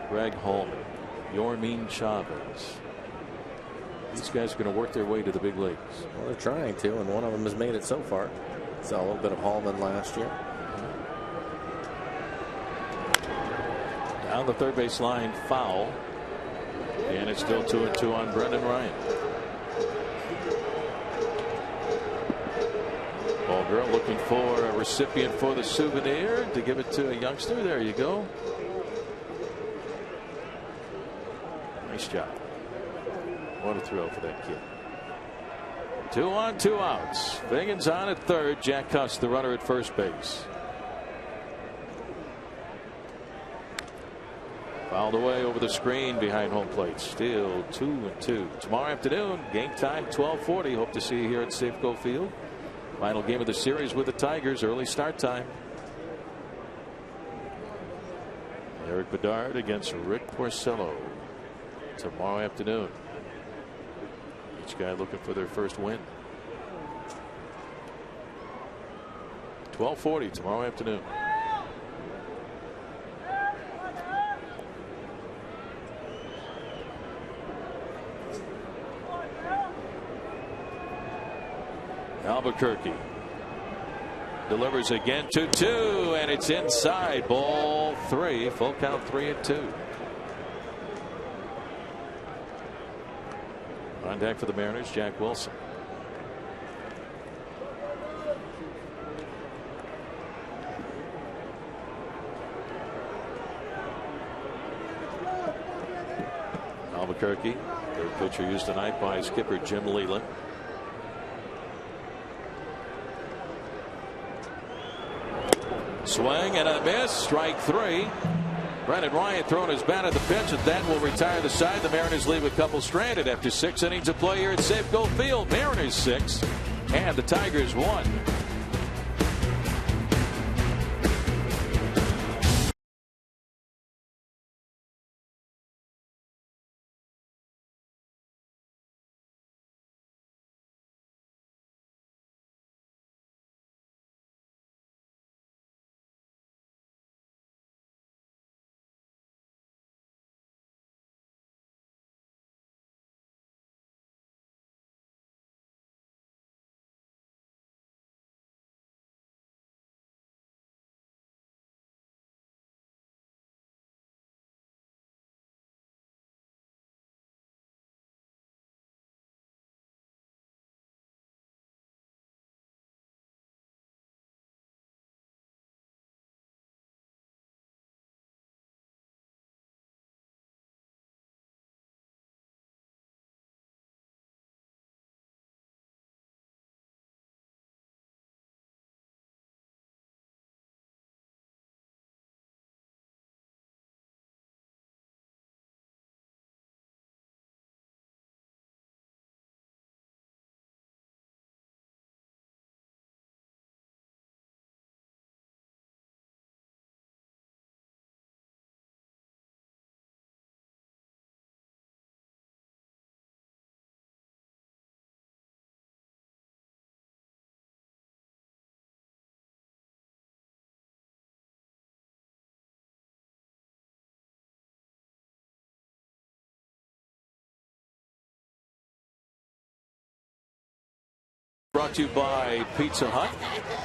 Greg Holman, Yormin Chavez. These guys are going to work their way to the big leagues. Well, they're trying to, and one of them has made it so far. Saw a little bit of Holman last year. Down the third base line, foul. And it's still 2-2 on Brendan Ryan. Ball girl looking for a recipient for the souvenir to give it to a youngster. There you go. Nice job. What a throw for that kid. 2 on, 2 outs. Figgins on at third. Jack Cuss, the runner at first base. Fouled away over the screen behind home plate. Still 2-2. Tomorrow afternoon, game time, 12:40. Hope to see you here at Safeco Field. Final game of the series with the Tigers. Early start time. Eric Bedard against Rick Porcello tomorrow afternoon. Each guy looking for their first win. 12:40 tomorrow afternoon. Albuquerque delivers again, 2-2, and it's inside. Ball 3. Full count, 3-2. On deck for the Mariners, Jack Wilson. Albuquerque, their pitcher used tonight by skipper Jim Leland. Swing and a miss. Strike 3. Brendan Ryan throwing his bat at the pitch, and that will retire the side. The Mariners leave a couple stranded after 6 innings of play here at Safeco Field. Mariners 6 and the Tigers 1. Brought to you by Pizza Hut.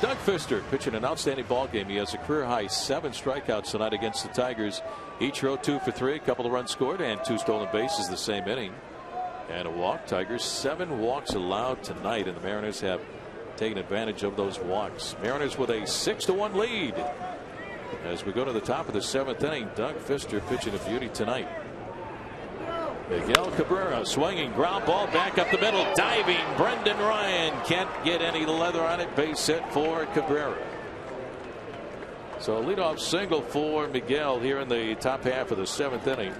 Doug Fister pitching an outstanding ball game. He has a career high 7 strikeouts tonight against the Tigers. Each row 2 for 3, a couple of runs scored, and 2 stolen bases the same inning. And a walk. Tigers 7 walks allowed tonight, and the Mariners have taken advantage of those walks. Mariners with a 6-1 lead. As we go to the top of the 7th inning, Doug Fister pitching a beauty tonight. Miguel Cabrera swinging, ground ball back up the middle, diving Brendan Ryan can't get any leather on it. Base hit for Cabrera. So a leadoff single for Miguel here in the top half of the 7th inning.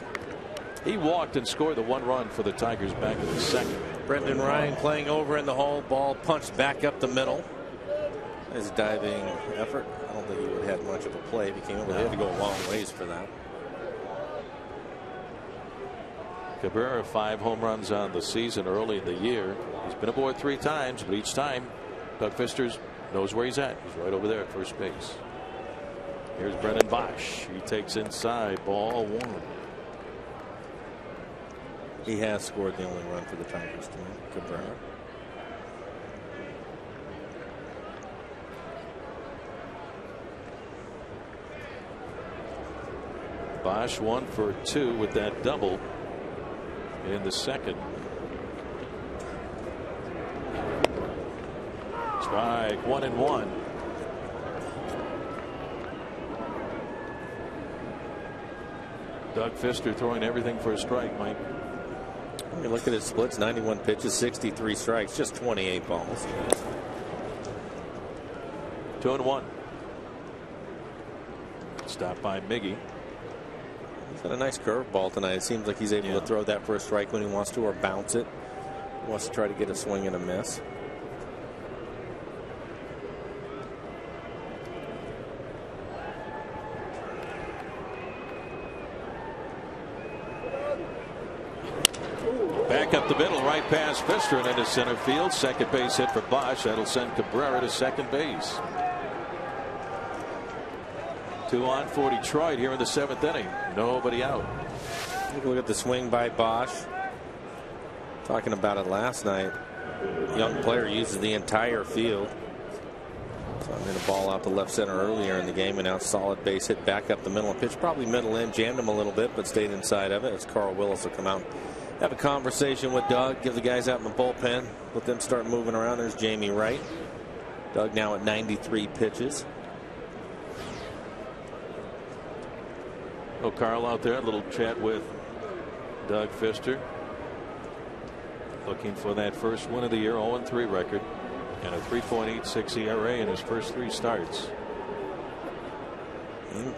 He walked and scored the 1 run for the Tigers back in the 2nd. Brendan Ryan playing over in the hole, ball punched back up the middle. His diving effort. I don't think he would have had much of a play if he came over. They had to go a long ways for that. Cabrera 5 home runs on the season early in the year. He's been aboard 3 times, but each time Doug Fister knows where he's at. He's right over there at first base. Here's Brendan Bosch. He takes inside, ball 1. He has scored the only run for the Tigers tonight, Cabrera. Bosch 1 for 2 with that double in the 2nd. Strike 1-1. Doug Fister throwing everything for a strike, Mike. I mean, look at his splits: 91 pitches, 63 strikes, just 28 balls. 2-1. Stopped by Miggy. He's got a nice curveball tonight. It seems like he's able to throw that for a strike when he wants to, or bounce it. He wants to try to get a swing and a miss. Back up the middle, right past Fister and into center field. Second base hit for Bosch. That'll send Cabrera to second base. 2 on for Detroit here in the 7th inning. Nobody out. Take a look at the swing by Bosch. Talking about it last night. Young player uses the entire field. So I made a ball out to left center earlier in the game, and now solid base hit back up the middle. And pitch probably middle in, jammed him a little bit, but stayed inside of it. It's Carl Willis will come out, have a conversation with Doug, give the guys out in the bullpen, let them start moving around. There's Jamie Wright. Doug now at 93 pitches. Oh, Carl out there, a little chat with Doug Fister. Looking for that first win of the year, 0-3 record, and a 3.86 ERA in his first 3 starts.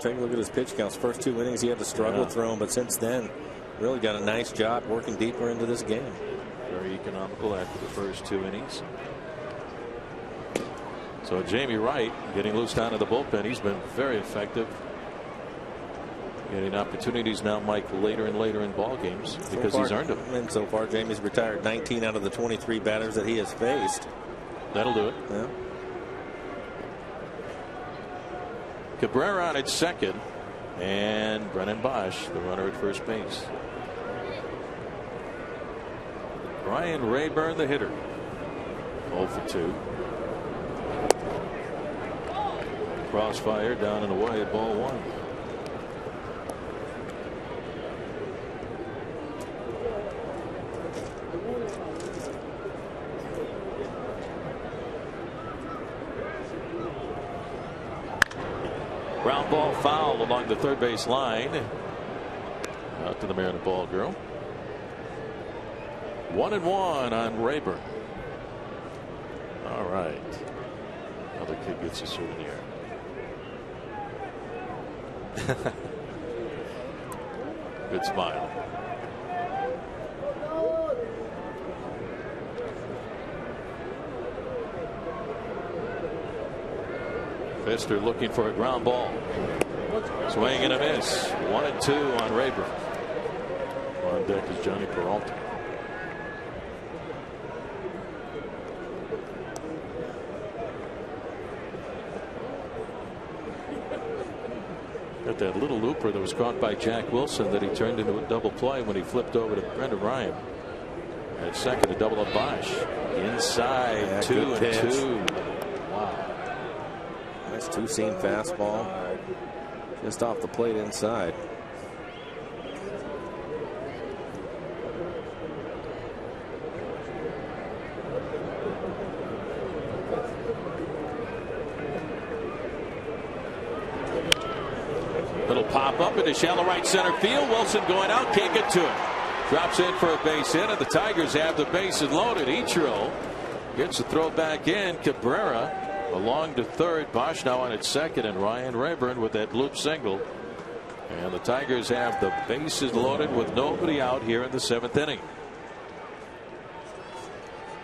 Take a look at his pitch counts. First 2 innings he had to struggle through them, but since then really done a nice job working deeper into this game. Very economical after the first 2 innings. So Jamie Wright getting loose down to the bullpen. He's been very effective. Getting opportunities now, Mike, later and later in ball games because he's earned them. And so far, Jamie's retired 19 out of the 23 batters that he has faced. That'll do it. Yeah. Cabrera on at second, and Brendan Bosch, the runner at first base. Brian Rayburn, the hitter, 0 for 2. Crossfire down and away at ball 1. Ground ball foul along the third base line. Out to the Mariner ball girl. 1-1 on Rayburn. All right. Another kid gets a souvenir. Good smile. Fister looking for a ground ball. Swing and a miss. 1-2 on Rayburn. On deck is Johnny Peralta. Got that little looper that was caught by Jack Wilson that he turned into a double play when he flipped over to Brendan Ryan. At second, a double up Bosch. Inside, Yeah, 2-2. Wow. Nice two-seam fastball. Just off the plate inside. Little pop up into shallow right center field. Wilson going out, can't get to it. Drops in for a base hit, and the Tigers have the bases loaded. Ichiro gets the throw back in. Cabrera along to third. Bosch now on at second, and Ryan Rayburn with that loop single. And the Tigers have the bases loaded with nobody out here in the 7th inning.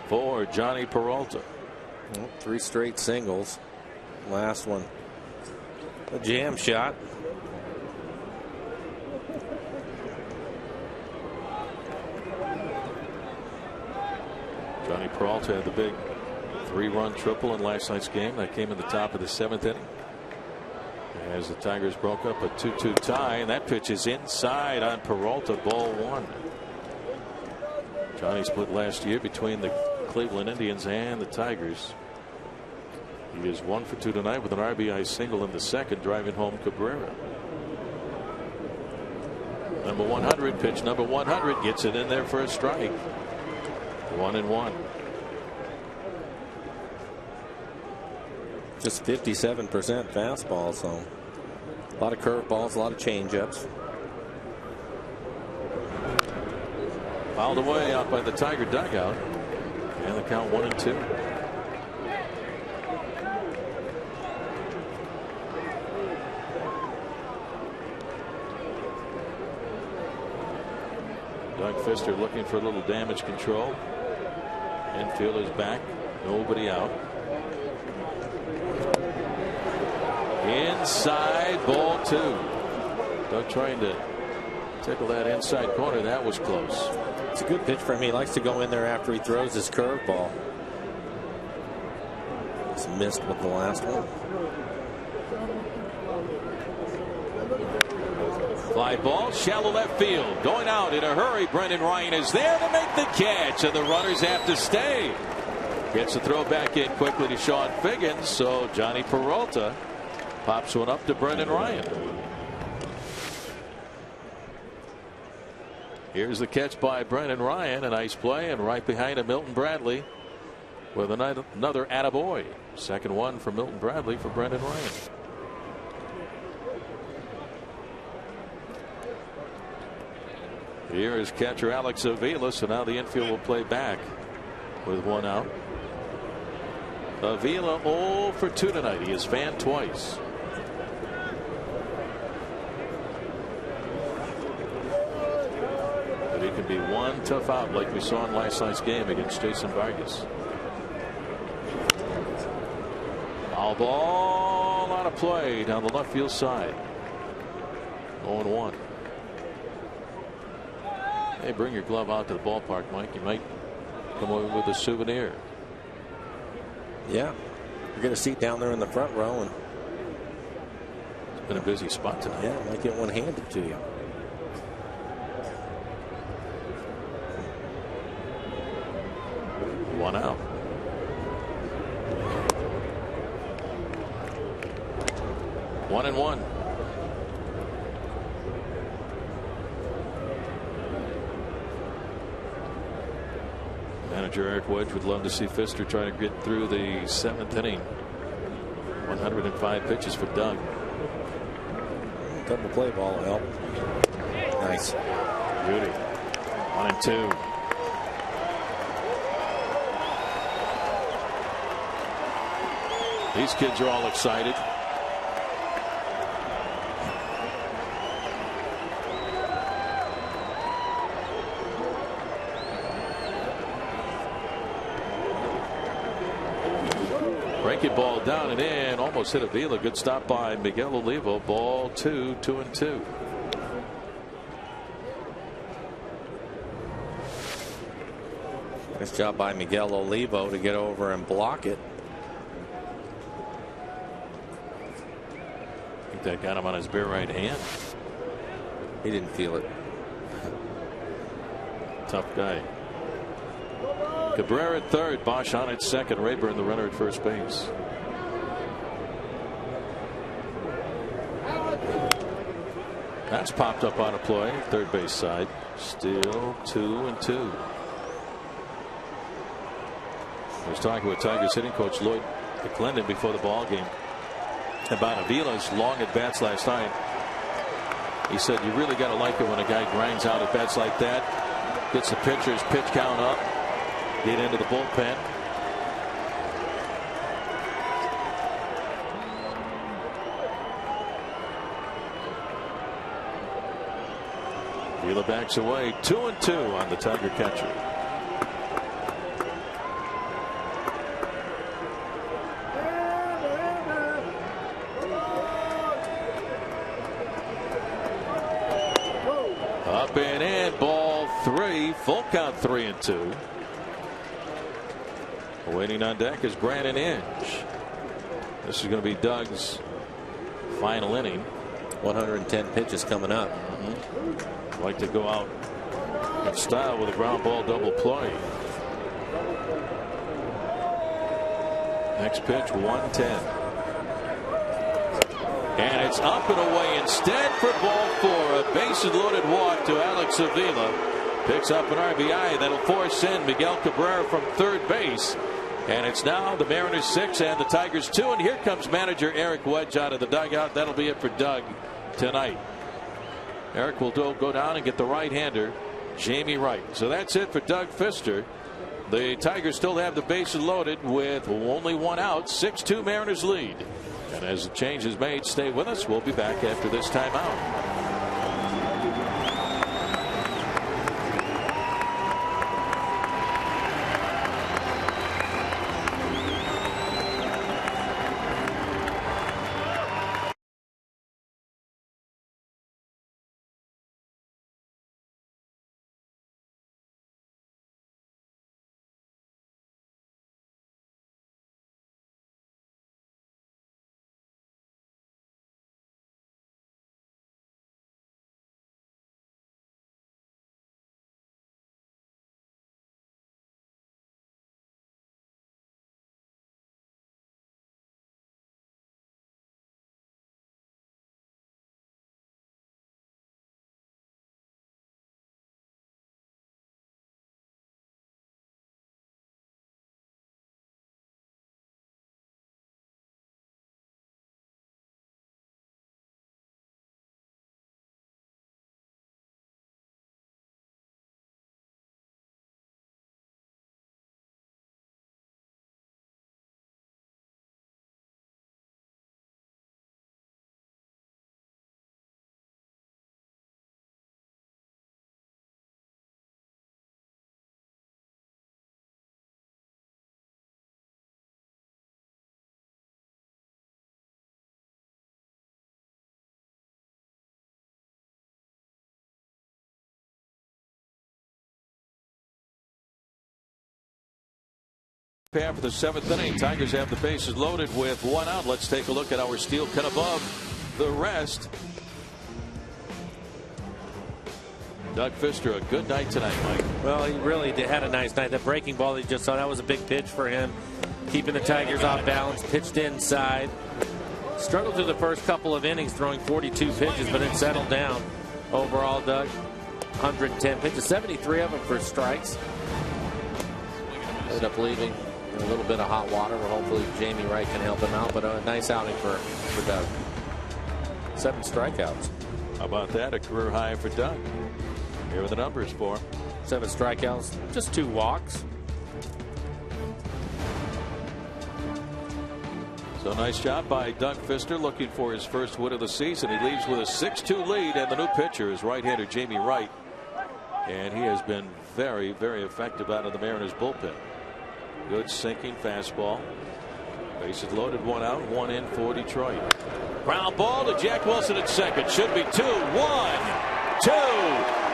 For Johnny Peralta. Well, 3 straight singles. Last one, a jam shot. Johnny Peralta had the big 3-run triple in last night's game. That came in the top of the 7th inning. As the Tigers broke up a 2-2 tie, and that pitch is inside on Peralta, ball 1. Johnny split last year between the Cleveland Indians and the Tigers. He is 1 for 2 tonight with an RBI single in the second, driving home Cabrera. Number 100, pitch number 100, gets it in there for a strike. 1-1. Just 57% fastball, so a lot of curveballs, a lot of changeups. Fouled away out by the Tiger dugout, and the count 1-2. Doug Fister looking for a little damage control. Infielders back, nobody out. Inside, ball 2. Doug trying to tickle that inside corner. That was close. It's a good pitch for him. He likes to go in there after he throws his curveball. It's missed with the last one. Fly ball, shallow left field. Going out in a hurry. Brendan Ryan is there to make the catch, and the runners have to stay. Gets the throw back in quickly to Sean Figgins, so Johnny Peralta pops one up to Brendan Ryan. Here's the catch by Brendan Ryan. A nice play, and right behind him, Milton Bradley with another attaboy. Second one for Milton Bradley for Brendan Ryan. Here is catcher Alex Avila, so now the infield will play back with 1 out. Avila 0 for 2 tonight. He has fanned twice. But he can be one tough out like we saw in last night's game against Jason Vargas. Foul ball on a play down the left field side. 0-1. Hey, bring your glove out to the ballpark, Mike. You might come away with a souvenir. Yeah, you're going to seat down there in the front row, and it's been a busy spot tonight. Yeah, might get one handed to you. One out. One and one. Manager Eric Wedge would love to see Fister try to get through the 7th inning. 105 pitches for Doug. Double play ball will help. Nice. Beauty. 1-2. These kids are all excited. Breaking ball down and in, almost hit Avila. Good stop by Miguel Olivo. Ball 2, 2-2. Nice job by Miguel Olivo to get over and block it. I think that got him on his bare right hand. He didn't feel it. Tough guy. Cabrera at third, Bosch on at second, Rayburn the runner at first base. That's popped up on a play, third base side. Still 2-2. I was talking with Tigers hitting coach Lloyd McClendon before the ball game about Avila's long at bats last night. He said you really got to like it when a guy grinds out at bats like that, gets the pitcher's pitch count up, get into the bullpen. Avila backs away, 2-2 on the Tiger catcher. Up and in, ball three, full count, 3-2. Waiting on deck is Brandon Inge. This is going to be Doug's final inning. 110 pitches coming up. Like to go out in style with a ground ball double play. Next pitch, 110. And it's up and away instead for ball four. A bases loaded walk to Alex Avila. Picks up an RBI that'll force in Miguel Cabrera from third base. And it's now the Mariners 6 and the Tigers 2. And here comes manager Eric Wedge out of the dugout. That'll be it for Doug tonight. Eric will go down and get the right-hander, Jamie Wright. So that's it for Doug Fister. The Tigers still have the bases loaded with only one out. 6-2 Mariners lead. And as the change is made, stay with us. We'll be back after this timeout. For the seventh inning, Tigers have the bases loaded with one out. Let's take a look at our steel cut above the rest. Doug Fister, a good night tonight, Mike. Well, he really had a nice night. That breaking ball he just saw, that was a big pitch for him. Keeping the Tigers off balance, pitched inside. Struggled through the first couple of innings, throwing 42 pitches, but then settled down. Overall, Doug, 110 pitches, 73 of them for strikes. Ended up leaving in a little bit of hot water where hopefully Jamie Wright can help him out, but a nice outing for Doug. 7 strikeouts. How about that? A career high for Doug. Here are the numbers for him. 7 strikeouts, just 2 walks. So nice job by Doug Fister, looking for his first win of the season. He leaves with a 6-2 lead, and the new pitcher is right-hander Jamie Wright. And he has been very, very effective out of the Mariners bullpen. Good sinking fastball. Bases loaded, 1 out, 1 in for Detroit. Ground ball to Jack Wilson at second. Should be 2, 1, 2.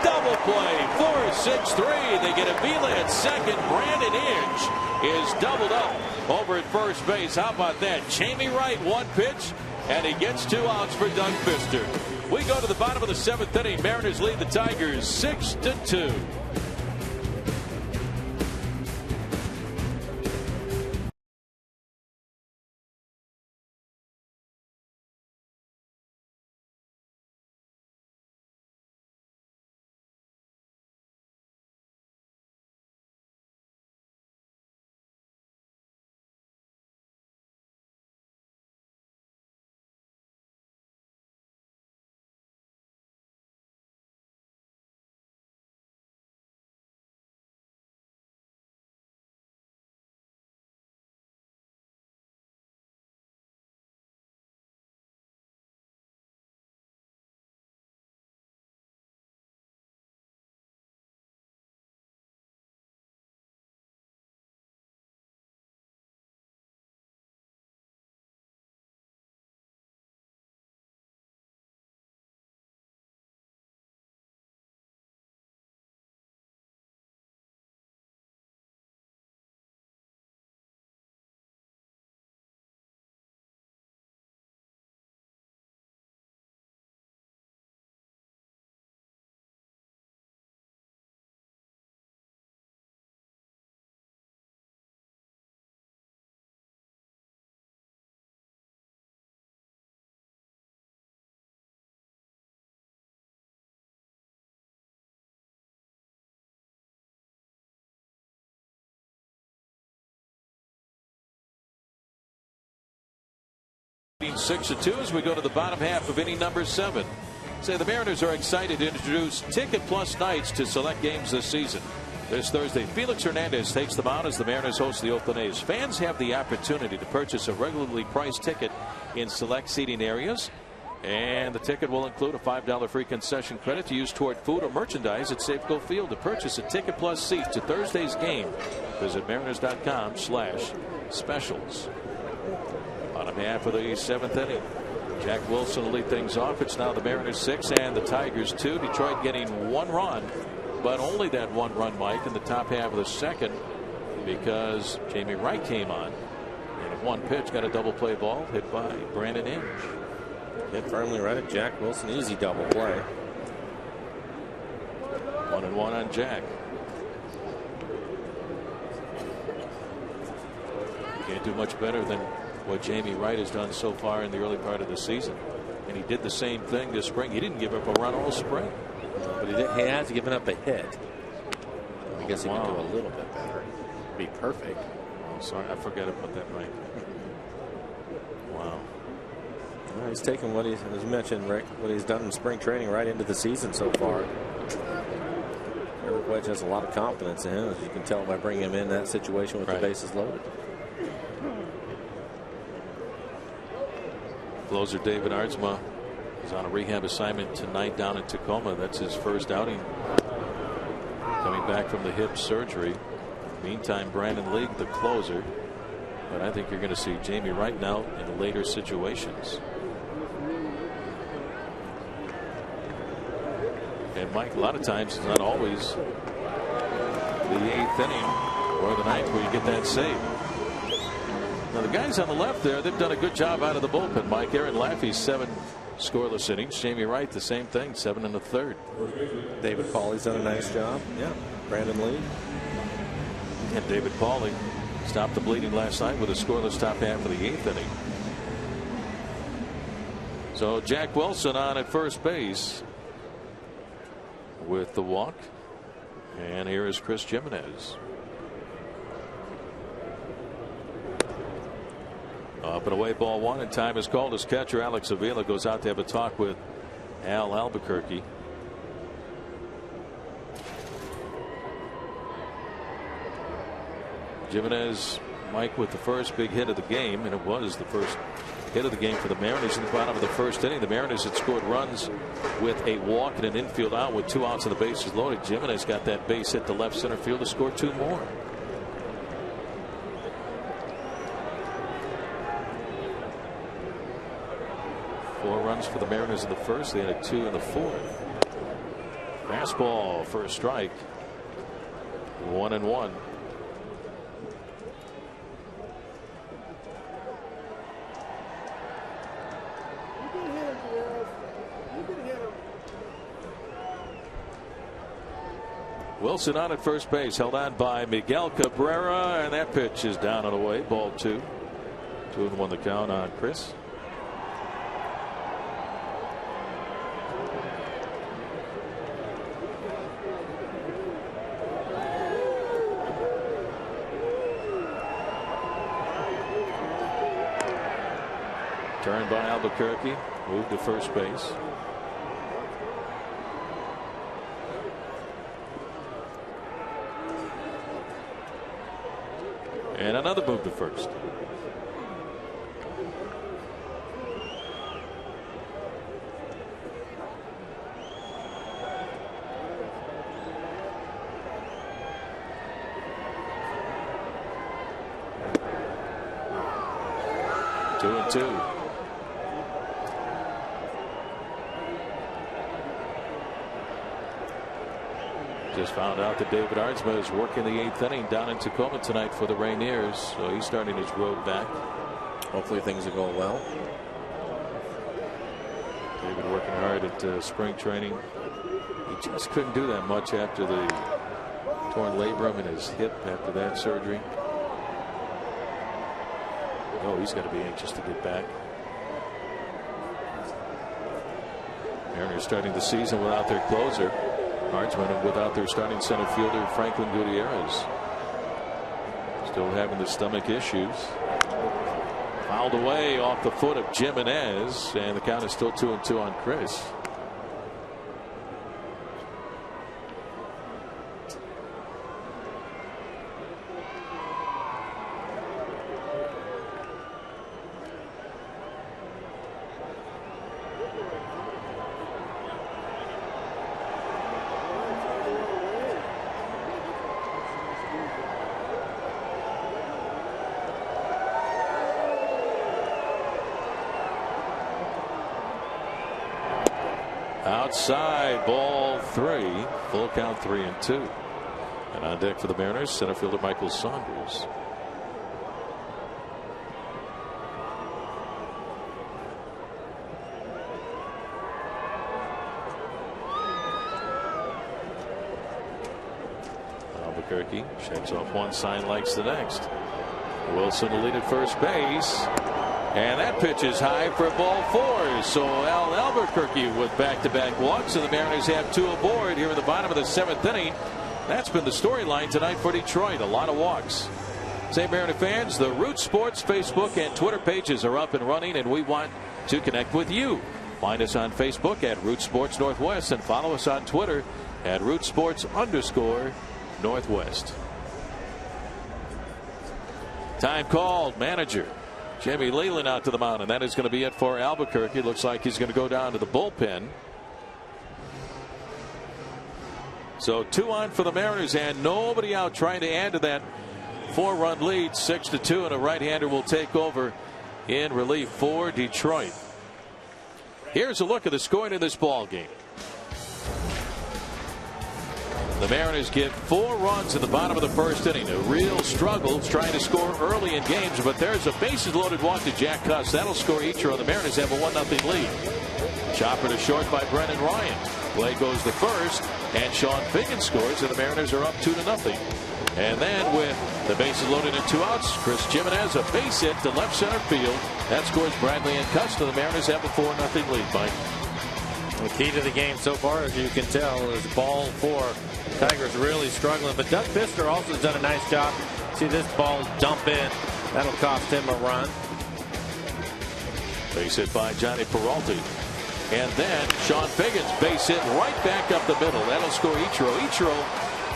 Double play. 4-6-3. They get Avila at second. Brandon Inge is doubled up over at first base. How about that? Jamie Wright, 1 pitch, and he gets 2 outs for Doug Fister. We go to the bottom of the 7th inning. Mariners lead the Tigers 6-2. 6-2 as we go to the bottom half of inning number 7. Say the Mariners are excited to introduce Ticket Plus nights to select games this season. This Thursday, Felix Hernandez takes them out as the Mariners host the Oakland A's. Fans have the opportunity to purchase a regularly priced ticket in select seating areas. And the ticket will include a $5 free concession credit to use toward food or merchandise at Safeco Field. To purchase a Ticket Plus seat to Thursday's game, visit mariners.com/specials. Bottom half of the 7th inning. Jack Wilson will lead things off. It's now the Mariners 6 and the Tigers 2. Detroit getting 1 run, but only that 1 run, Mike, in the top half of the 2nd because Jamie Wright came on. And at 1 pitch, got a double play ball hit by Brandon Inge. Hit firmly right at Jack Wilson. Easy double play. 1-1 on Jack. Can't do much better than what Jamie Wright has done so far in the early part of the season. And he did the same thing this spring. He didn't give up a run all spring. But he has given up a hit. I guess he can do a little bit better. Be perfect. Oh, sorry, I forgot about that, Mike. Wow. Well, he's taken what he's, as mentioned, Rick, what he's done in spring training right into the season so far. Eric Wedge has a lot of confidence in him, as you can tell by bringing him in that situation with the bases loaded. Closer David Aardsma is on a rehab assignment tonight down in Tacoma. That's his first outing coming back from the hip surgery. Meantime, Brandon League, the closer. But I think you're going to see Jamie Wright now in later situations. And Mike, a lot of times it's not always the 8th inning or the 9th where you get that save. Now the guys on the left there, they've done a good job out of the bullpen. Mike, Aaron Laffey 7 scoreless innings. Jamie Wright the same thing, 7 1/3. David Pauly's done a nice job. Yeah. Brandon Lee. And David Pauly stopped the bleeding last night with a scoreless top half of the 8th inning. So Jack Wilson on at first base with the walk. And here is Chris Jimenez. Up and away, ball 1, and time is called as catcher Alex Avila goes out to have a talk with Al Albuquerque. Jimenez, Mike, with the first big hit of the game, and it was the first hit of the game for the Mariners in the bottom of the 1st inning. The Mariners had scored runs with a walk and an infield out with 2 outs and the bases loaded. Jimenez got that base hit to left center field to score 2 more. For the Mariners in the 1st, they had a 2 in the 4th. Fastball for a strike. 1-1. Wilson on at first base, held on by Miguel Cabrera, and that pitch is down and away. Ball 2. 2-1 the count on Chris. Turned by Albuquerque, moved to first base. And another move to first. Two and two. Just found out that David Aardsma is working the 8th inning down in Tacoma tonight for the Rainiers, so he's starting his road back. Hopefully things will go well. David working hard at spring training. He just couldn't do that much after the torn labrum in his hip after that surgery. Oh, he's got to be anxious to get back. Mariners starting the season without their closer, Aardsma, and without their starting center fielder, Franklin Gutierrez. Still having the stomach issues. Fouled away off the foot of Jimenez, and the count is still 2-2 on Chris. Outside, ball 3, full count 3-2. And on deck for the Mariners, center fielder Michael Saunders. Albuquerque shakes off one sign, likes the next. Wilson to lead at first base. And that pitch is high for ball 4. So Albuquerque with back-to-back walks, and the Mariners have 2 aboard here in the bottom of the 7th inning. That's been the storyline tonight for Detroit. A lot of walks. Say, Mariner fans, the Root Sports Facebook and Twitter pages are up and running, and we want to connect with you. Find us on Facebook at Root Sports Northwest and follow us on Twitter at Root Sports_Northwest. Time called. Manager Jamie Leland out to the mound, and that is going to be it for Albuquerque. Looks like he's going to go down to the bullpen. So 2 on for the Mariners and nobody out, trying to add to that 4-run lead. 6-2, and a right-hander will take over in relief for Detroit. Here's a look at the scoring in this ball game. The Mariners get 4 runs in the bottom of the 1st inning. A real struggle trying to score early in games, but there's a bases loaded walk to Jack Cuss. That'll score Ichiro. The Mariners have a 1-0 lead. Chopper to short by Brennan Ryan. Play goes to first, and Sean Figgins scores, and the Mariners are up 2-0. And then with the bases loaded and 2 outs, Chris Jimenez a base hit to left center field. That scores Bradley and Cuss. The Mariners have a 4-0 lead, Mike. The key to the game so far, as you can tell, is ball 4. Tigers really struggling, but Doug Fister also has done a nice job. See this ball dump in. That'll cost him a run. Base hit by Johnny Peralta. And then Sean Figgins base hit right back up the middle. That'll score Ichiro. Ichiro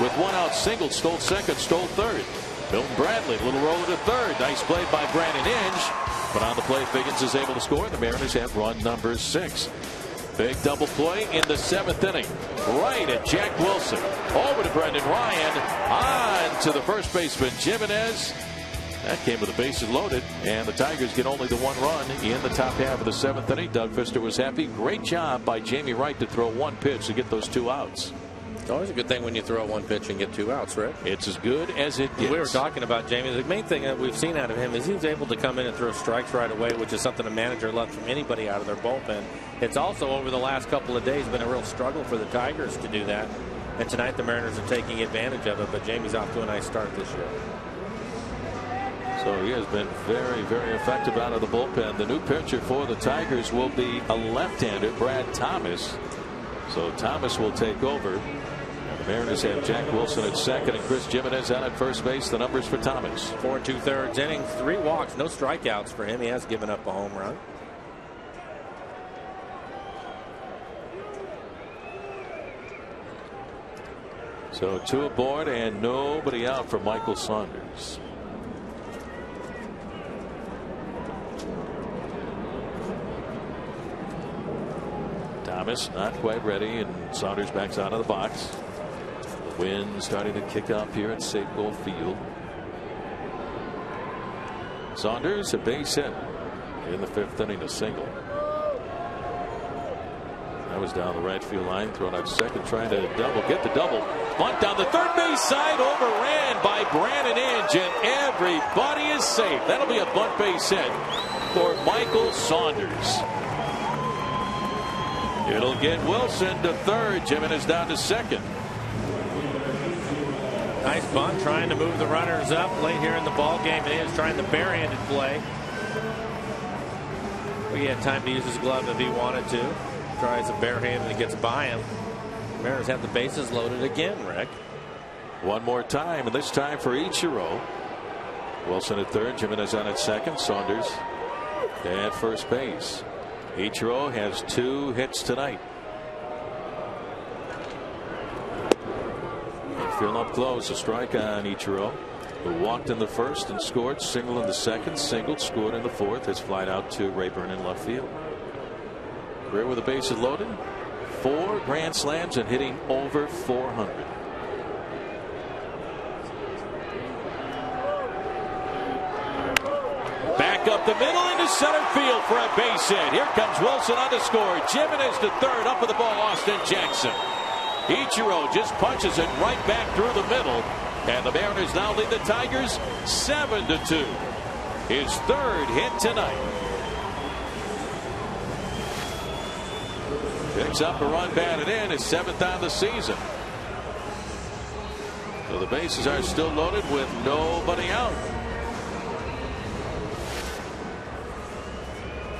with 1 out single, stole second, stole third. Milton Bradley, little roller to third. Nice play by Brandon Inge. But on the play, Figgins is able to score. The Mariners have run number 6. Big double play in the 7th inning. Right at Jack Wilson. Over to Brendan Ryan. On to the first baseman, Jimenez. That came with the bases loaded. And the Tigers get only the 1 run in the top half of the 7th inning. Doug Fister was happy. Great job by Jamie Wright to throw 1 pitch to get those 2 outs. It's always a good thing when you throw 1 pitch and get 2 outs, Rick. It's as good as it gets. We were talking about Jamie. The main thing that we've seen out of him is he's able to come in and throw strikes right away, which is something a manager loves from anybody out of their bullpen. It's also, over the last couple of days, been a real struggle for the Tigers to do that. And tonight the Mariners are taking advantage of it, but Jamie's off to a nice start this year. So he has been very, very effective out of the bullpen. The new pitcher for the Tigers will be a left-hander, Brad Thomas. So Thomas will take over. The Mariners have Jack Wilson at second and Chris Jimenez out at first base. The numbers for Thomas. 4 2/3 innings, 3 walks, no strikeouts for him. He has given up a home run. So 2 aboard and nobody out for Michael Saunders. Thomas not quite ready, and Saunders backs out of the box. The wind starting to kick up here at Safeco Field. Saunders a base hit in the 5th inning, a single. That was down the right field line, thrown out second, trying to get the double. Bunt down the third base side, overran by Brandon Inge, and everybody is safe. That'll be a bunt base hit for Michael Saunders. It'll get Wilson to third. Jimenez down to second. Nice bunt, trying to move the runners up late here in the ball game. He is trying the barehanded play. He had time to use his glove if he wanted to. Tries a barehand and gets by him. Mariners have the bases loaded again, Rick. One more time, and this time for Ichiro. Wilson at third, Jimenez on at second. Saunders at first base. Ichiro has 2 hits tonight. Infield up close, a strike on Ichiro, who walked in the first and scored, single in the second, singled, scored in the fourth. His flight out to Rayburn in left field. Career with the bases loaded, 4 grand slams and hitting over 400. Back up the middle into center field for a base hit. Here comes Wilson on to score. Jimenez to third, up with the ball, Austin Jackson. Ichiro just punches it right back through the middle, and the Mariners now lead the Tigers 7-2. His 3rd hit tonight. Picks up a run batted in, his 7th on the season. So the bases are still loaded with nobody out.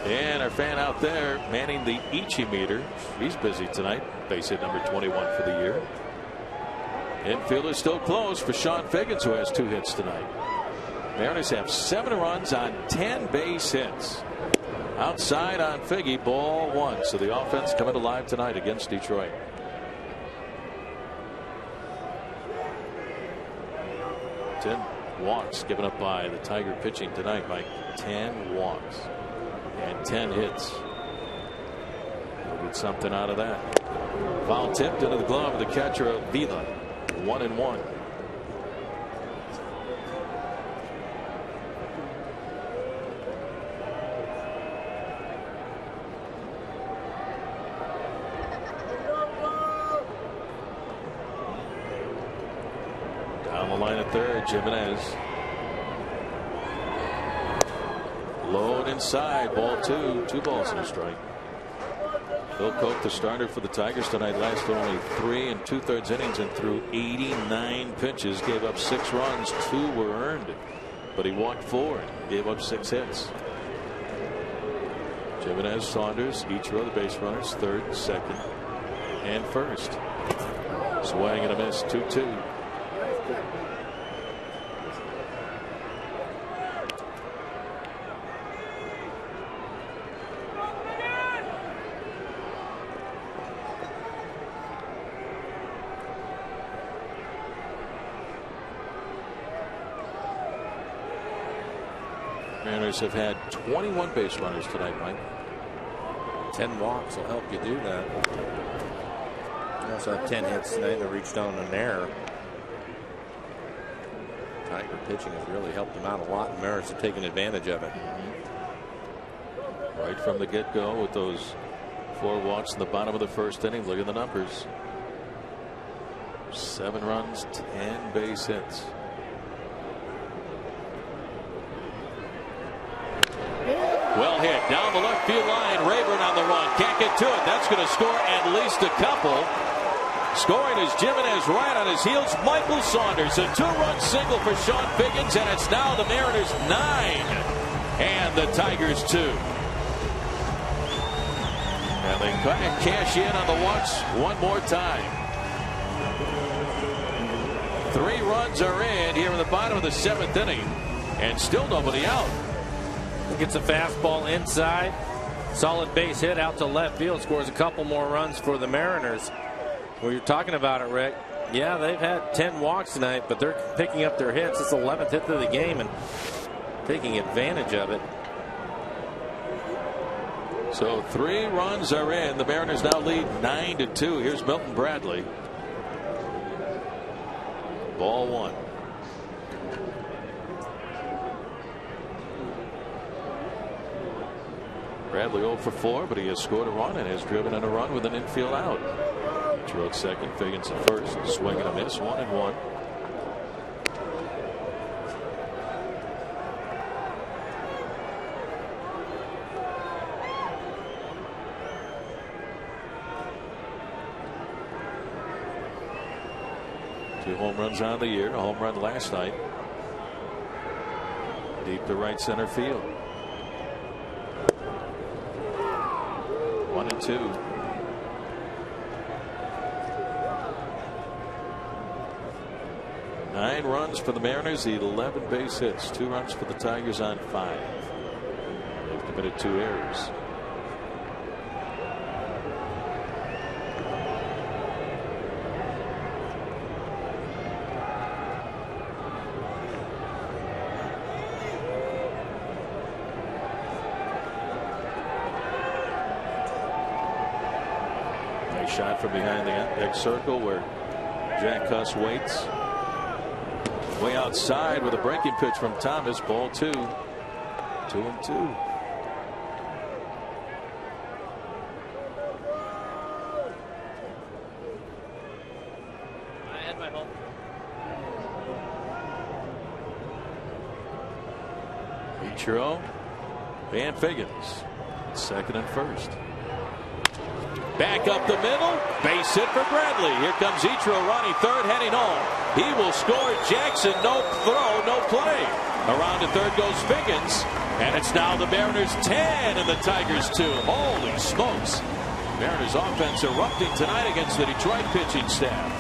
And our fan out there manning the Ichi meter. He's busy tonight. Base hit number 21 for the year. Infield is still closed for Sean Figgins, who has 2 hits tonight. Mariners have 7 runs on 10 base hits. Outside on Figgy, ball 1. So the offense coming alive tonight against Detroit. Ten walks given up by the Tiger pitching tonight, Mike. 10 walks and 10 hits. We'll get something out of that. Foul tipped into the glove of the catcher of Vila. 1-1. Down the line at third, Jimenez. Low and inside, ball 2. 2 balls and a strike. Phil Cope, the starter for the Tigers tonight, lasted only 3 2/3 innings and threw 89 pitches, gave up 6 runs, 2 were earned, but he walked 4, gave up 6 hits. Jimenez, Saunders, Ichiro, the base runners, 3rd, 2nd, and 1st. Swing and a miss, 2-2. Mariners have had 21 base runners tonight, Mike. 10 walks will help you do that. They also have 10 hits tonight. They reached down an error. Tiger pitching has really helped them out a lot, and Mariners have taken advantage of it. Right from the get-go with those 4 walks in the bottom of the 1st inning. Look at the numbers. 7 runs, 10 base hits. Well hit down the left field line. Rayburn on the run. Can't get to it. That's going to score at least a couple. Scoring is Jimenez right on his heels. Michael Saunders, a 2-run single for Sean Figgins, and it's now the Mariners 9 and the Tigers 2. And they kind of cash in on the walks one more time. 3 runs are in here in the bottom of the 7th inning, and still nobody out. Gets a fastball inside. Solid base hit out to left field. Scores a couple more runs for the Mariners. Well, you're talking about it, Rick. Yeah, they've had 10 walks tonight, but they're picking up their hits. It's the 11th hit of the game and taking advantage of it. So 3 runs are in. The Mariners now lead 9-2. Here's Milton Bradley. Ball 1. Bradley 0 for 4, but he has scored a run and has driven in a run with an infield out. Drew at 2nd, Figgins at 1st. Swing and a miss, 1-1. Two home runs on the year. A home run last night. Deep to right center field. 1-2. Nine runs for the Mariners, 11 base hits, 2 runs for the Tigers on 5. They've committed 2 errors. Nice shot from behind the next circle where Jack Cuss waits. Way outside with a breaking pitch from Thomas. Ball 2. 2-2. I had my home. Ichiro and Figgins. Second and first. Back up the middle. Base hit for Bradley. Here comes Ichiro. Ronnie third, heading home. He will score. Jackson, no throw, no play. Around to third goes Figgins. And it's now the Mariners 10 and the Tigers 2. Holy smokes. Mariners offense erupting tonight against the Detroit pitching staff.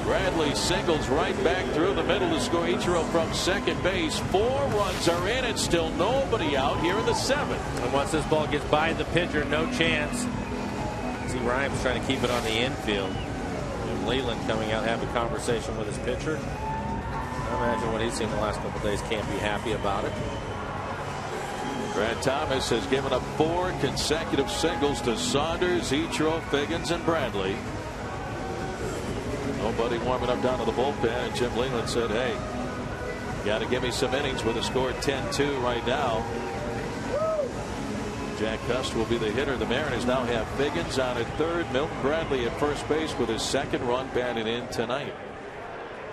Bradley singles right back through the middle to score. Ichiro from second base. 4 runs are in and still nobody out here in the 7th. And once this ball gets by the pitcher, no chance. See Rhymes trying to keep it on the infield. And Leland coming out having a conversation with his pitcher. I imagine what he's seen the last couple of days, can't be happy about it. Brad Thomas has given up 4 consecutive singles to Saunders, Ichiro, Figgins, and Bradley. Nobody warming up down to the bullpen, and Jim Leland said, hey, you got to give me some innings with a score 10-2 right now. Jack Cust will be the hitter. The Mariners now have Figgins on at third, Milton Bradley at first base with his second run batted in tonight.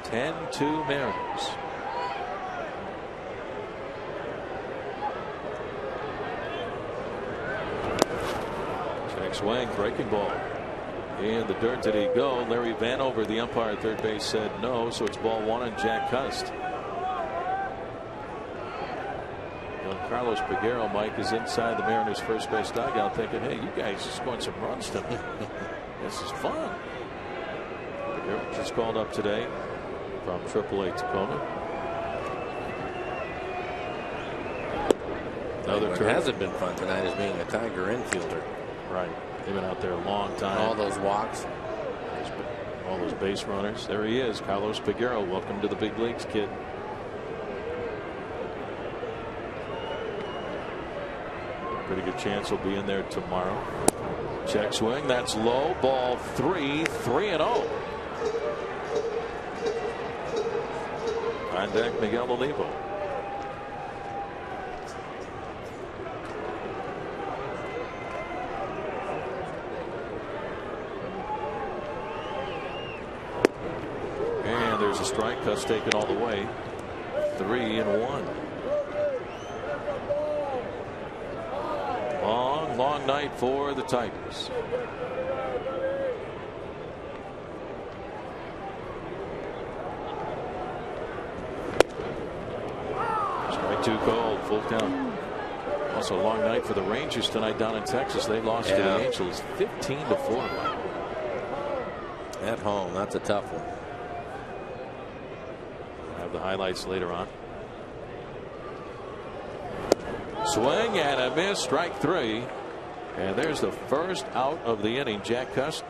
10-2 Mariners. Check swing, breaking ball. In the dirt did he go? Larry Vanover, the umpire at third base, said no, so it's ball 1 on Jack Cust. When Carlos Peguero, Mike, is inside the Mariners first base dugout thinking, hey, you guys are scoring some runs tonight. This is fun. Peguero just called up today from AAA Tacoma. What hasn't been fun tonight is being a Tiger infielder. Right. They've been out there a long time. All those walks. All those base runners. There he is, Carlos Peguero. Welcome to the big leagues, kid. Pretty good chance he'll be in there tomorrow. Check swing. That's low. Ball 3. 3-0. On deck, Miguel Olivo. And there's a strike. Cuts taken all the way. 3-1. Long night for the Tigers. Strike 2 called, full count. Also a long night for the Rangers tonight down in Texas. They lost to the Angels 15-4. At home, that's a tough one. We'll have the highlights later on. Swing and a miss, strike 3. And there's the first out of the inning. Jack Cust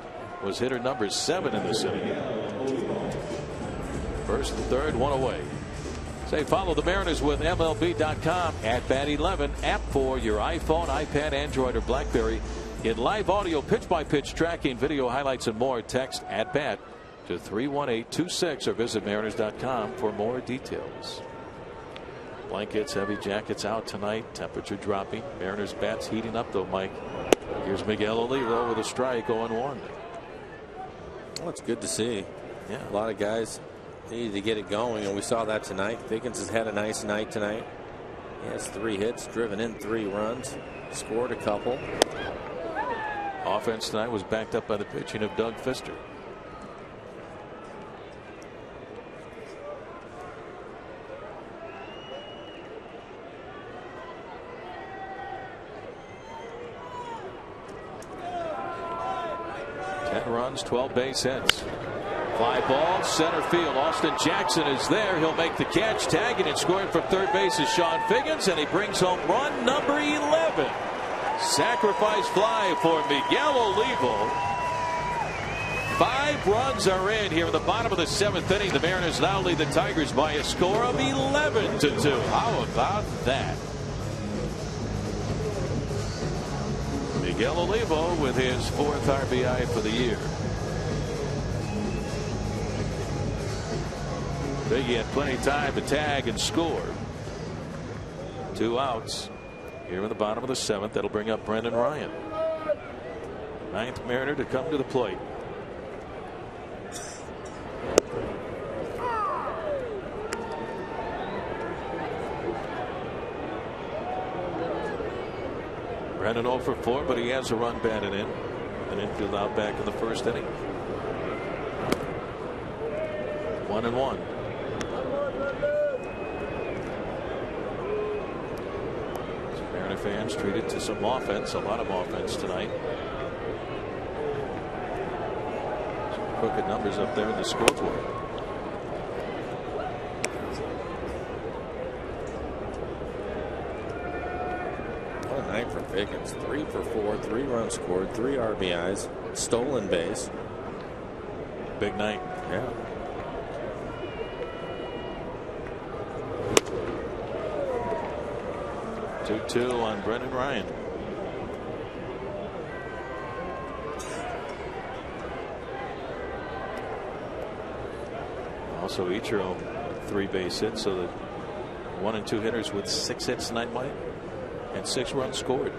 was hitter number 7 in this inning. First and third, 1 away. Say follow the Mariners with MLB.com at Bat 11 app for your iPhone, iPad, Android, or BlackBerry. Get live audio, pitch-by-pitch tracking, video highlights, and more. Text at Bat to 31826 or visit Mariners.com for more details. Blankets, heavy jackets out tonight. Temperature dropping. Mariners bats heating up though, Mike. Here's Miguel Olivo with a strike, 0-1. Well, it's good to see. Yeah, a lot of guys needed to get it going, and we saw that tonight. Figgins has had a nice night tonight. He has 3 hits, driven in 3 runs, scored a couple. Offense tonight was backed up by the pitching of Doug Fister. Runs, 12 base hits. Fly ball, center field. Austin Jackson is there. He'll make the catch, tagging and scoring from third base is Sean Figgins, and he brings home run number 11. Sacrifice fly for Miguel Olivo. 5 runs are in here in the bottom of the 7th inning. The Mariners now lead the Tigers by a score of 11-2. How about that? Miguel Olivo with his 4th RBI for the year. Biggie had plenty of time to tag and score. 2 outs here in the bottom of the 7th. That'll bring up Brendan Ryan. 9th Mariner to come to the plate. Brendan 0 for 4, but he has a run batted in. An infield out back in the 1st inning. 1-1. Mariner fans treated to some offense, a lot of offense tonight. Some crooked numbers up there in the scoreboard. What a night for Figgins. 3 for 4, 3 runs scored, 3 RBIs, stolen base. Big night. Yeah. Two on Brendan Ryan. Also Ichiro 3 base hits, so the 1 and 2 hitters with 6 hits tonight, Mike, and 6 runs scored.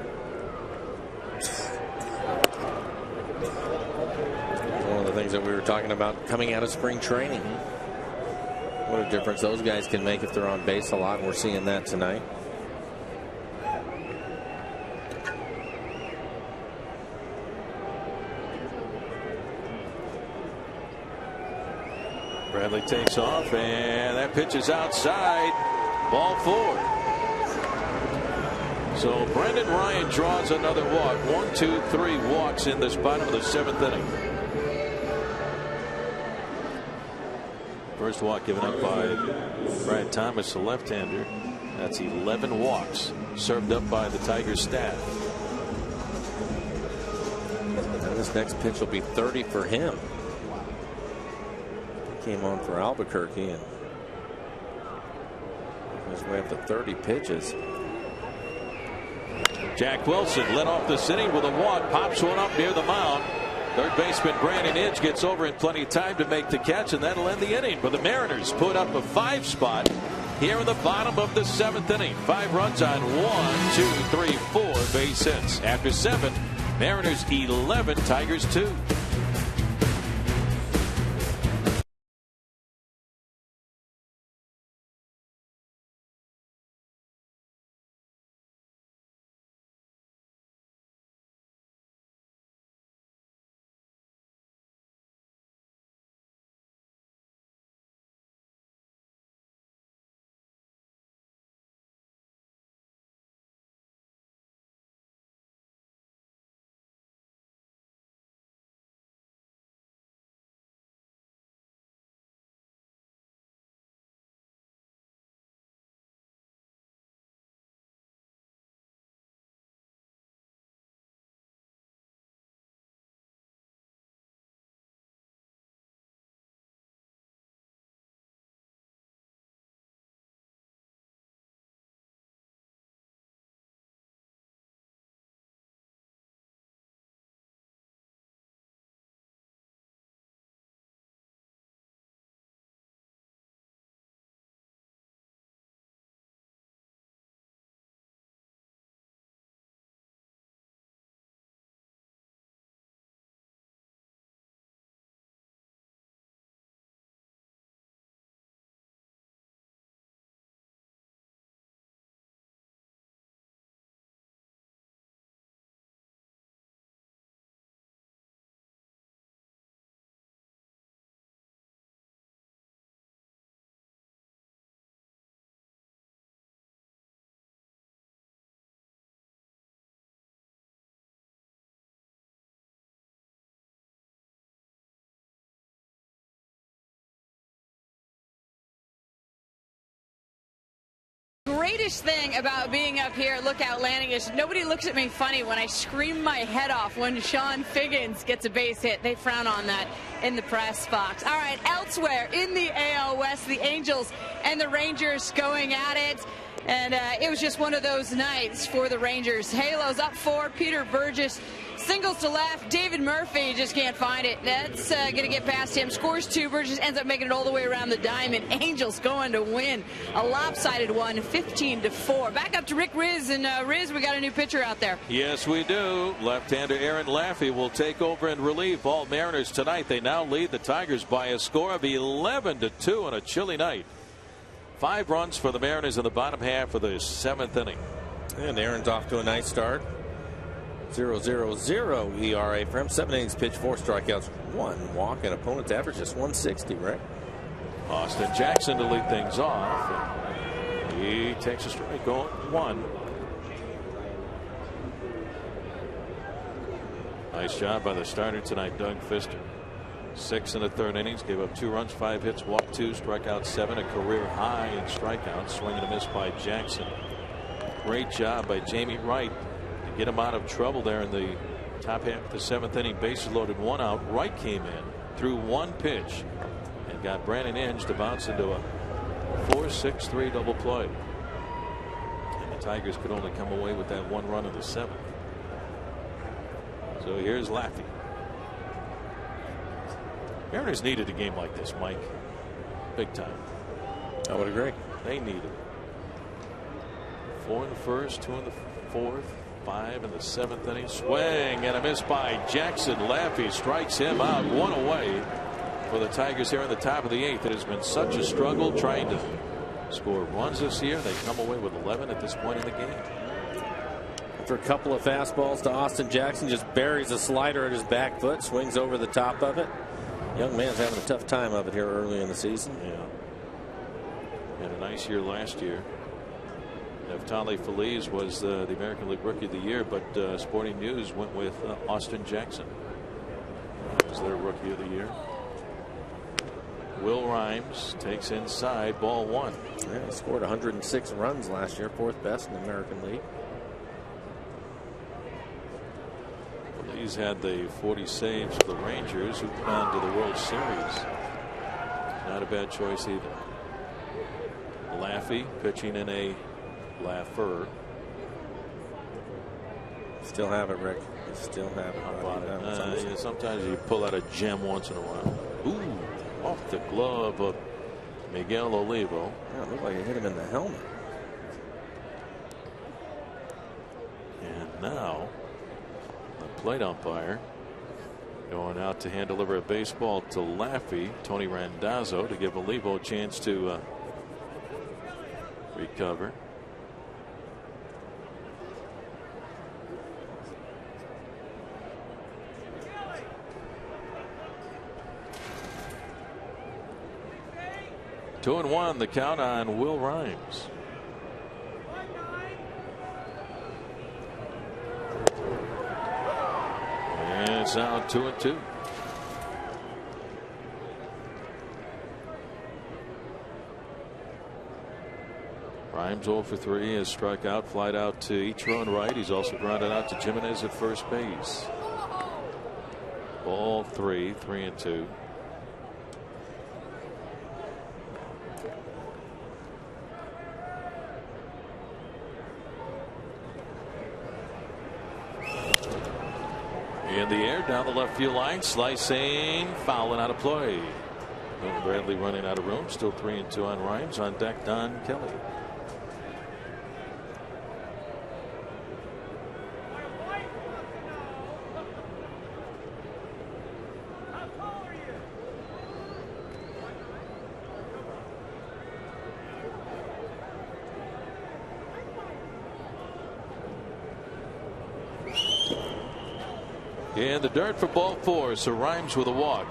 One of the things that we were talking about coming out of spring training. What a difference those guys can make if they're on base a lot, and we're seeing that tonight. Bradley takes off, and that pitch is outside. Ball 4. So Brendan Ryan draws another walk. 1, 2, 3 walks in this bottom of the 7th inning. First walk given up by Brian Thomas, the left-hander. That's 11 walks served up by the Tigers staff. And this next pitch will be 30 for him. Came on for Albuquerque and his way up to 30 pitches. Jack Wilson led off this inning with a walk, pops one up near the mound. Third baseman Brandon Inge gets over in plenty of time to make the catch, and that'll end the inning. But the Mariners put up a 5 spot here in the bottom of the 7th inning. 5 runs on 1, 2, 3, 4 base hits. After 7, Mariners 11, Tigers 2. greatest thing about being up here at Lookout Landing is nobody looks at me funny when I scream my head off when Sean Figgins gets a base hit. They frown on that in the press box. All right, elsewhere in the AL West, the Angels and the Rangers going at it. And it was just one of those nights for the Rangers. Halos up 4, Peter Burgess singles to left. David Murphy just can't find it. That's going to get past him. Scores 2. Burgess ends up making it all the way around the diamond. Angels going to win a lopsided one, 15-4. Back up to Rick Riz. And Riz, we got a new pitcher out there. Yes, we do. Left-hander Aaron Laffey will take over in relief. All Mariners tonight. They now lead the Tigers by a score of 11-2 on a chilly night. 5 runs for the Mariners in the bottom half of the 7th inning. And Aaron's off to a nice start. 0.00 ERA for him. 7 innings pitched, 4 strikeouts, 1 walk, and opponent's average just 160, right? Austin Jackson to lead things off. He takes a strike on 1. Nice job by the starter tonight, Doug Fister. 6 in the 3rd innings, gave up 2 runs, 5 hits, walked 2, struck out 7, a career high in strikeouts. Swing and a miss by Jackson. Great job by Jamie Wright to get him out of trouble there in the top half of the 7th inning. Bases loaded, 1 out. Wright came in, threw 1 pitch, and got Brandon Inge to bounce into a 4-6-3 double play. And the Tigers could only come away with that 1 run in the 7th. So here's Laffey. Mariners needed a game like this, Mike. Big time. I would agree. They need it. 4 in the 1st, 2 in the 4th, 5 in the 7th inning. Swing and a miss by Jackson. Laffey strikes him out. 1 away for the Tigers here in the top of the 8th. It has been such a struggle trying to score runs this year. They come away with 11 at this point in the game. After a couple of fastballs to Austin Jackson, just buries a slider at his back foot, swings over the top of it. Young man's having a tough time of it here early in the season. Yeah. Had a nice year last year. Neftali Feliz was the American League Rookie of the Year, but Sporting News went with Austin Jackson as their Rookie of the Year. Will Rhymes takes inside, ball 1. Yeah, he scored 106 runs last year, 4th best in the American League. He's had the 40 saves for the Rangers, who've gone to the World Series. Not a bad choice either. Laffey pitching in a Laffer. Still have it, Rick. Still have it. How about it? Yeah, sometimes you pull out a gem once in a while. Ooh, off the glove of Miguel Olivo. Yeah, it looked like it hit him in the helmet. And now the plate umpire going out to hand deliver a baseball to Laffey, Tony Randazzo, to give Olivo a chance to recover. Two and 1 the count on Will Rhymes. And it's out 2-2. Rhymes 0 for 3 has struck out, flied out to Ichiro and right. He's also grounded out to Jimenez at first base. Ball 3, 3-2. In the air down the left field line, slicing, fouling out of play. Milton Bradley running out of room. Still 3-2 on Rhymes. On deck, Don Kelly. In the dirt for ball 4, so Rhymes with a walk.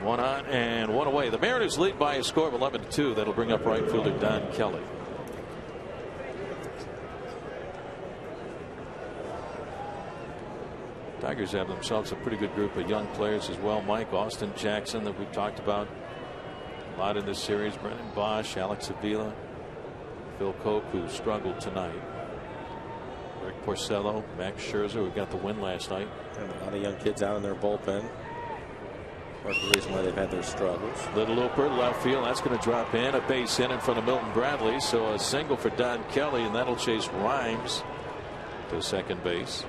1 on and 1 away. The Mariners lead by a score of 11-2. That'll bring up right fielder Don Kelly. Tigers have themselves a pretty good group of young players as well. Mike, Austin Jackson, that we've talked about a lot in this series. Brendan Bosch, Alex Avila, Phil Koch, who struggled tonight. Rick Porcello, Max Scherzer, who got the win last night. And a lot of young kids out in their bullpen. Part of the reason why they've had their struggles. Little Looper, left field. That's going to drop in. A base hit in front of Milton Bradley. So a single for Don Kelly, and that'll chase Rhymes to second base.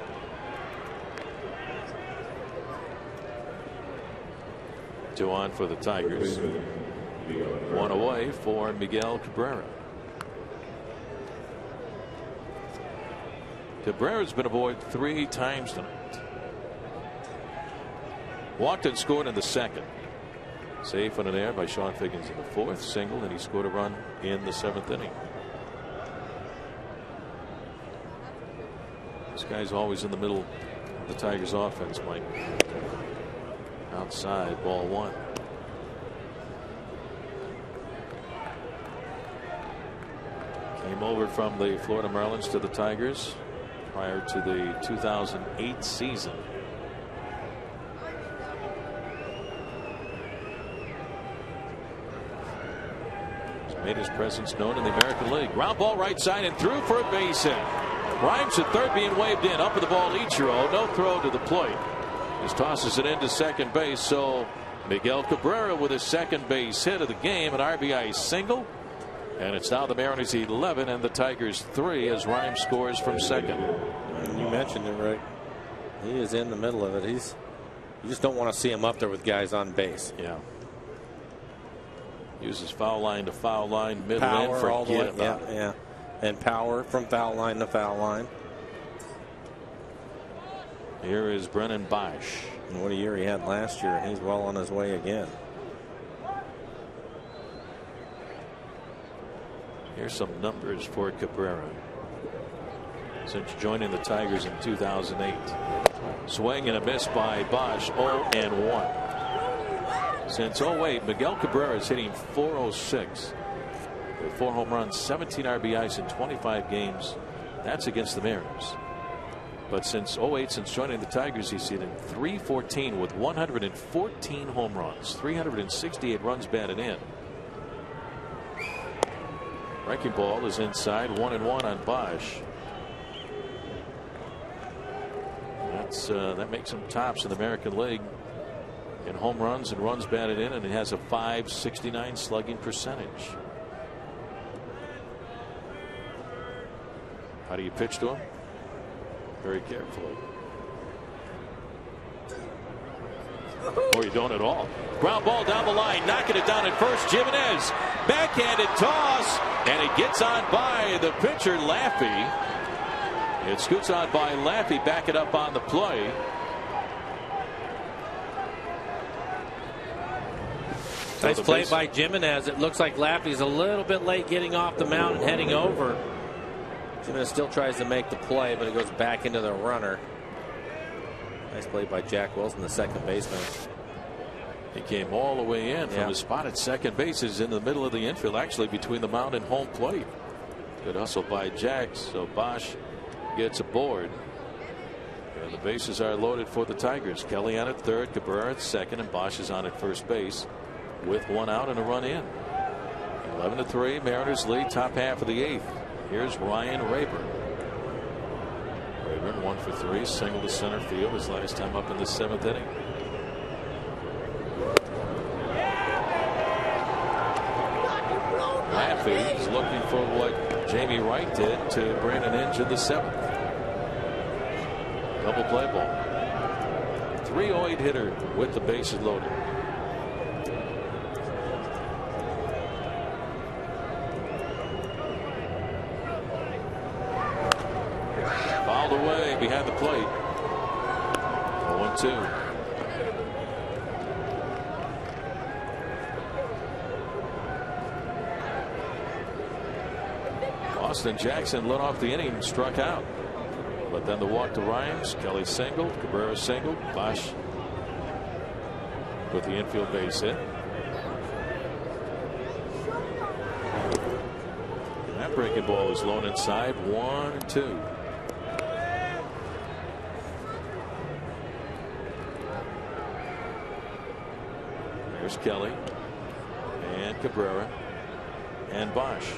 Two on for the Tigers. One away for Miguel Cabrera. Cabrera's been aboard 3 times tonight. Walked and scored in the second. Safe on an air by Sean Figgins in the 4th. Single, and he scored a run in the 7th inning. This guy's always in the middle of the Tigers offense, Mike. Outside, ball 1. Came over from the Florida Marlins to the Tigers prior to the 2008 season. He's made his presence known in the American League. Ground ball right side and through for a base hit. Rhymes at third being waved in. Up with the ball, Ichiro. No throw to the plate. Just tosses it into second base. So Miguel Cabrera with his second base hit of the game, an RBI single. And it's now the Mariners 11 and the Tigers 3 as Rhymes scores from second. And you mentioned it, Rick. He is in the middle of it. You just don't want to see him up there with guys on base. Yeah. Uses foul line to foul line, middle Power in, all the way. forget about it. Yeah. And power from foul line to foul line. Here is Brennan Bosch. And what a year he had last year. He's well on his way again. Here's some numbers for Cabrera. Since joining the Tigers in 2008. Swing and a miss by Bosch, 0-1. Since 08, Miguel Cabrera is hitting .406. With 4 home runs, 17 RBIs in 25 games. That's against the Mariners. But since 08, since joining the Tigers, he's hitting .314 with 114 home runs, 368 runs batted in. Breaking ball is inside, 1-1 on Bosch. That makes him tops in the American League in home runs and runs batted in, and he has a .569 slugging percentage. How do you pitch to him? Very carefully. Or you don't at all. Ground ball down the line, knocking it down at first. Jimenez, backhanded toss, and it gets on by the pitcher, Laffey. It scoots on by Laffey, back it up on the play. Nice play by Jimenez. It looks like Laffey's a little bit late getting off the mound and heading over. Jimenez still tries to make the play, but it goes back into the runner. Nice play by Jack Wilson, the second baseman. He came all the way in from his spot at second base. Is in the middle of the infield, actually between the mound and home plate. Good hustle by Jack. So Bosch gets aboard. And the bases are loaded for the Tigers. Kelly on at third, Cabrera at second, and Bosch is on at first base with 1 out and a run in. 11-3, Mariners lead, top half of the 8th. Here's Ryan Rayburn. Rayburn 1 for 3, single to center field his last time up in the 7th inning. Laffey is looking for what Jamie Wright did to Brandon Inge in the 7th. Double play ball. 308 hitter with the bases loaded. Fouled away behind the plate. 0-2. Austin Jackson led off the inning and struck out. But then the walk to Rhymes. Kelly singled. Cabrera singled. Bosch with the infield base hit. And that breaking ball is low inside. 1-2. There's Kelly and Cabrera and Bosch.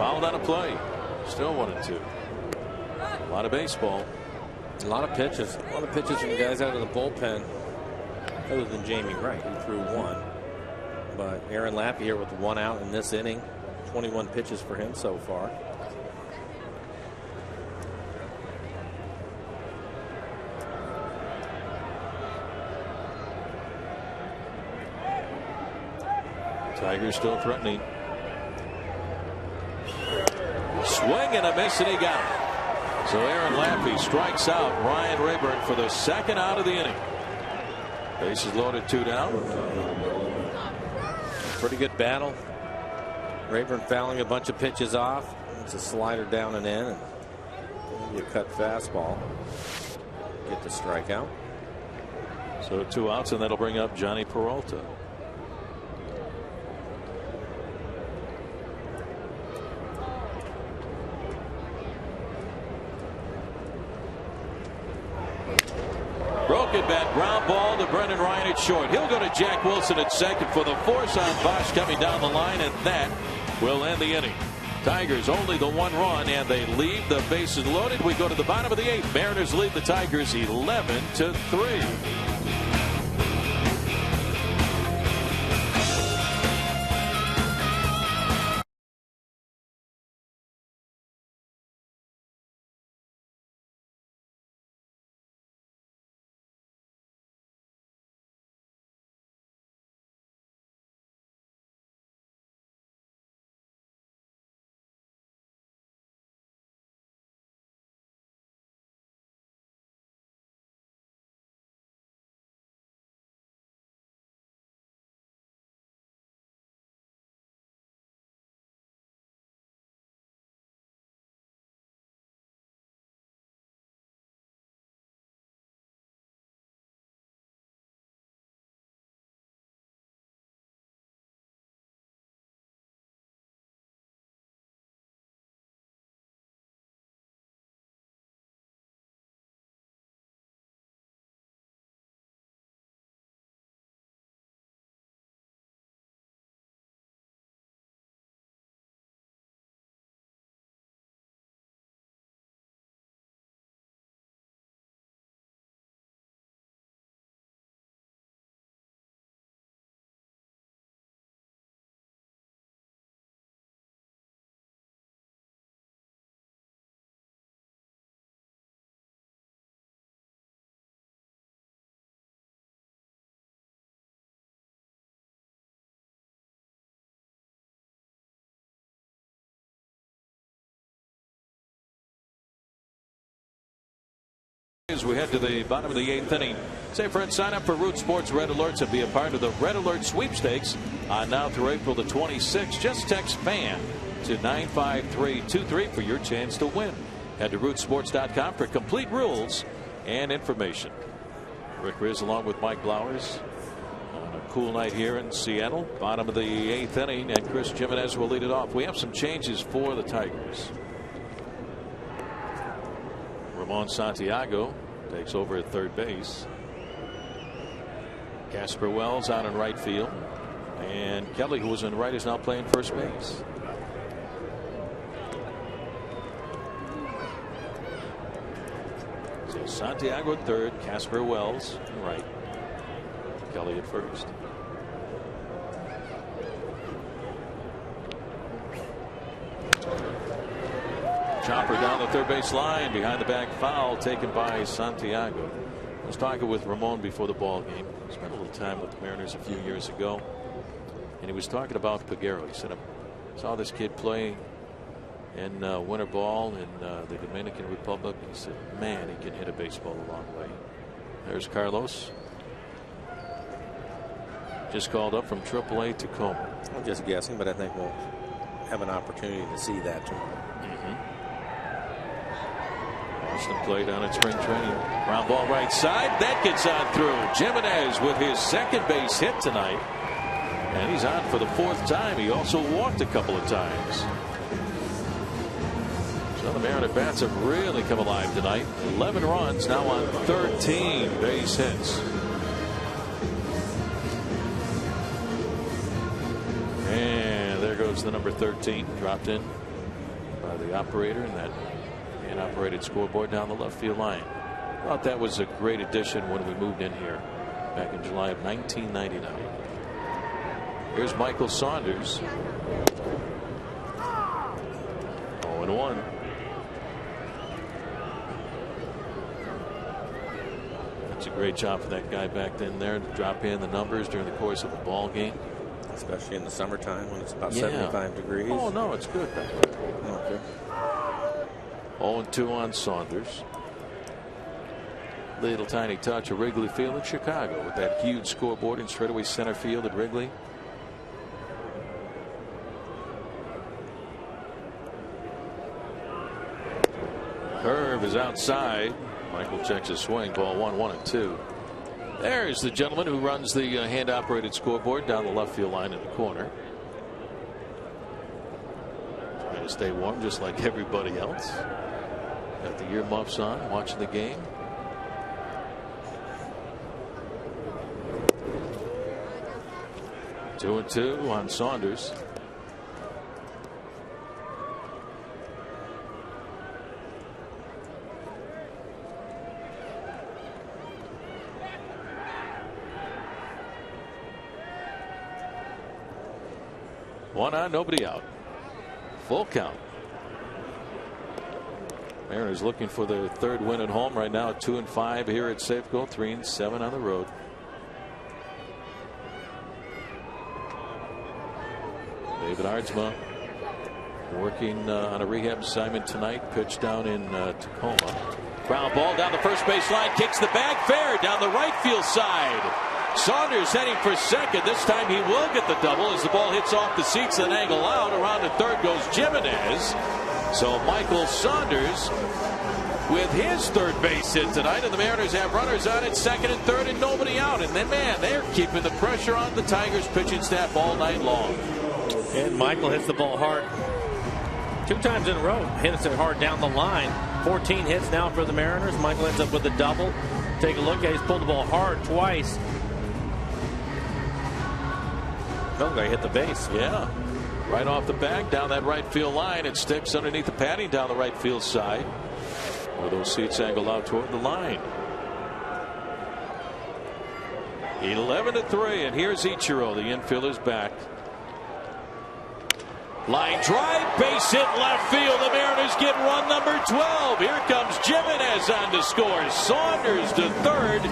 Fouled on a play. Still 1-2. A lot of baseball. A lot of pitches. A lot of pitches from guys out of the bullpen. Other than Jamie Wright, who threw one. But Aaron Lappy here with 1 out in this inning. 21 pitches for him so far. Tigers still threatening. Swing and a miss, and he got it. So Aaron Lappy strikes out Ryan Rayburn for the 2nd out of the inning. Bases loaded, 2 down. Pretty good battle. Rayburn fouling a bunch of pitches off. It's a slider down and in, and maybe a cut fastball. Get the strikeout. So 2 outs, and that'll bring up Johnny Peralta. Broken bat, ground ball to Brendan Ryan at short. He'll go to Jack Wilson at second for the force on Bosch coming down the line, and that will end the inning. Tigers only the 1 run, and they leave the bases loaded. We go to the bottom of the 8th. Mariners lead the Tigers 11-3. As we head to the bottom of the 8th inning, say friends, sign up for Root Sports Red Alerts and be a part of the Red Alert sweepstakes on now through April the 26th. Just text FAN to 95323 for your chance to win. Head to rootsports.com for complete rules and information. Rick Riz along with Mike Blowers on a cool night here in Seattle. Bottom of the 8th inning, and Chris Jimenez will lead it off. We have some changes for the Tigers. Ramon Santiago takes over at third base. Casper Wells out in right field, and Kelly, who was in right, is now playing first base. So Santiago at third, Casper Wells right, Kelly at first. Chopper down the third base line, behind the back foul taken by Santiago. I was talking with Ramon before the ball game. Spent a little time with the Mariners a few years ago, and he was talking about Peguero. He said, I saw this kid play in winter ball in the Dominican Republic. He said, man, he can hit a baseball a long way. There's Carlos, just called up from AAA Tacoma. I'm just guessing, but I think we'll have an opportunity to see that tomorrow. Watched him play down at spring training. Ground ball right side. That gets on through. Jimenez with his second base hit tonight. And he's on for the 4th time. He also walked a couple of times. So the Mariner bats have really come alive tonight. 11 runs now on 13 base hits. And there goes the number 13. Dropped in by the operator in that hand-operated scoreboard down the left field line. Thought that was a great addition when we moved in here back in July of 1999. Here's Michael Saunders. 0-1. That's a great job for that guy back then there to drop in the numbers during the course of a ball game. Especially in the summertime when it's about 75 degrees. Oh, no, it's good back there. Okay. 0-2 on Saunders. Little tiny touch of Wrigley Field in Chicago with that huge scoreboard in straightaway center field at Wrigley. Curve is outside. Michael checks his swing. Ball 1-1-2. There's the gentleman who runs the hand-operated scoreboard down the left field line in the corner. Trying to stay warm just like everybody else. Got the earmuffs on, watching the game. Two and two on Saunders. One on, nobody out. Full count. Mariners looking for their third win at home right now. 2-5 here at Safeco. 3-7 on the road. David Aardsma working on a rehab assignment tonight. Pitch down in Tacoma. Ground ball down the first base line. Kicks the bag fair down the right field side. Saunders heading for second. This time he will get the double as the ball hits off the seats and angle out. Around to third goes Jimenez. So Michael Saunders with his third base hit tonight, and the Mariners have runners on at second and third and nobody out. And then, man, they're keeping the pressure on the Tigers pitching staff all night long. And Michael hits the ball hard 2 times in a row. Hits it hard down the line. 14 hits now for the Mariners. Michael ends up with a double. Take a look at it. He's pulled the ball hard twice. That guy hit the base. Yeah. Right off the bag down that right field line. It sticks underneath the padding down the right field side, where those seats angle out toward the line. 11-3, and here's Ichiro. The infielder's back. Line drive, base hit left field. The Mariners get run number 12. Here comes Jimenez on to score. Saunders to third,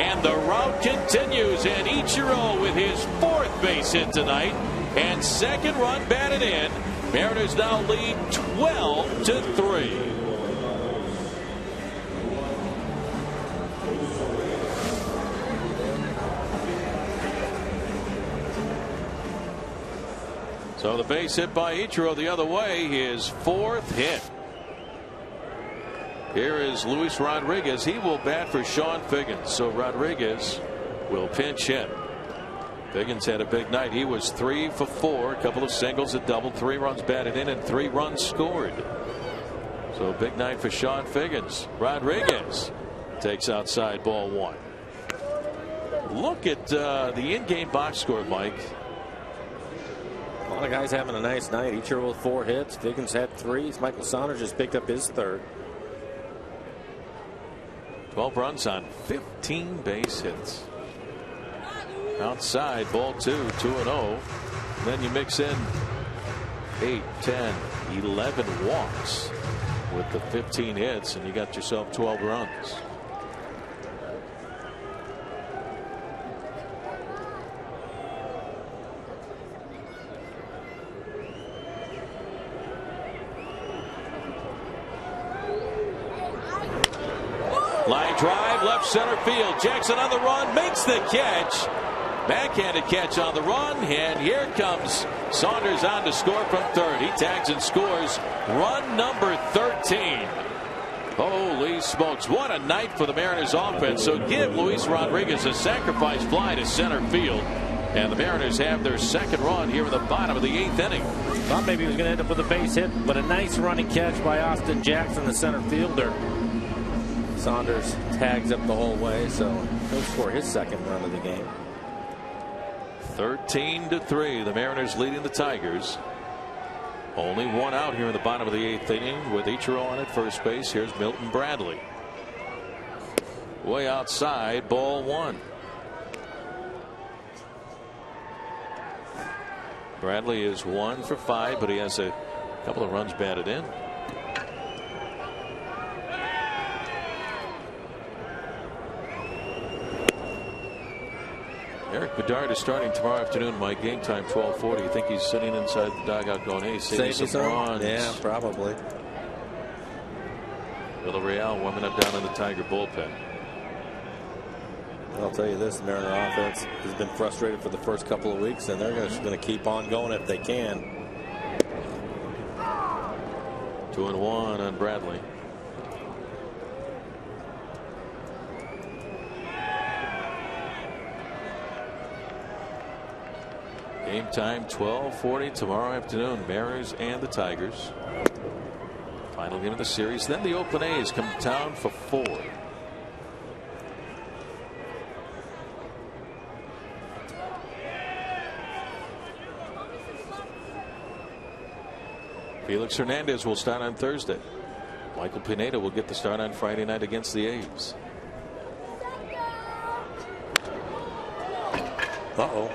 and the rout continues. And Ichiro with his 4th base hit tonight, and second run batted in. Mariners now lead 12-3. So the base hit by Ichiro the other way, his 4th hit. Here is Luis Rodriguez. He will bat for Sean Figgins. So Rodriguez will pinch hit. Figgins had a big night. He was 3 for 4, a couple of singles, a double, 3 runs batted in, and 3 runs scored. So big night for Sean Figgins. Rodriguez takes outside, ball 1. Look at the in-game box score, Mike. A lot of guys having a nice night. Ichiro with 4 hits. Figgins had 3. Michael Saunders just picked up his 3rd. 12 runs on 15 base hits. Outside, ball 2, 2-0. Then you mix in 8, 10, 11 walks with the 15 hits, and you got yourself 12 runs. Line drive, left center field. Jackson on the run, makes the catch. Backhanded catch on the run, and here comes Saunders on to score from third. He tags and scores run number 13. Holy smokes, what a night for the Mariners offense. So give Luis Rodriguez a sacrifice fly to center field, and the Mariners have their second run here in the bottom of the 8th inning. Thought maybe he was going to end up with a base hit, but a nice running catch by Austin Jackson, the center fielder. Saunders tags up the whole way, so he'll score his second run of the game. 13-3. The Mariners leading the Tigers Only one out here in the bottom of the 8th inning with Ichiro on at first base. Here's Milton Bradley. Way outside, ball 1. Bradley is 1 for 5, but he has a couple of runs batted in. Eric Bedard is starting tomorrow afternoon. My game time 12:40. You think he's sitting inside the dugout going, "Hey, save me some runs"? Yeah, probably. Villarreal warming up down in the Tiger bullpen. I'll tell you this: the Mariner offense has been frustrated for the first couple of weeks, and they're going to keep on going if they can. 2-1 on Bradley. Game time 12:40 tomorrow afternoon. Mariners and the Tigers. Final game of the series. Then the Oakland A's come to town for 4. Felix Hernandez will start on Thursday. Michael Pineda will get the start on Friday night against the A's. Uh-oh.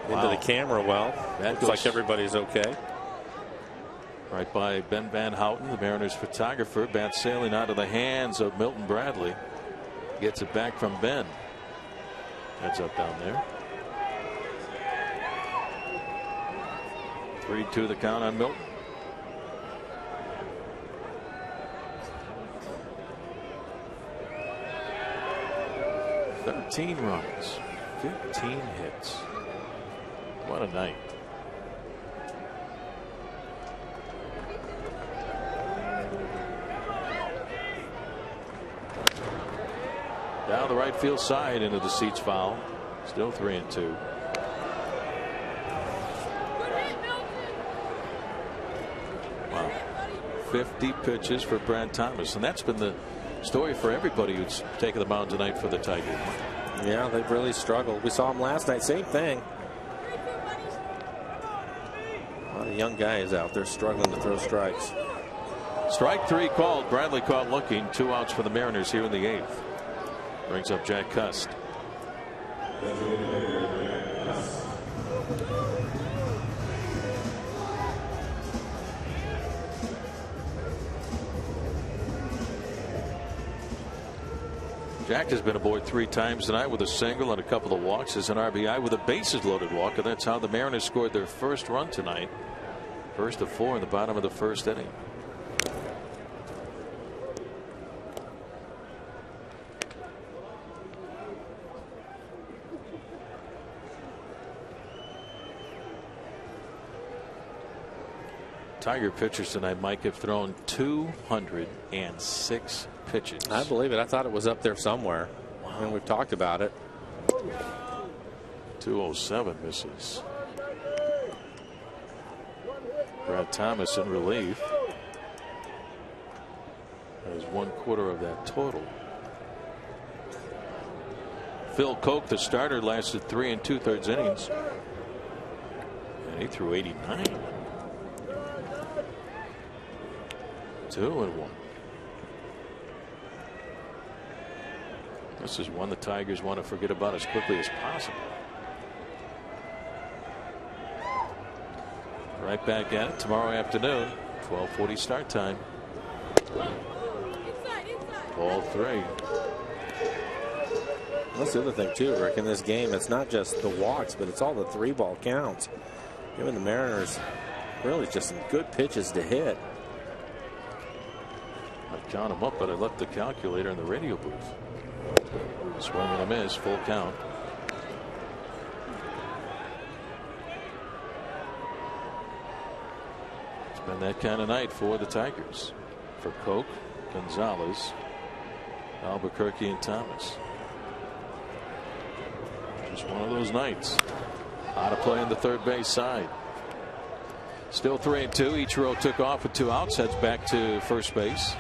Into the camera. Well, that looks like everybody's okay. Right by Ben Van Houten, the Mariners photographer. Bat sailing out of the hands of Milton Bradley. Gets it back from Ben. Heads up down there. 3-2 the count on Milton. "13 runs, 15 hits. What a night." Down the right field side into the seats foul. Still 3-2. Wow. 50 pitches for Brad Thomas, and that's been the story for everybody who's taken the mound tonight for the Tigers. Yeah, they've really struggled. We saw them last night. Same thing. A lot of young guys out there struggling to throw strikes. Strike 3 called. Bradley caught looking. 2 outs for the Mariners here in the 8th. Brings up Jack Cust. Jack has been aboard 3 times tonight with a single and a couple of walks as an RBI with a bases loaded walk, and that's how the Mariners scored their first run tonight. First of 4 in the bottom of the first inning. Tiger pitchers tonight, Mike, have thrown 206 pitches. I believe it. I thought it was up there somewhere. Wow. I mean, we've talked about it. 207 misses. Brad Thomas in relief. That is 1/4 of that total. Phil Koch, the starter, lasted 3 2/3 innings. And he threw 89. 2-1. This is one the Tigers want to forget about as quickly as possible. Right back at it tomorrow afternoon. 12:40 start time. Ball 3. That's the other thing too, Rick, in this game. It's not just the walks, but it's all the 3-ball counts. Giving the Mariners really just some good pitches to hit. I've counted them up, but I left the calculator in the radio booth. Swing and a miss, full count. It's been that kind of night for the Tigers. For Koch, Gonzalez, Albuquerque, and Thomas. Just one of those nights. Out of play on the third base side. Still 3-2. Ichiro took off with 2 outs. Heads back to first base.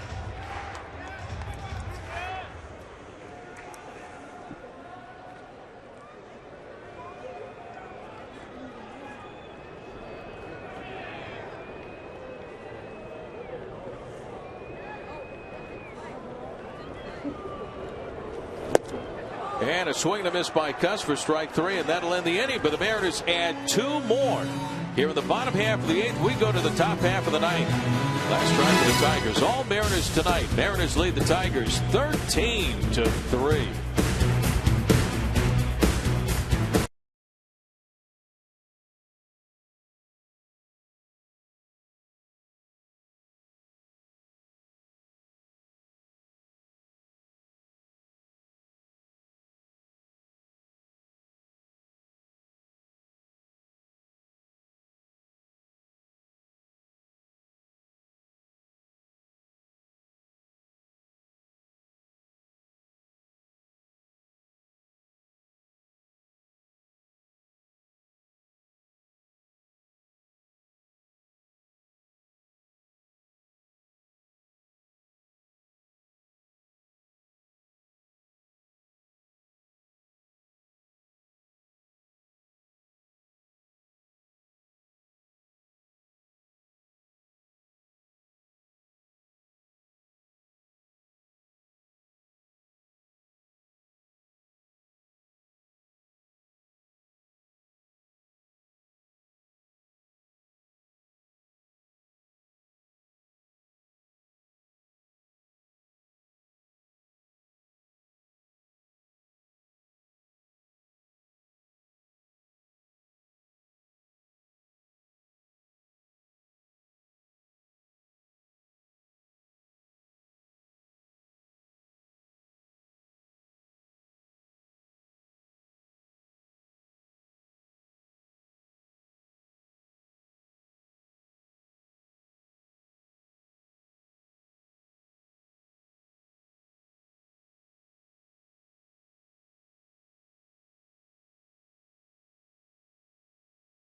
And a swing and a miss by Cuss for strike 3, and that'll end the inning. But the Mariners add 2 more. Here in the bottom half of the 8th, we go to the top half of the 9th. Last strike for the Tigers. All Mariners tonight. Mariners lead the Tigers 13-3.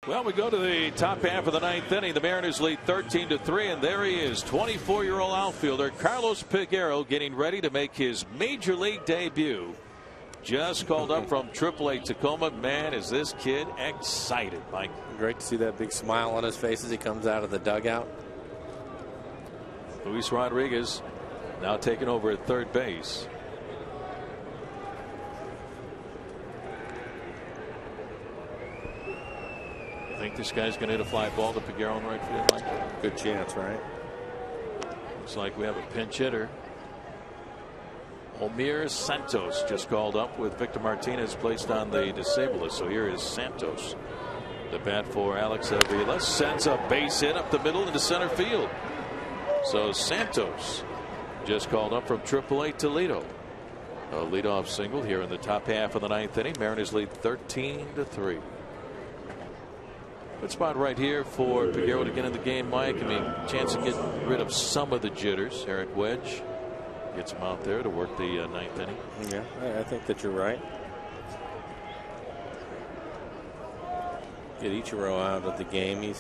Well, we go to the top half of the 9th inning. The Mariners lead 13-3, and there he is, 24-year-old outfielder Carlos Peguero, getting ready to make his major league debut. Just called up from AAA Tacoma. Man, is this kid excited, Mike. Great to see that big smile on his face as he comes out of the dugout. Luis Rodriguez now taking over at third base. I think this guy's going to hit a fly ball to Peguero in right field, Mike. Good chance, right? Looks like we have a pinch hitter. Omir Santos just called up with Victor Martinez placed on the disabled list. So here is Santos. The bat for Alex Avila sends a base hit up the middle into center field. So Santos just called up from AAA Toledo. A leadoff single here in the top half of the 9th inning. Mariners lead 13-3. Good spot right here for Peguero to get in the game, Mike. I mean, chance to get rid of some of the jitters. Eric Wedge gets him out there to work the 9th inning. Yeah, I think that you're right. Get Ichiro out of the game.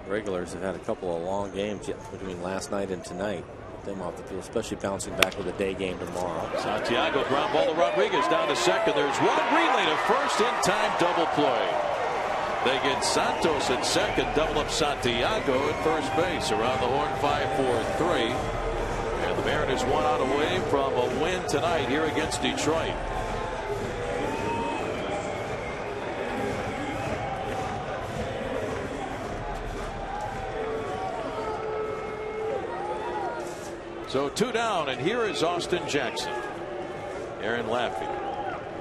Regulars have had a couple of long games between last night and tonight. Them off the field, especially bouncing back with a day game tomorrow. Santiago ground ball to Rodriguez down to second. There's one relay to first in time double play. They get Santos at second, double up Santiago at first base. Around the horn, 5-4-3. And the Mariners 1 out away from a win tonight here against Detroit. So 2 down, and here is Austin Jackson. Aaron Laffey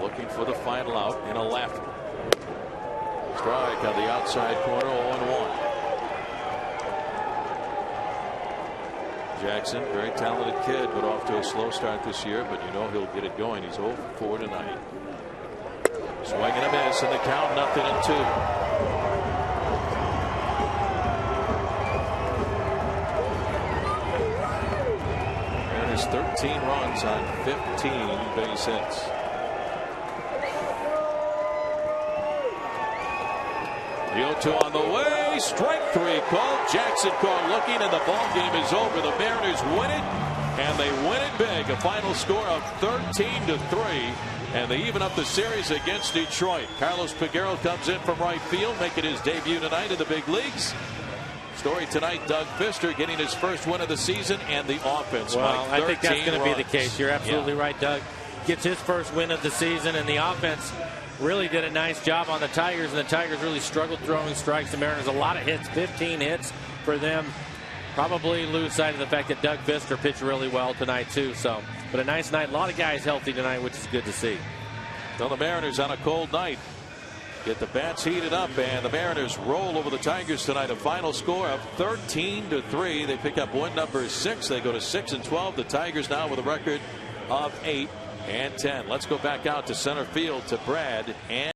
looking for the final out in a Laffey. Strike on the outside corner, 0-1. Jackson, very talented kid, but off to a slow start this year. But you know he'll get it going. He's 0-4 tonight. Swing and a miss, and the count 0-2. And it's 13 runs on 15 base hits. The 0-2 on the way. Strike 3 called. Jackson caught looking, and the ball game is over. The Mariners win it, and they win it big. A final score of 13-3, and they even up the series against Detroit. Carlos Peguero comes in from right field, making his debut tonight in the big leagues. Story tonight, Doug Fister getting his first win of the season, and the offense. Well, I think that's going to be the case. You're absolutely right, Doug. gets his first win of the season, and the offense really did a nice job on the Tigers, and the Tigers really struggled throwing strikes. The Mariners, a lot of hits, 15 hits for them. Probably lose sight of the fact that Doug Fister pitched really well tonight, too. So, but a nice night. A lot of guys healthy tonight, which is good to see. Well, the Mariners on a cold night get the bats heated up, and the Mariners roll over the Tigers tonight. A final score of 13-3. They pick up win number 6. They go to 6-12. The Tigers now with a record of 8-10. Let's go back out to center field to Brad and